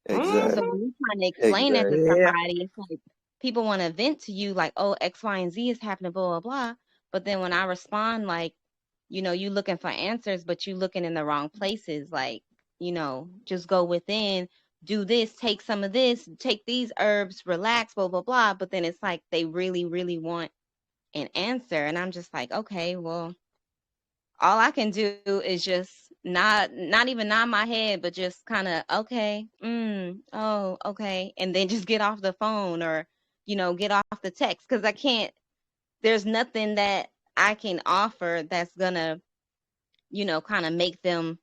So Exactly. Mm-hmm. when you're trying to explain that to Exactly. Yeah. somebody, it's like people want to vent to you like, oh, X, Y, and Z is happening, blah, blah, blah. But then when I respond, like, you looking for answers, but you looking in the wrong places. Like, just go within, do this, take some of this, take these herbs, relax, blah, blah, blah. But then it's like they really, really want an answer. And I'm just like, okay, well, all I can do is just not even nod my head, but just kind of okay, oh, okay, and then just get off the phone or get off the text because I can't. There's nothing that I can offer that's gonna kind of make them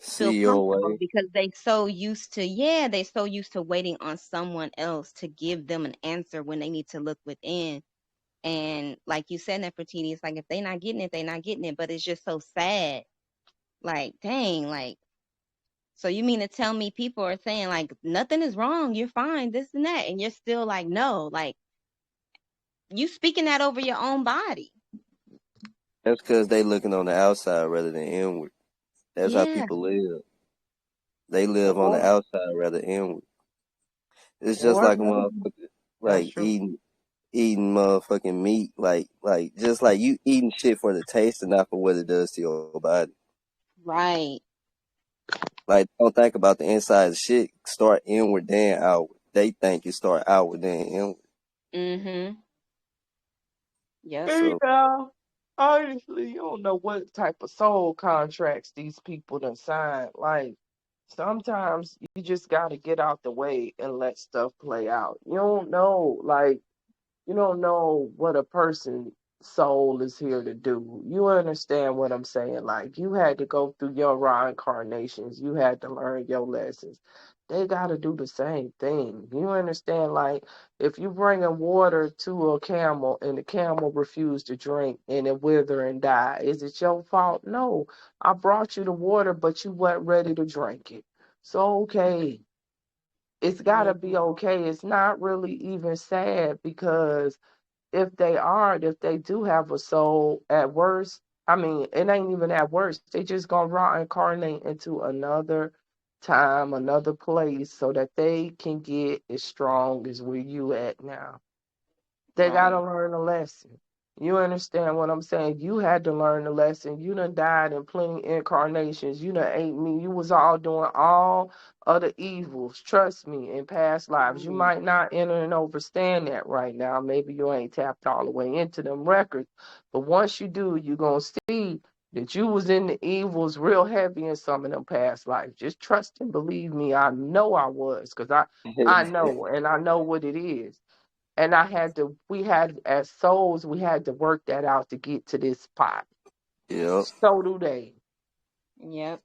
feel See your comfortable way. because they so used to waiting on someone else to give them an answer when they need to look within And like you said, Nefertiti, it's like if they not getting it, they not getting it. But it's just so sad. Like, dang, like, so you mean to tell me people are saying like nothing is wrong, you're fine, this and that, and you're still like, no, like you speaking that over your own body. That's because they looking on the outside rather than inward. That's how Yeah. people live. They live on the Or, outside rather inward. It's just or like a maybe motherfucker, that's like true. eating motherfucking meat, like just like you eating shit for the taste and not for what it does to your body. Right. Like, don't think about the inside of shit. Start inward, then outward. They think you start outward, then inward. Mm-hmm. Yep. Hey, So, y'all. Honestly, you don't know what type of soul contracts these people done signed. Like, sometimes you just gotta get out the way and let stuff play out. You don't know, like, you don't know what a person's soul is here to do. You understand what I'm saying? Like, you had to go through your reincarnations. You had to learn your lessons. They got to do the same thing. You understand? Like, if you bringing water to a camel and the camel refused to drink and it wither and die, is it your fault? No. I brought you the water, but you weren't ready to drink it. So, okay. It's got Yeah. to be okay. It's not really even sad because if they do have a soul, at worst, I mean, it ain't even at worst. They just gonna reincarnate into another time, another place, so that they can get as strong as where you at now. They Right. gotta learn a lesson. You understand what I'm saying? You had to learn the lesson. You done died in plenty incarnations. You done ate me. You was all doing all of the evils. Trust me, in past lives. You Right. might not enter and understand that right now. Maybe you ain't tapped all the way into them records. But once you do, you're gonna see that you was in the evils real heavy in some of them past lives. Just trust and believe me. I know I was, because I know and I know what it is. And we had, as souls, we had to work that out to get to this spot. yep, So do they. Yep.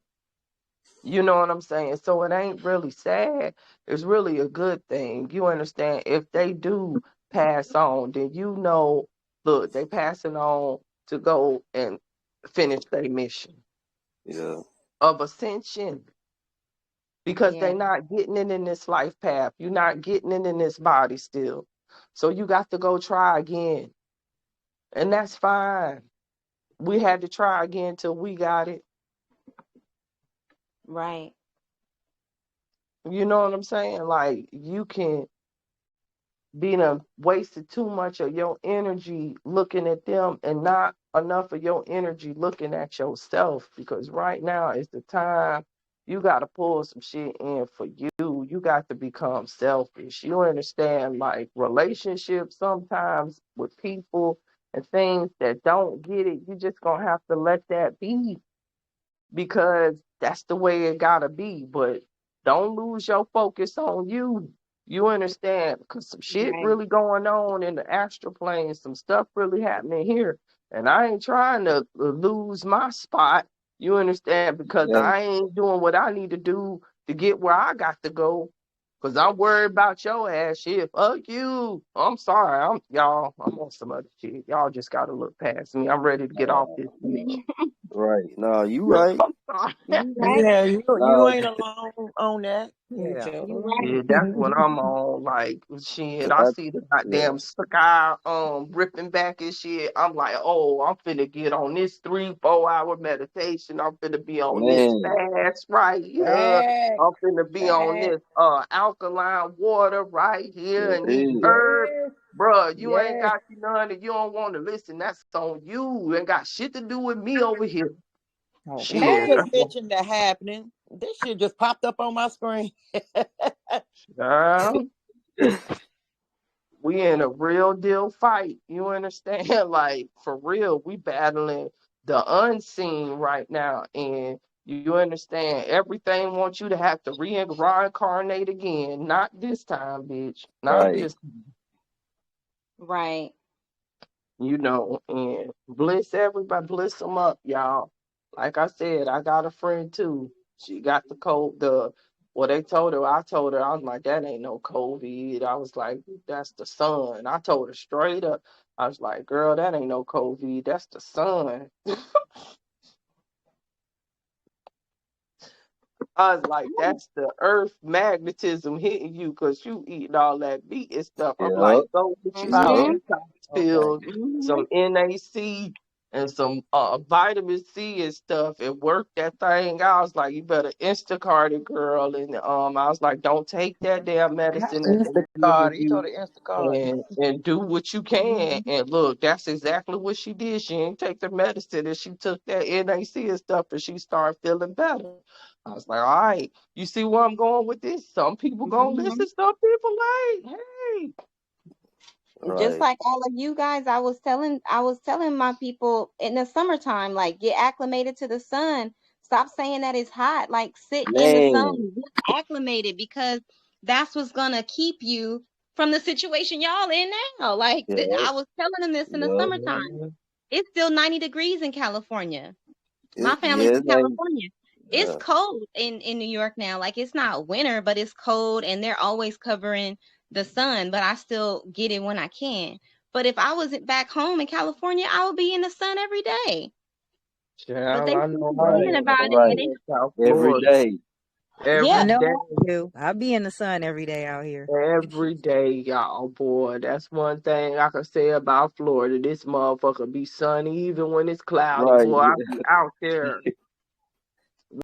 You know what I'm saying? So it ain't really sad. It's really a good thing. You understand? If they do pass on, then you know, look, they passing on to go and finish their mission yeah, of ascension, because Yeah. they not getting it in this life path. You're not getting it in this body still. So you got to go try again. And that's fine. We had to try again till we got it. Right. You know what I'm saying? Like, you can be done wasted too much of your energy looking at them and not enough of your energy looking at yourself, because right now is the time you got to pull some shit in for you. You got to become selfish. You understand? Like, relationships sometimes with people and things that don't get it, you just gonna have to let that be, because that's the way it gotta be. But don't lose your focus on you. You understand? Because some shit Right. really going on in the astral plane, some stuff really happening here. And I ain't trying to lose my spot. You understand? Because yeah, I ain't doing what I need to do to get where I got to go. Because I'm worried about your ass shit. Fuck you. I'm sorry. I'm on some other shit. Y'all just gotta look past me. I'm ready to get off this bitch. right. No, you right. I'm sorry. You right. Yeah, you No, ain't alone on that. You Yeah. sure You right. Yeah, that's what I'm on. Like, shit, I I, see the yeah, goddamn sky ripping back and shit. I'm like, oh, I'm finna get on this 3-4 hour meditation. I'm finna be on this man, fast right here. Fact. I'm finna be on Fact. this alkaline water right here that's and these it. herbs. Yes. Bruh, you ain't Yes. got none and you don't want to listen. That's on you. You ain't got shit to do with me over here. Okay. I'm Shit. just mentioning that happening. This shit just popped up on my screen. Uh, we in a real deal fight. You understand? Like, for real, we battling the unseen right now. And you understand, everything wants you to have to reincarnate again. Not this time, bitch. Not Right. this. right. You know, and bless everybody, bless them up, y'all. Like I said, I got a friend too. She got the cold, well, they told her, I told her, I was like, that ain't no COVID. I was like, that's the sun. I told her straight up. I was like, girl, that ain't no COVID. That's the sun. I was like, that's the earth magnetism hitting you because you eating all that meat and stuff. I'm Yeah, like, go get you some yeah, Mm-hmm. detox Okay. pills, Mm-hmm. some NAC, and some vitamin C and stuff, and work that thing out. I was like, you better Instacart it, girl. And I was like, don't take that damn How medicine that they Instacart? giving He you, told her Instacart. and do what you can. And look, that's exactly what she did. She didn't take the medicine, and she took that NAC and stuff, and she started feeling better. I was like, all right, you see where I'm going with this? Some people gonna Mm-hmm. listen, some people ain't. Hey, Just right. like all of you guys, I was telling my people in the summertime, like get acclimated to the sun. Stop saying that it's hot. Like sit in the sun, Man, get acclimated because that's what's gonna keep you from the situation y'all in now. Like yeah, I was telling them this in the yeah, summertime. man, It's still 90 degrees in California. My family's yeah, in man, California. It's yeah, cold in New York now. Like it's not winter, but it's cold and they're always covering the sun, but I still get it when I can. But if I was back home in California, I would be in the sun every day. But child, they I keep know I right, forgetting am. about it. right. And In South Every Florida, day, I yeah, every know day, I do. I be in the sun every day out here. every day, y'all, boy. That's one thing I can say about Florida. This motherfucker be sunny even when it's cloudy, right. boy. I be out there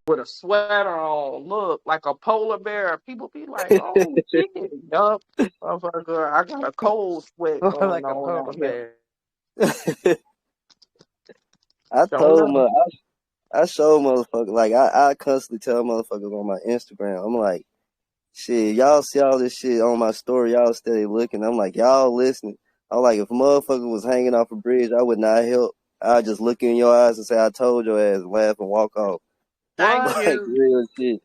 with a sweater on, look like a polar bear. People be like, "Oh shit, yup, motherfucker, I got a cold sweat going Like a on polar out here." bear. I Don't told know. my, I show motherfuckers like I constantly tell motherfuckers on my Instagram. I'm like, shit, y'all see all this shit on my story. Y'all steady looking. I'm like, y'all listening. I'm like, if a motherfucker was hanging off a bridge, I would not help. I'd just look in your eyes and say, I told your ass, and laugh and walk off. Thank What? Like you. real shit.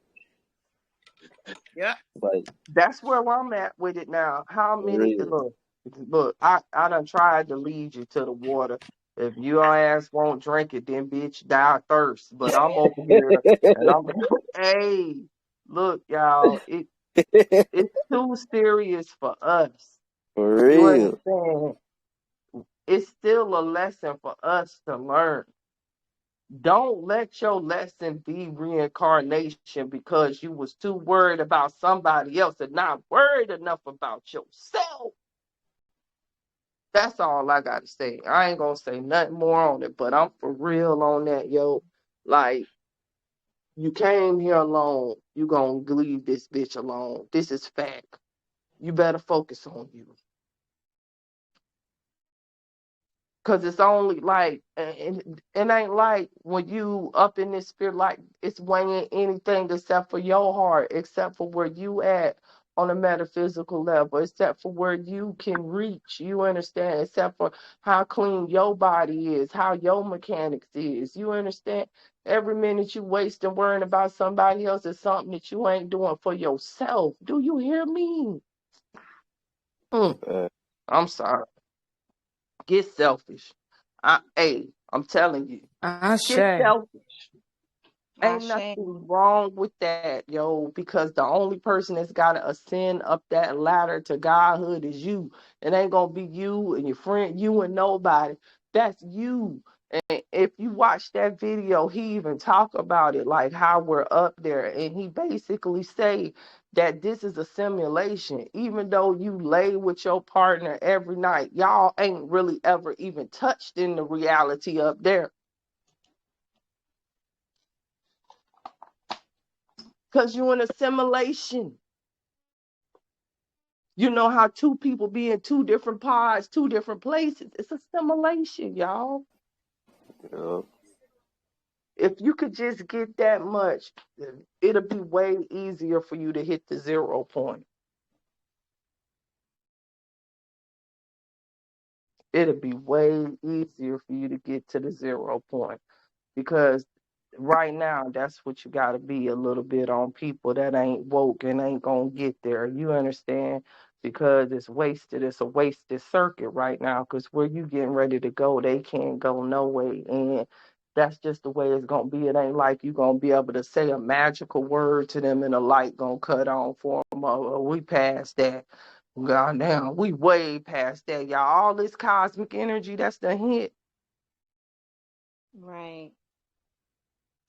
Yeah. Like That's where I'm at with it now. How many real. look, I done tried to lead you to the water. If your ass won't drink it, then bitch die of thirst. But I'm over here and I'm hey, look, y'all, it's too serious for us. For You real. understand? It's still a lesson for us to learn. Don't let your lesson be reincarnation because you was too worried about somebody else and not worried enough about yourself. That's all I gotta say. I ain't gonna say nothing more on it, but I'm for real on that, yo. Like, you came here alone, you gonna leave this bitch alone. This is fact. You better focus on you. Cause it's only like, and it ain't like when you up in this spirit, like it's weighing anything except for your heart, except for where you at on a metaphysical level, except for where you can reach. You understand? Except for how clean your body is, how your mechanics is. You understand? Every minute you wasting worrying about somebody else is something that you ain't doing for yourself. Do you hear me? Mm, Uh, I'm sorry. Get selfish. I'm telling you, get Ashe. selfish. Ain't Ashe. nothing wrong with that, yo, because the only person that's got to ascend up that ladder to godhood is you. It ain't going to be you and your friend, you and nobody. That's you. And if you watch that video, he even talk about it, like how we're up there. And he basically say that this is a simulation. Even though you lay with your partner every night, y'all ain't really ever even touched in the reality up there. Because you're in a simulation. You know how two people be in two different pods, two different places. It's a simulation, y'all. yeah, If you could just get that much, it'll be way easier for you to hit the 0 point. It'll be way easier for you to get to the 0 point. Because right now, that's what you got to be a little bit on people that ain't woke and ain't going to get there. You understand? Because it's wasted. It's a wasted circuit right now because where you getting ready to go, they can't go no way. And that's just the way it's going to be. It ain't like you going to be able to say a magical word to them and a light going to cut on for them. We past that. Goddamn, we way past that, y'all. All this cosmic energy, that's the hit. Right.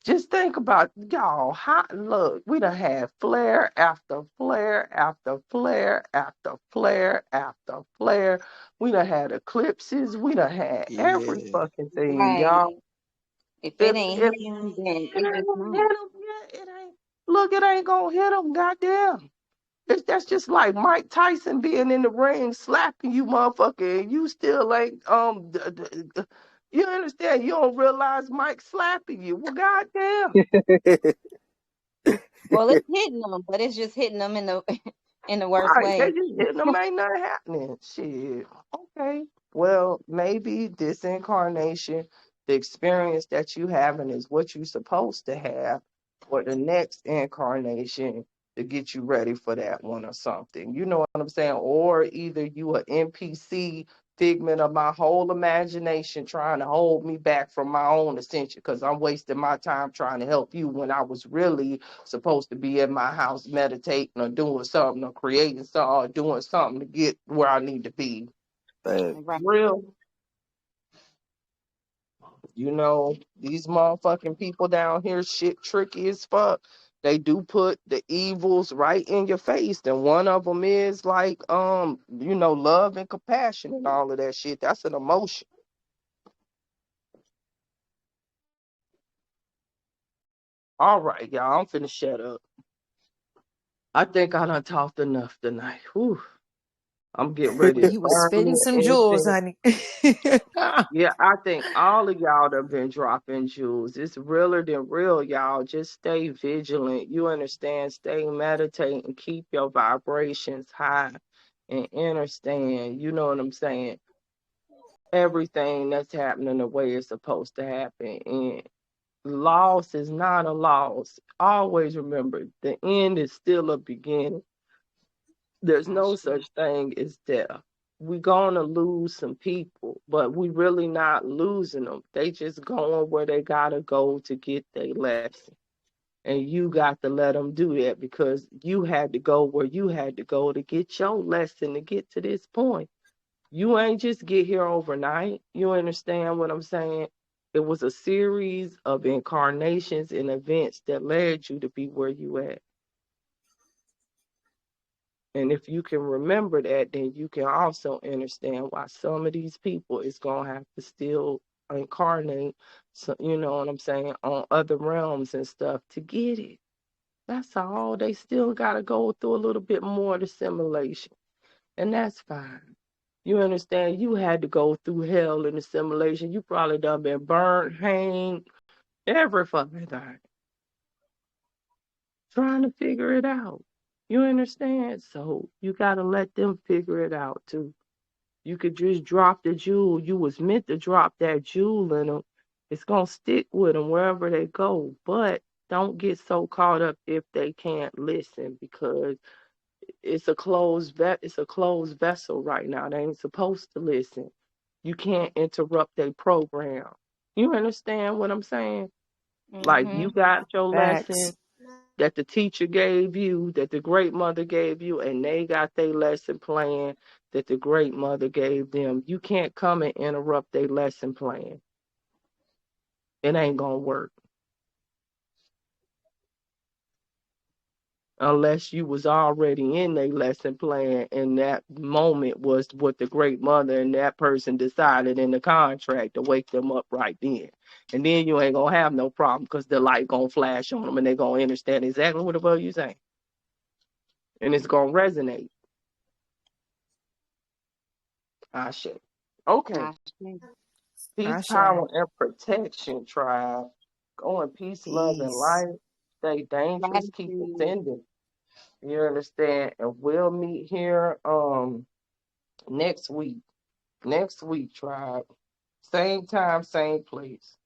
Just think about, y'all, look, we done had flare after flare after flare after flare after flare. We done had eclipses. We done had every Yeah. fucking thing, Right. y'all. If it If ain't it hit him, then ain't it just gonna not. hit them, yeah, it ain't. Look, it ain't gonna hit them, goddamn. That's just like Mike Tyson being in the ring slapping you, motherfucker, and you still ain't you understand? You don't realize Mike slapping you. Well, goddamn. Well, it's hitting them, but it's just hitting them in the in the worst Right, they way. just hitting them, ain't nothing happening. Shit. Okay. Well, maybe this incarnation, the experience that you having is what you're supposed to have for the next incarnation to get you ready for that one or something. You know what I'm saying? Or either you a NPC figment of my whole imagination trying to hold me back from my own ascension because I'm wasting my time trying to help you when I was really supposed to be in my house meditating or doing something or creating something or doing something to get where I need to be. Right. Real, you know, these motherfucking people down here shit tricky as fuck. They do put the evils right in your face, and one of them is like love and compassion and all of that shit. That's an emotion. All right, y'all, I'm finna shut up. I think I done talked enough tonight. Whew. I'm getting ready to You was burn me spitting some an jewels, incense. honey. Yeah, I think all of y'all have been dropping jewels. It's realer than real, y'all. Just stay vigilant. You understand? Stay meditating. Keep your vibrations high and understand. You know what I'm saying? Everything that's happening the way it's supposed to happen. And loss is not a loss. Always remember the end is still a beginning. There's no such thing as death. We're gonna lose some people, but we really not losing them. They just going where they gotta go to get their lesson. And you got to let them do that because you had to go where you had to go to get your lesson to get to this point. You ain't just get here overnight. You understand what I'm saying? It was a series of incarnations and events that led you to be where you at. And if you can remember that, then you can also understand why some of these people is going to have to still incarnate, so, you know what I'm saying, on other realms and stuff to get it. That's all. They still got to go through a little bit more to assimilation. And that's fine. You understand? You had to go through hell in assimilation. You probably done been burned, hanged, every fucking thing. Trying to figure it out. You understand? So you got to let them figure it out too. You could just drop the jewel. You was meant to drop that jewel in them. It's going to stick with them wherever they go. But don't get so caught up if they can't listen because it's a closed vessel right now. They ain't supposed to listen. You can't interrupt their program. You understand what I'm saying? Like Mm-hmm. you got your lesson Facts. that the teacher gave you, that the great mother gave you, and they got their lesson plan that the great mother gave them. You can't come and interrupt their lesson plan. It ain't gonna work unless you was already in their lesson plan and that moment was what the great mother and that person decided in the contract to wake them up right then. And then you ain't gonna have no problem because the light gonna flash on them and they gonna understand exactly what the fuck you saying. And it's gonna resonate. I should. Okay. I see. Peace, Ashe. power, and protection, tribe. Go in peace, love, and Peace. light. Stay dangerous. Keep Gratitude. ascending. You understand? And we'll meet here next week. Next week, tribe. Same time, same place.